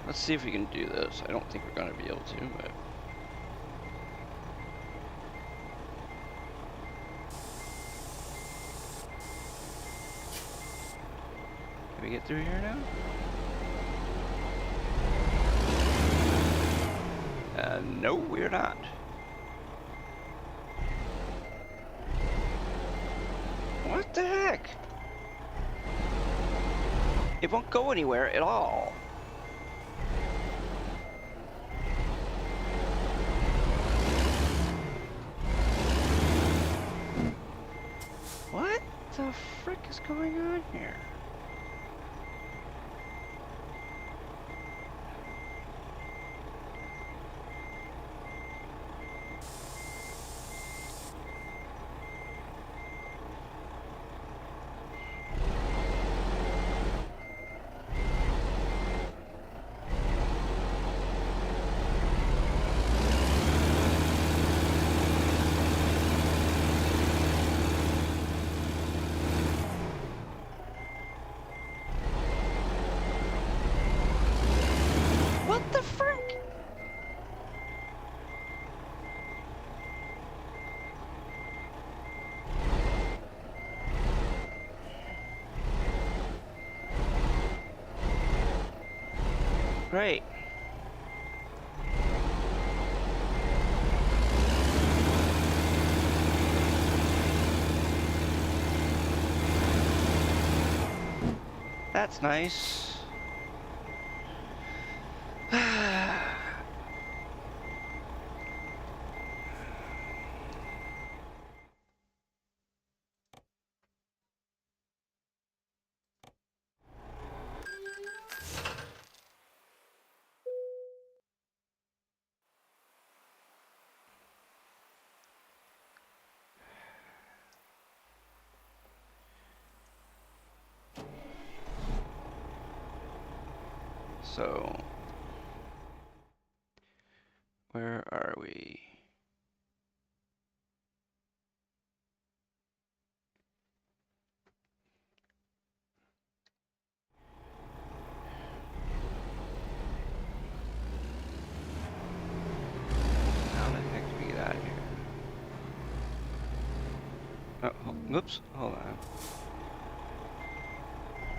Let's see if we can do this. I don't think we're gonna be able to, but... Can we get through here now? No, we're not. What the heck? It won't go anywhere at all. What the frick is going on here? Great. That's nice. So, where are we? How the heck do we get out of here? Oh, whoops, hold on.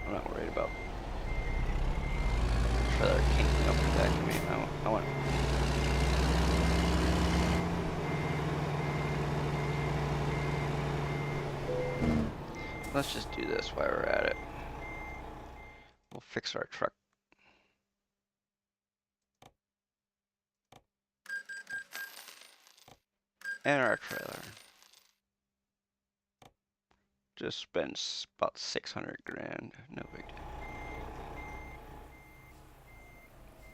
I'm not worried about the trailer kinking up the back of me. I want. Let's just do this while we're at it. We'll fix our truck. And our trailer. Just spend about 600 grand. No big deal.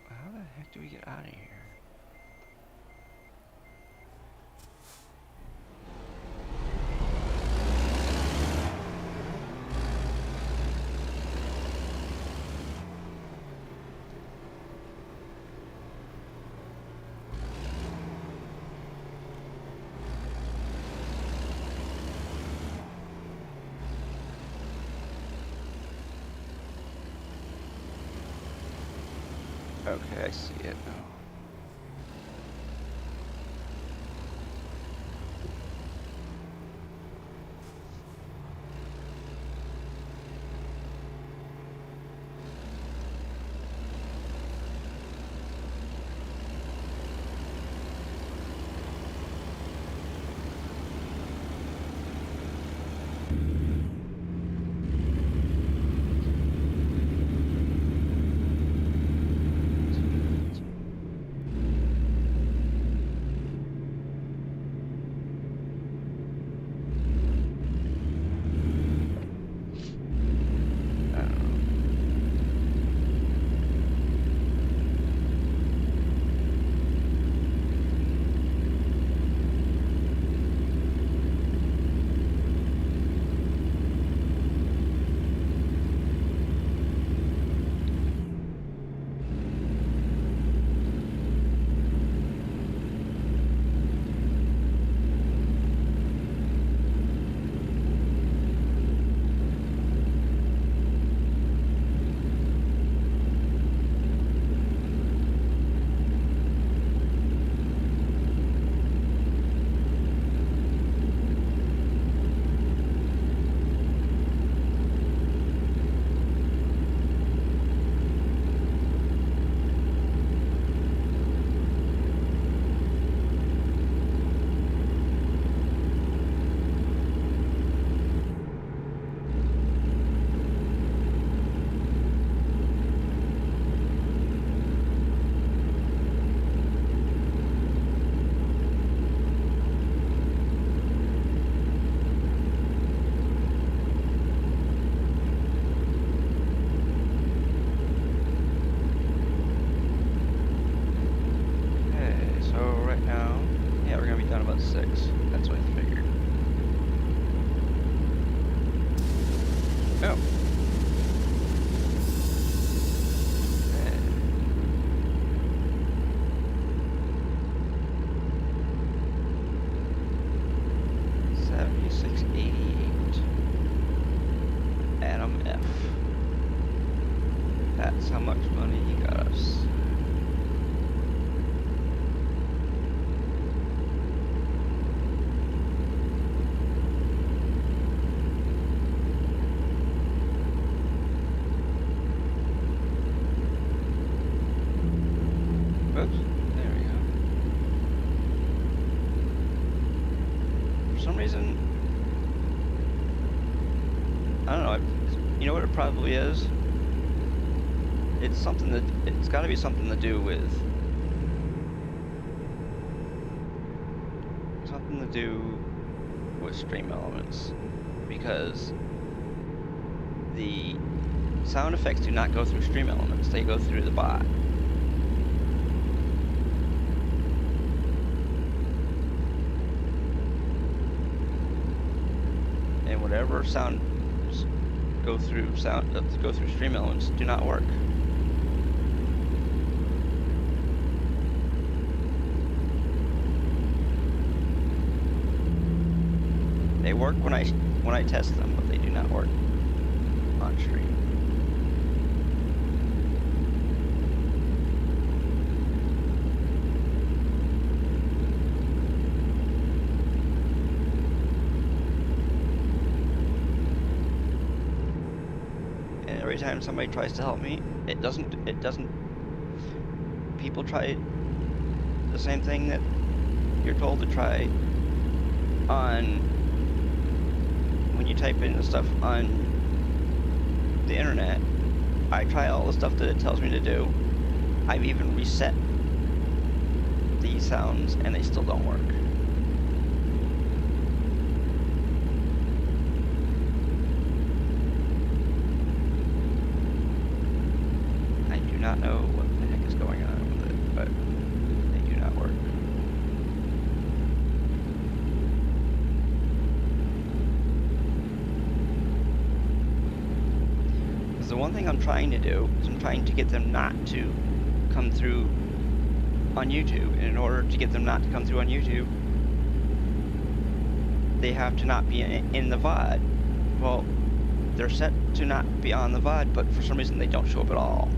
How the heck do we get out of here? Okay, I see it now. That's how much money he got us. Oops. There we go. For some reason, I don't know. You know what it probably is? It's something that it's got to be something to do with Stream Elements, because the sound effects do not go through Stream Elements; they go through the bot. And whatever sound go through Stream Elements do not work. They work when I test them, but they do not work on stream. And every time somebody tries to help me, it doesn't. People try the same thing that you're told to try on when you type in the stuff on the internet. I try all the stuff that it tells me to do. I've even reset these sounds and they still don't work. I do not know what the heck is going on with it, but they do not work. The one thing I'm trying to do is I'm trying to get them not to come through on YouTube. And in order to get them not to come through on YouTube, they have to not be in the VOD. Well, they're set to not be on the VOD, but for some reason they don't show up at all.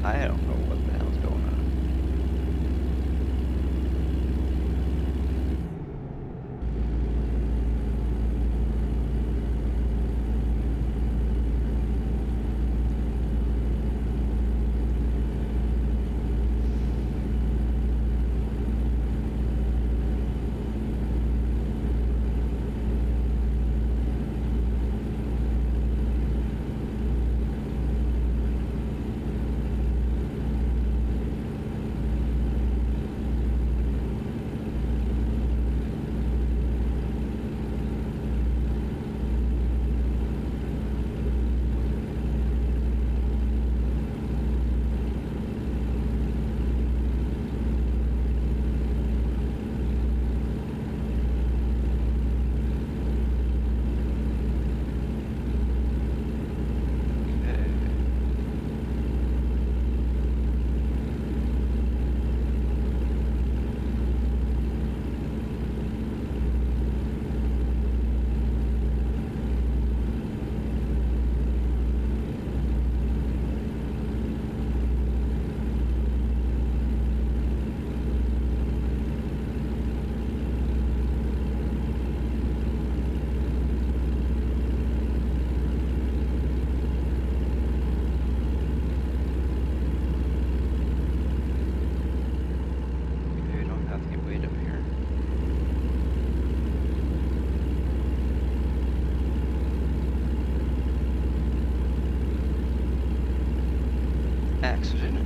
I don't know what the hell's going on. Accident.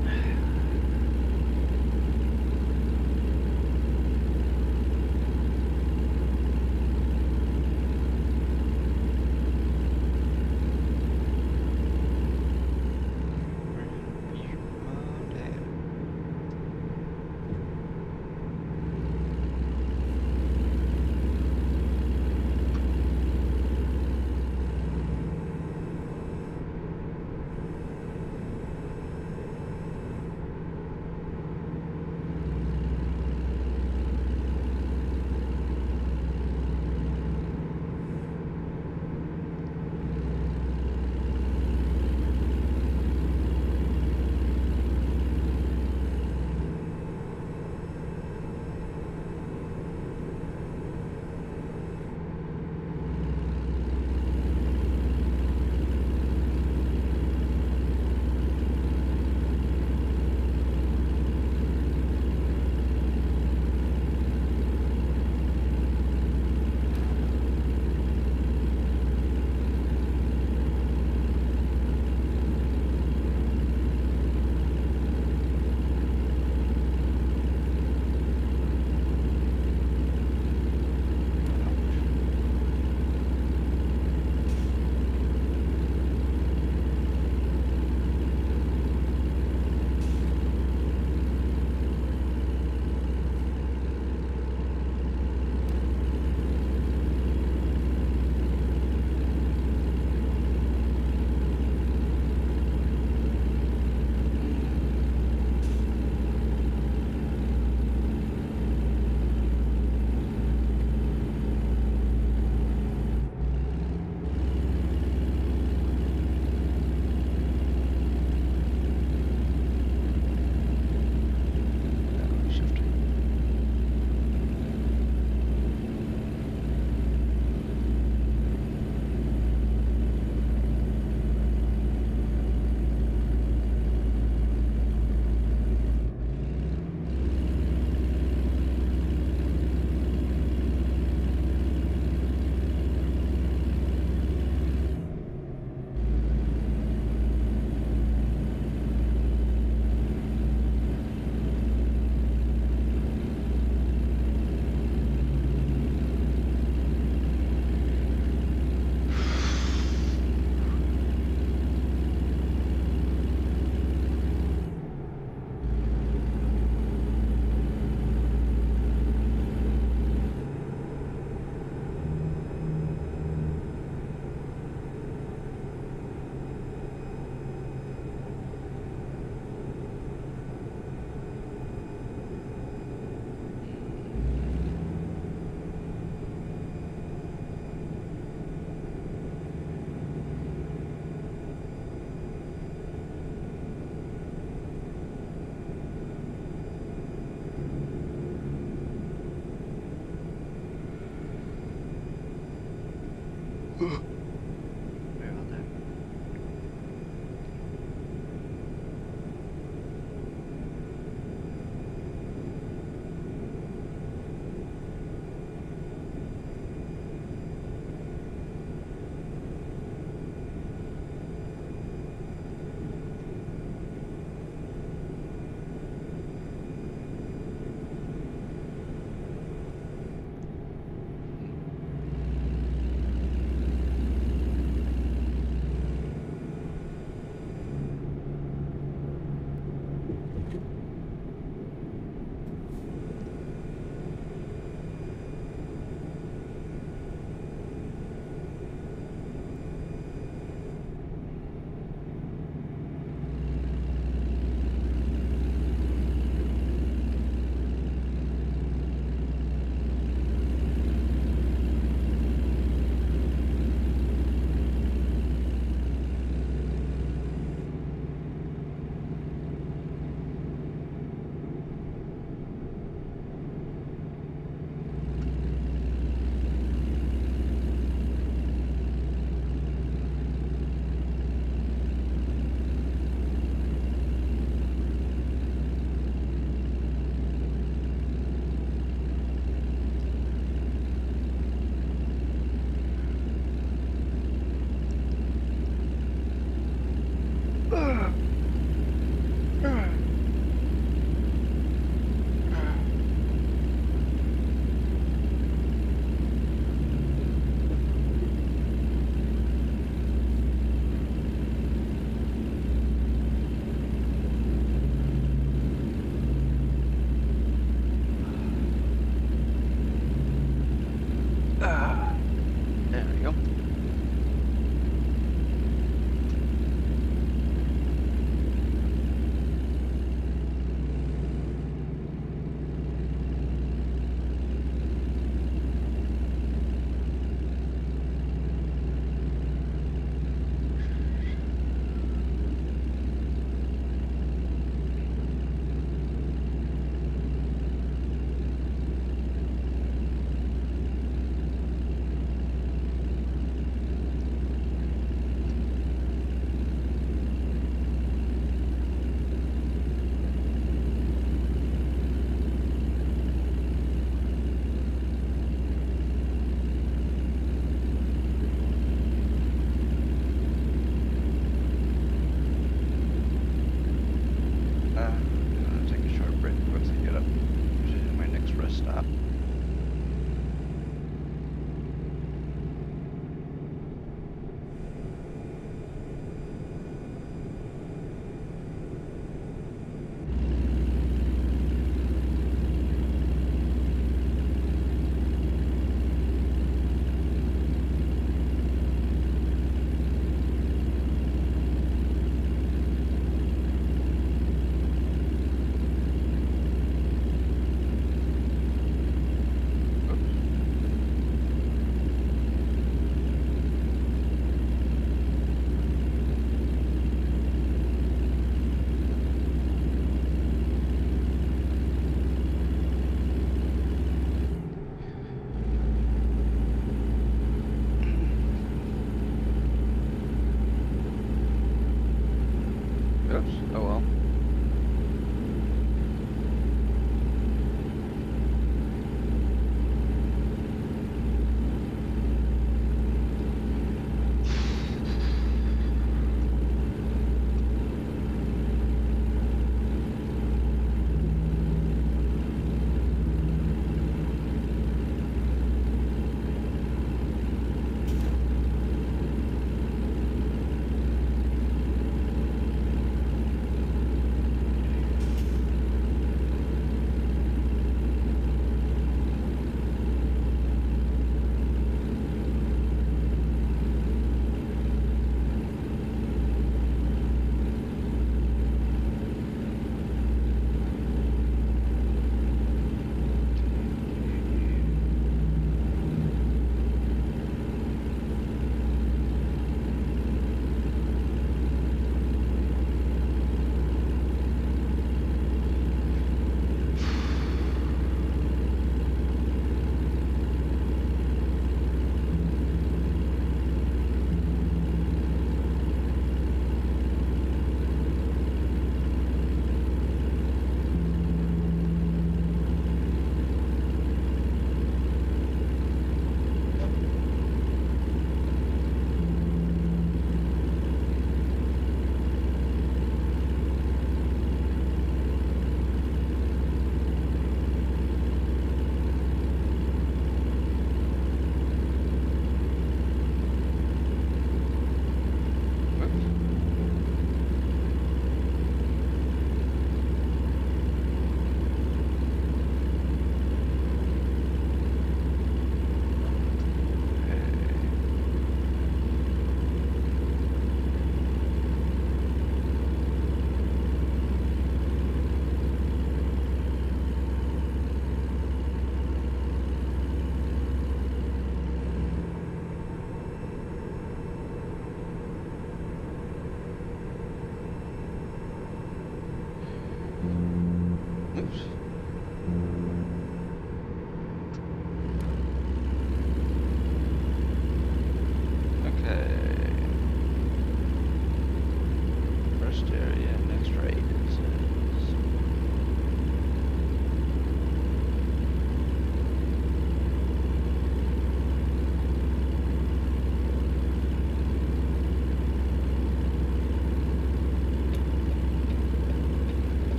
Sorry about that. There we go. Take a short break once I get up to my next rest stop. Oops. Oh well.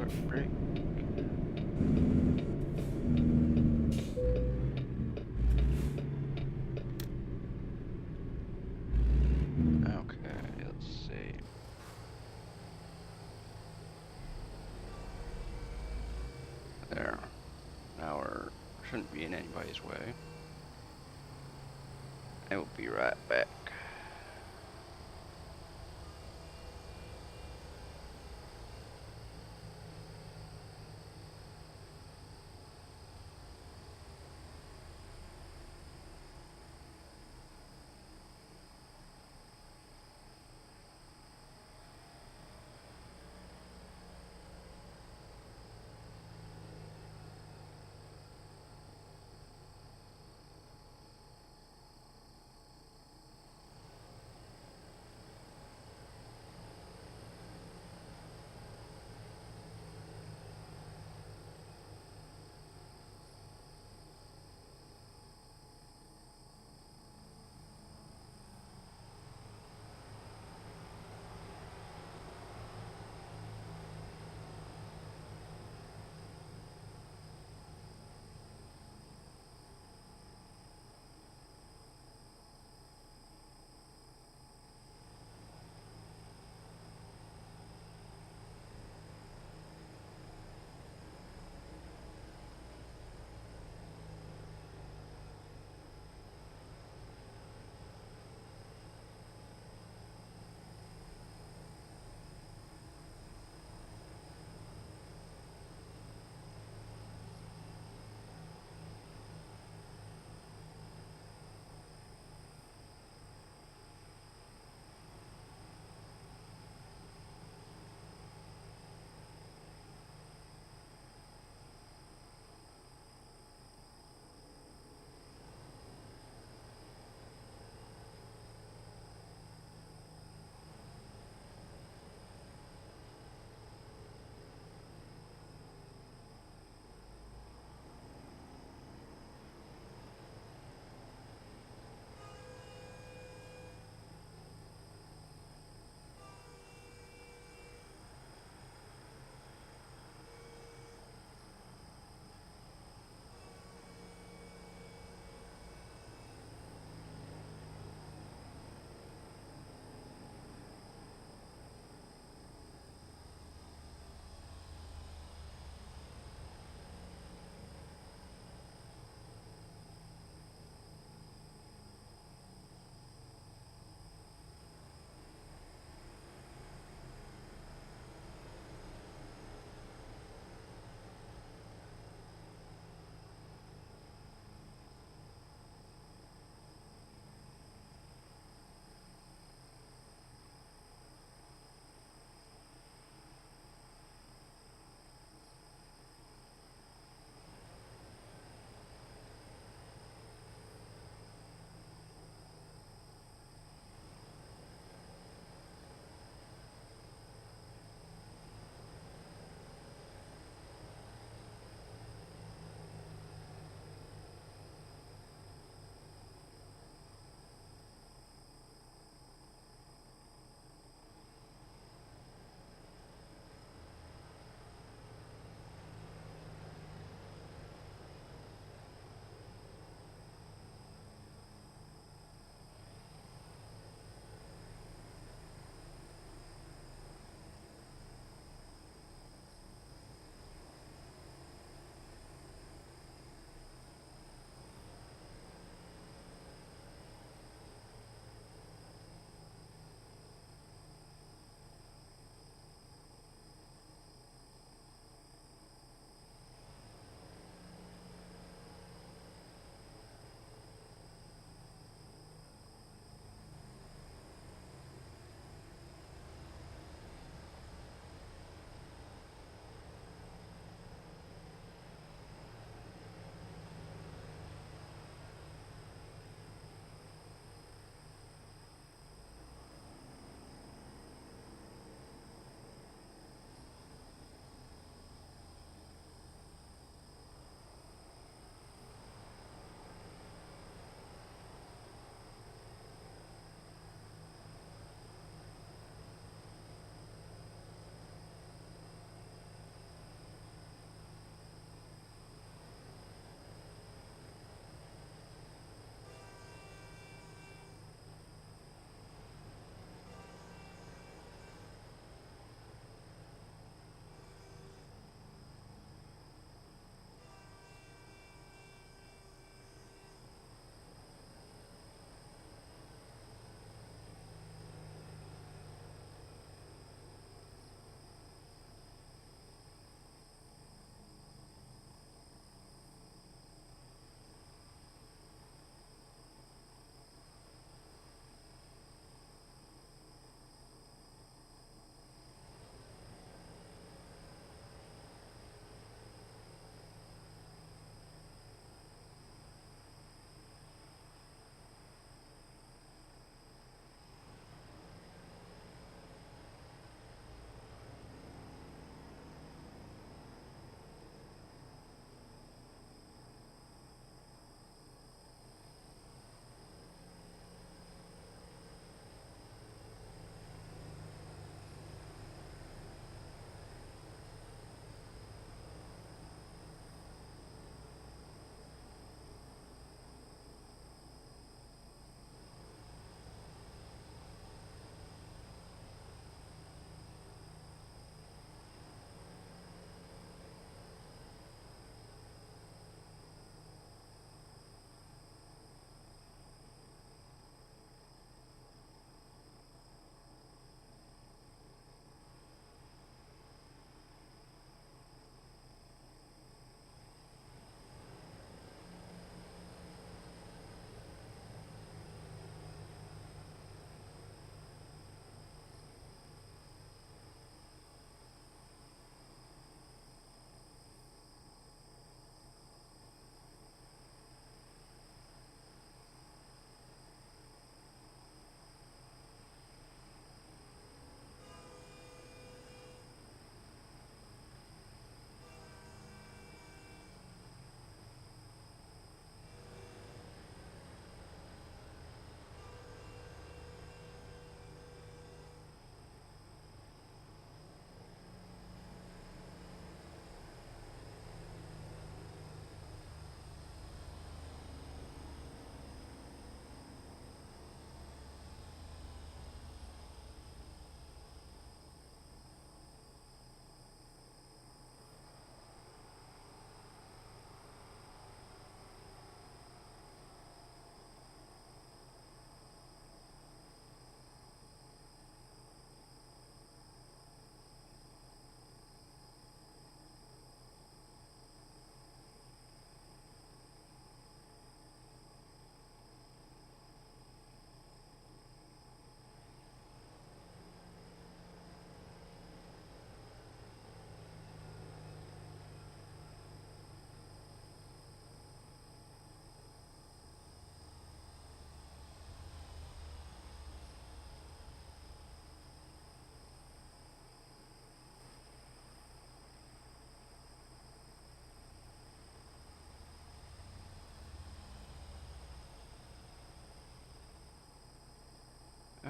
our brake. Okay, let's see. There. Now we're shouldn't be in anybody's way. And we'll be right back.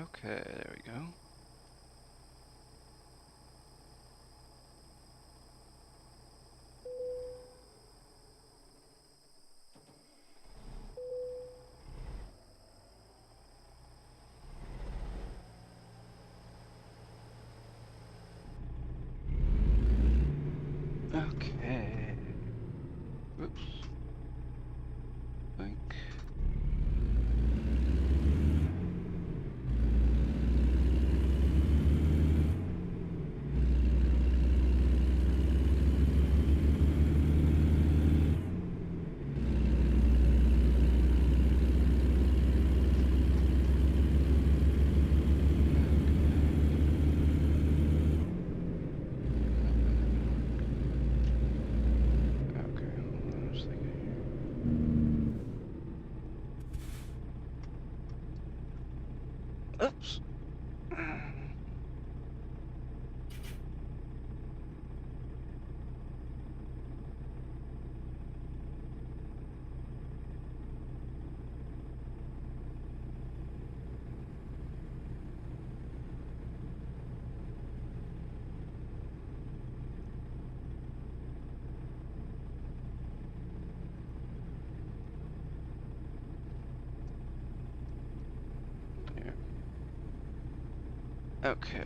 Okay, there we go. Okay. Whoops. Think. Okay, hold on, I was thinking here. Oops. Here. Okay.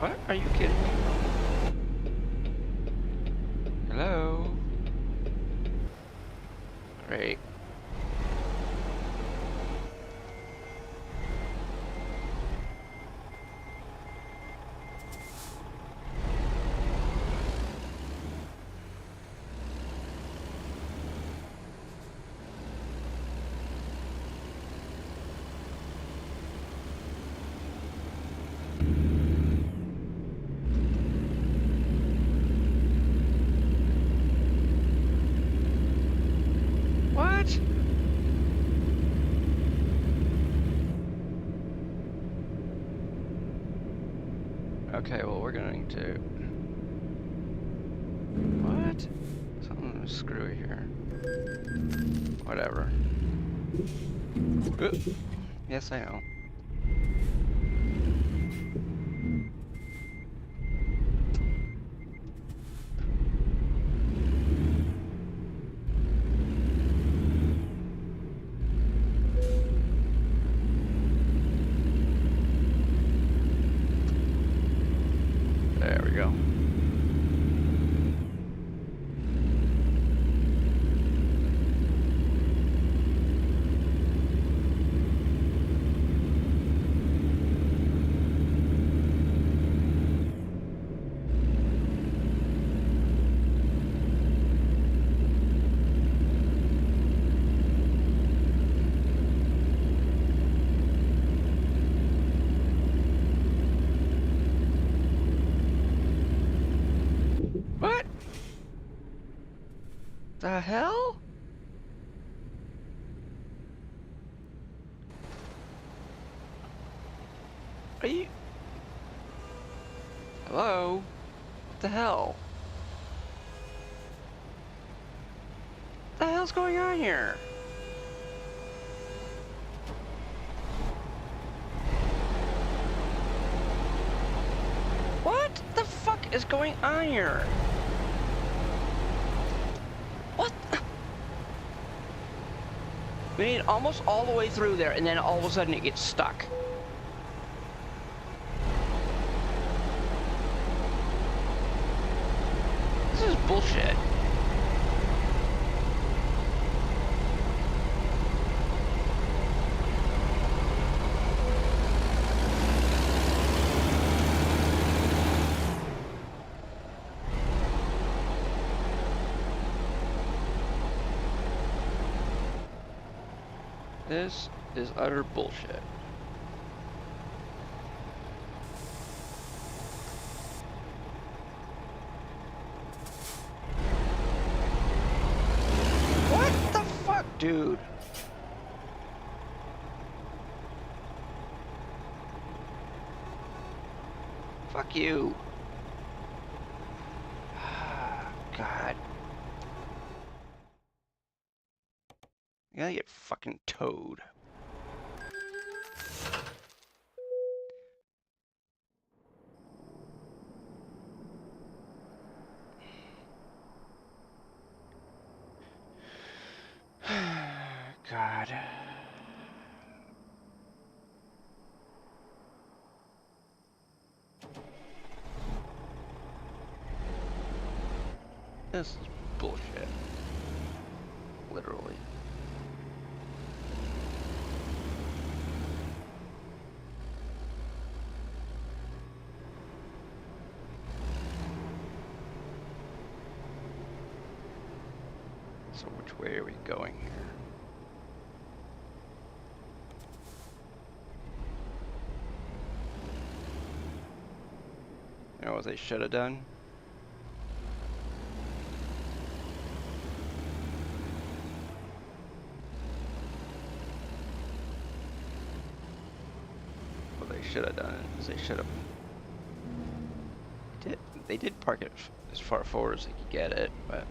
What? Are you kidding me? Hello? Great. What? Okay, well, we're going to... What? Something screwy here. Whatever. Yes, I know. There we go. What? The hell? Are you... Hello? What the hell? What the hell's going on here? What the fuck is going on here? What the... We made almost all the way through there, and then all of a sudden it gets stuck. This is bullshit. This is utter bullshit. What the fuck, dude? Fuck you. God. You gotta get fucking towed. God. This is bullshit. Literally. So which way are we going here? You know what they should have done? What they should have done is they should have... They did park it as far forward as they could get it, but...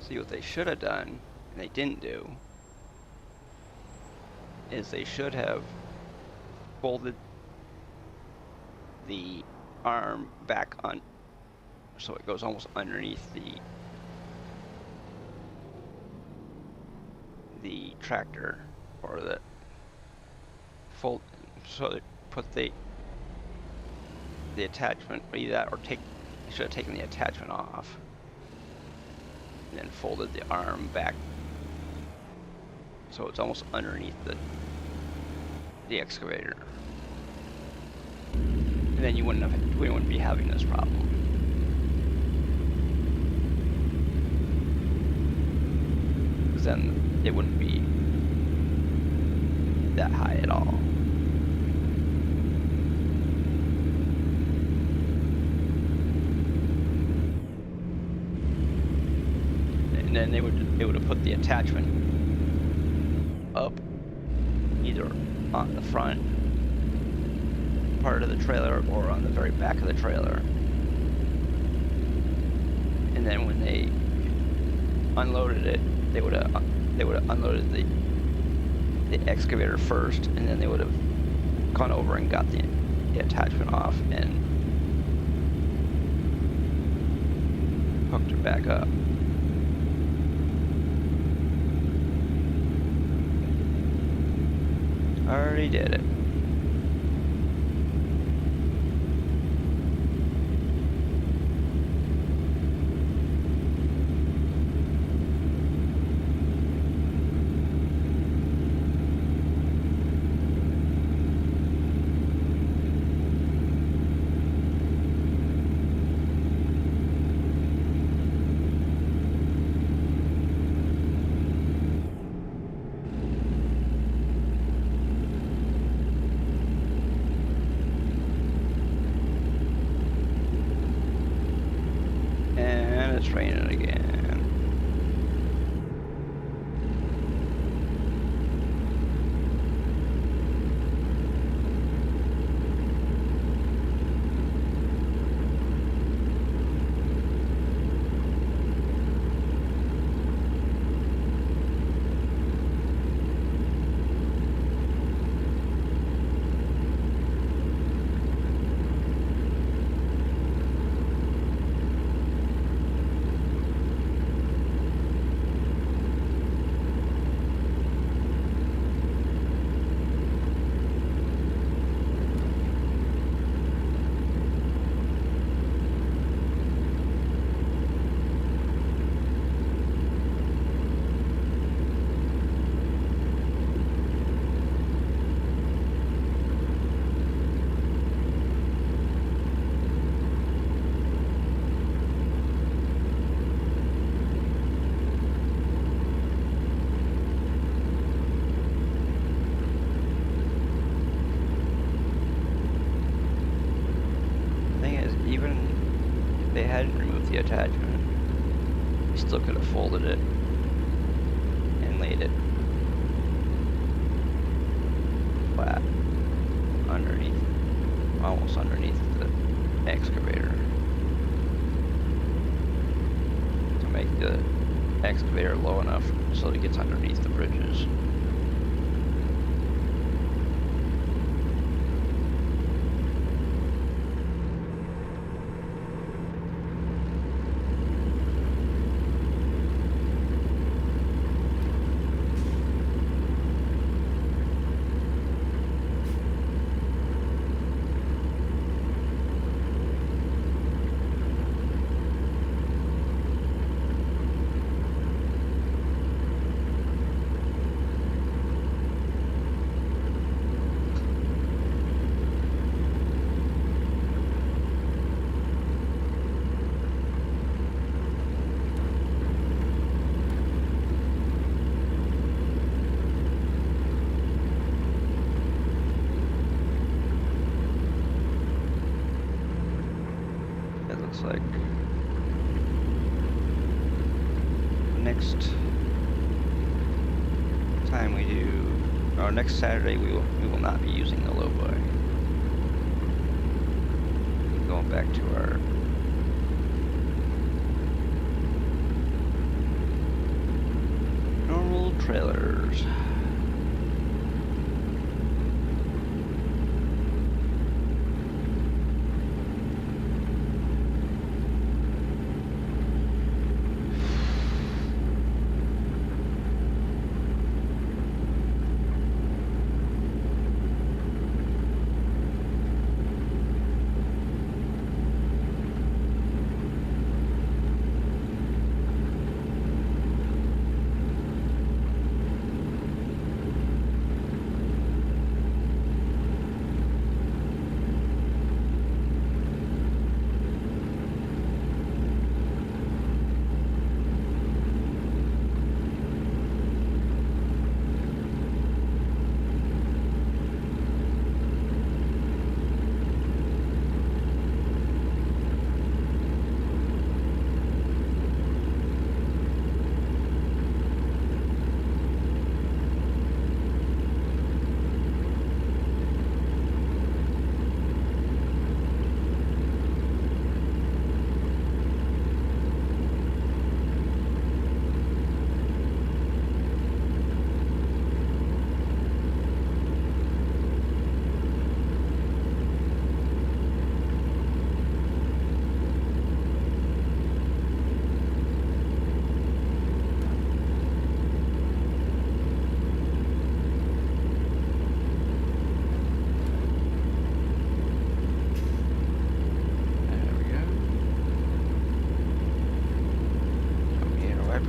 See, what they should have done, and they didn't do, is they should have folded the arm back on, so it goes almost underneath the tractor, or the fold, so they put the attachment, either that or they should have taken the attachment off and then folded the arm back so it's almost underneath the excavator. And then we wouldn't be having this problem. Because then it wouldn't be that high at all. And then they would have put the attachment up either on the front part of the trailer or on the very back of the trailer. And then when they unloaded it, they would have unloaded the excavator first, and then they would have gone over and got the attachment off and hooked it back up. Already did it. It's raining again. They hadn't removed the attachment, they still could have folded it and laid it flat underneath, almost underneath the excavator, to make the excavator low enough so it gets underneath the bridges. Like next time we do, or next Saturday, we will not be using the lowboy. Going back to our trailers.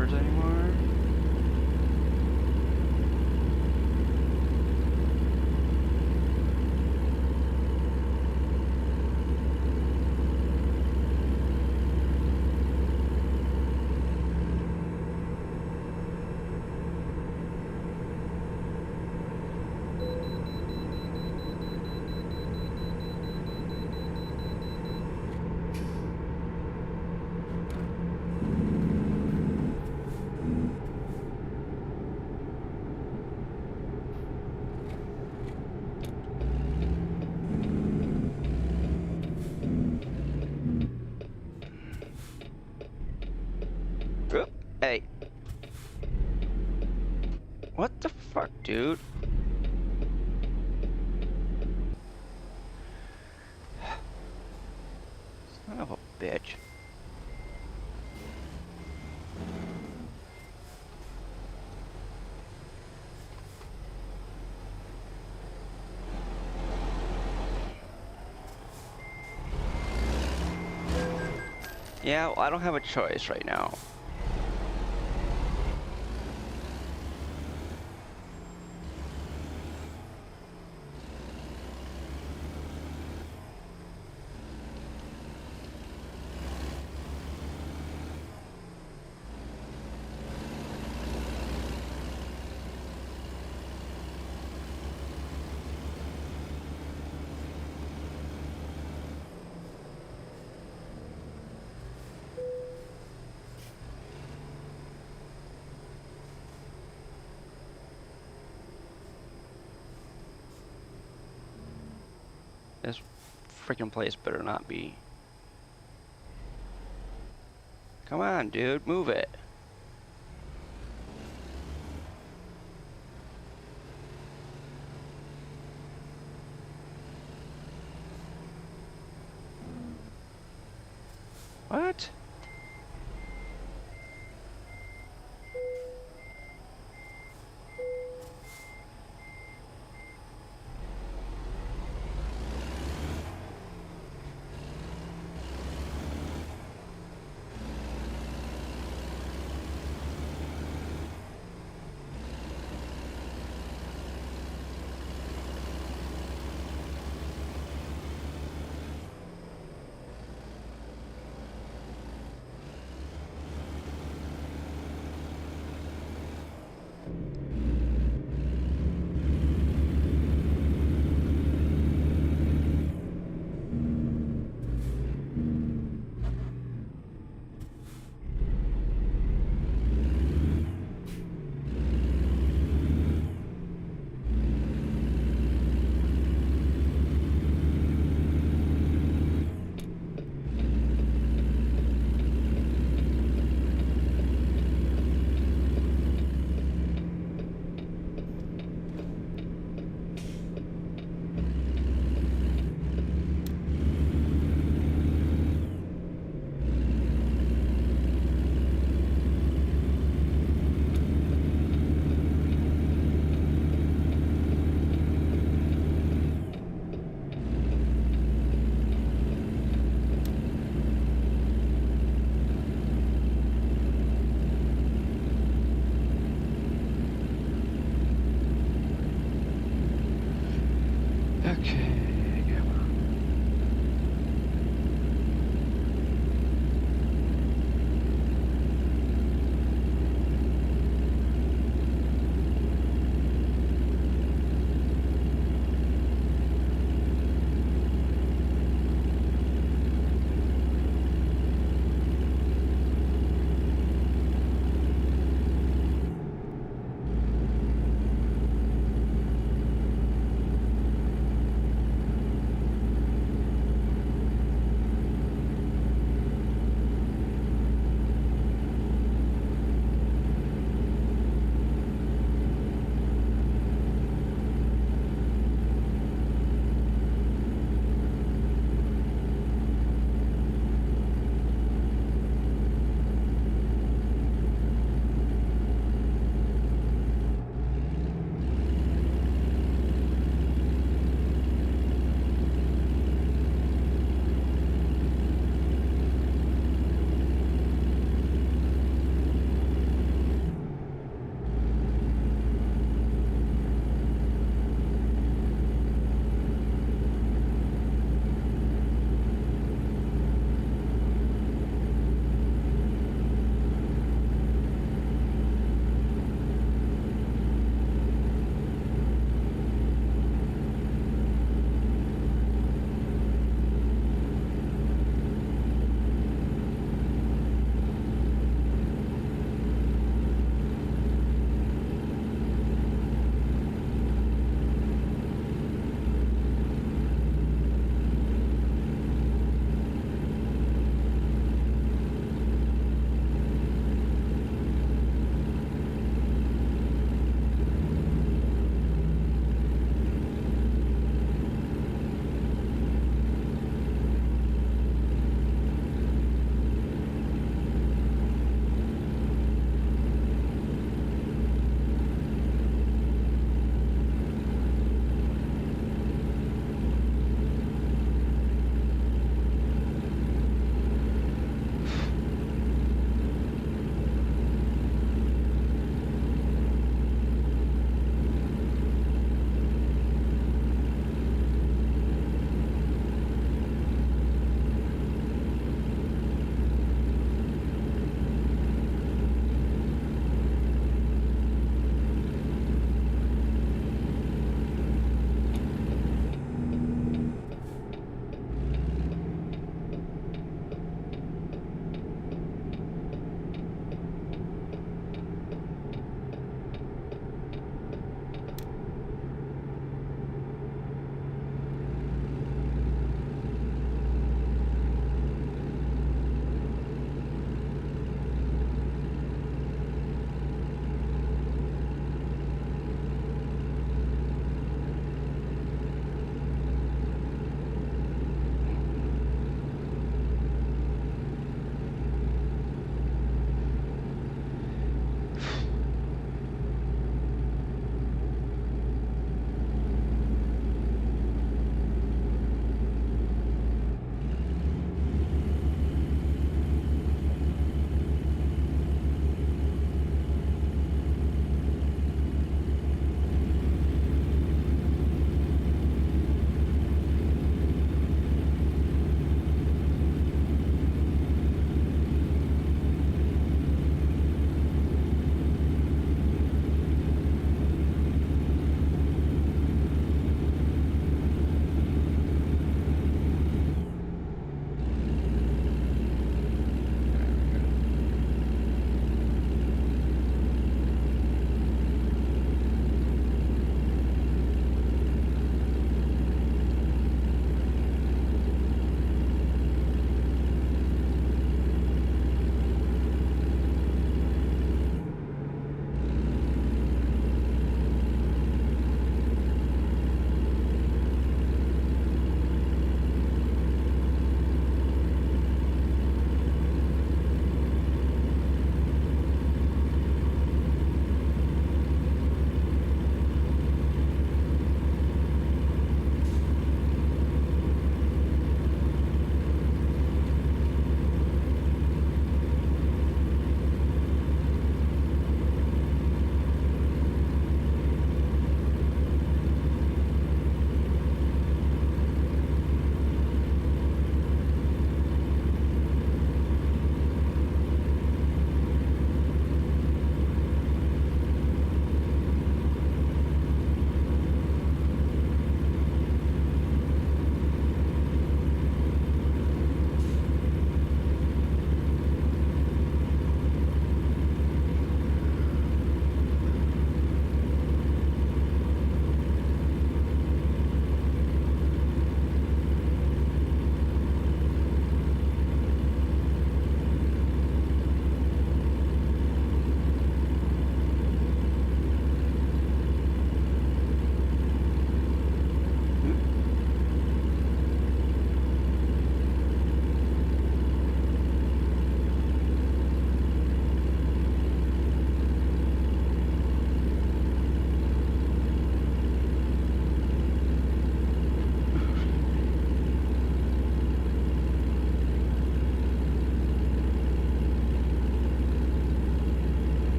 Anymore. Oop, hey. What the fuck, dude? Son of a bitch. Yeah, well, I don't have a choice right now. This freaking place better not be. Come on, dude, move it. What?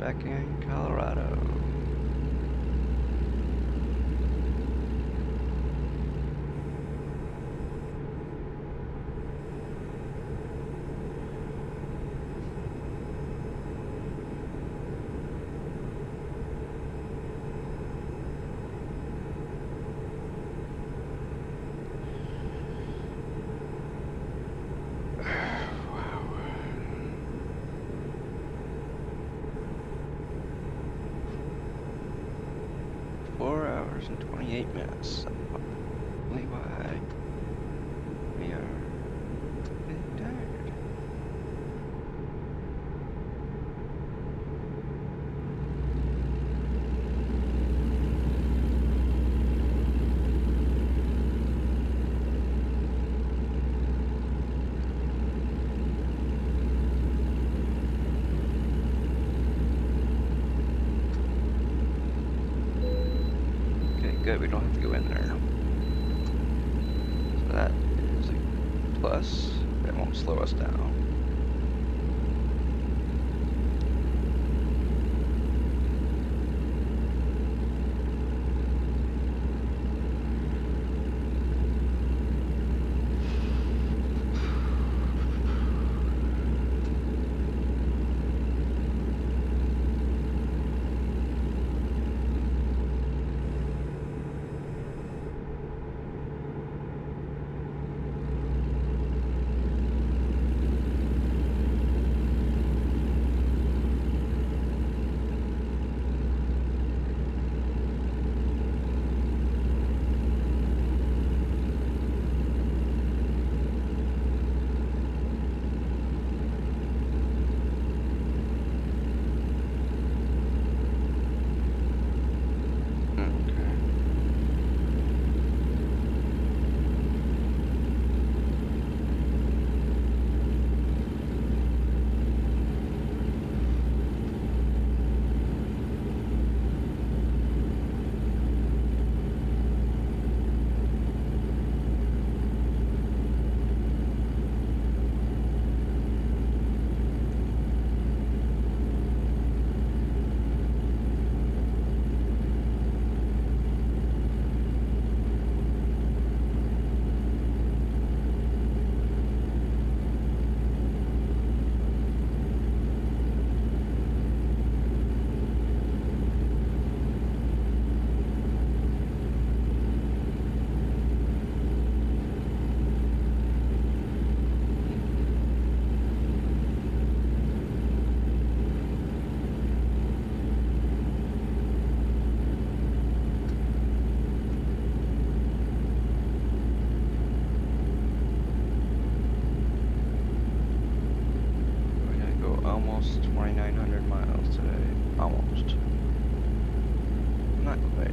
back in Colorado. And 28 minutes. Probably why we are a bit tired. Good, we don't have to go in there. So that is a plus. That won't slow us down. Almost 2,900 miles today. Almost. Not quite.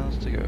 miles to go.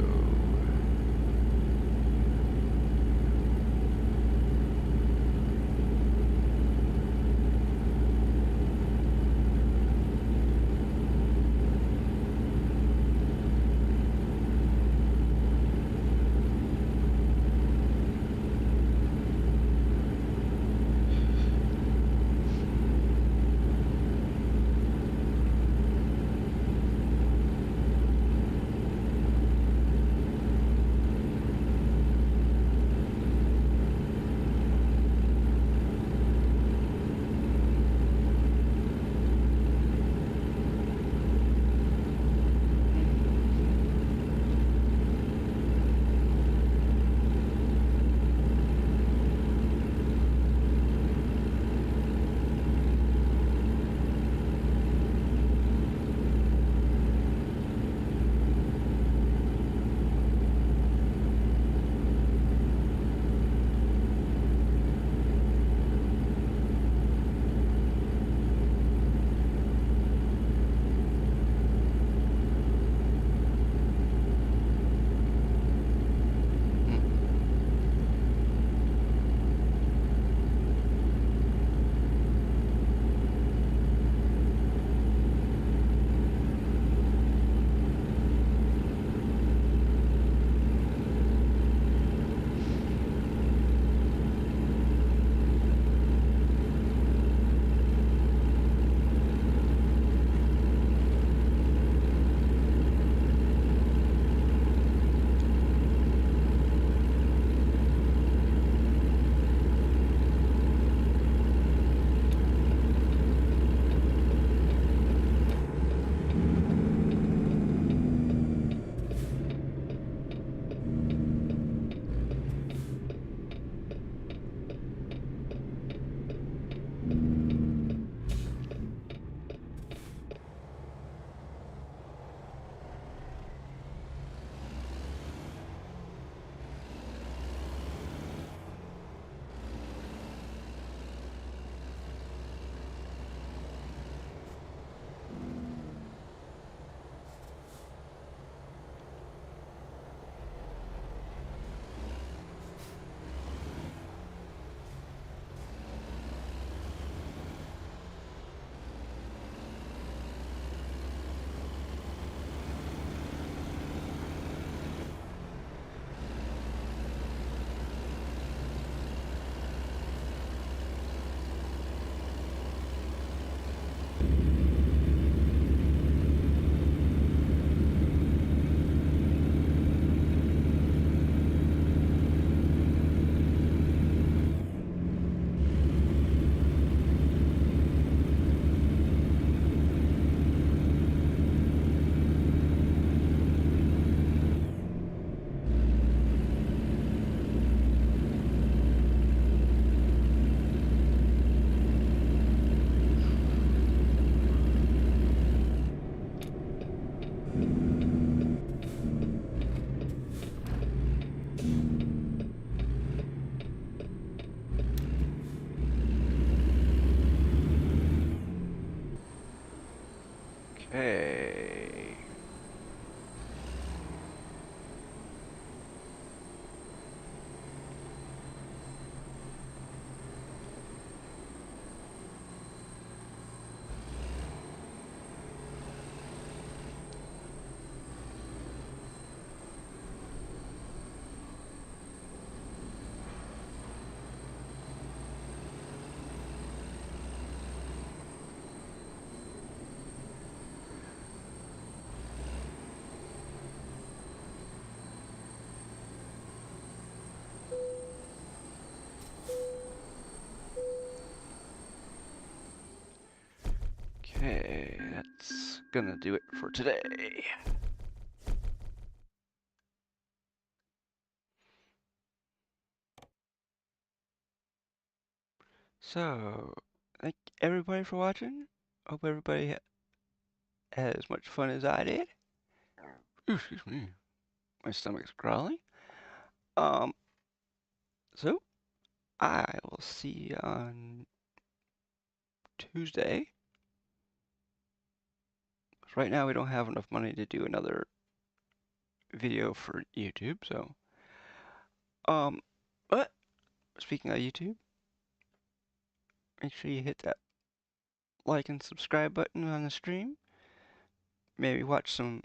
Okay. Okay, that's gonna do it for today. So, thank everybody for watching. Hope everybody had as much fun as I did. Ooh, excuse me, my stomach's growling. Um, so I will see you on Tuesday. 'Cause right now we don't have enough money to do another video for YouTube. So, but speaking of YouTube, make sure you hit that like and subscribe button on the stream. Maybe watch some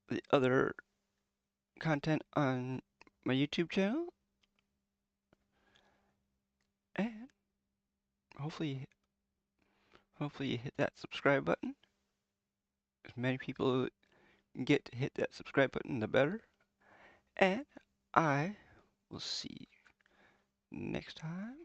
of the other content on my YouTube channel, and hopefully you hit that subscribe button. As many people get to hit that subscribe button, the better. And I will see you next time.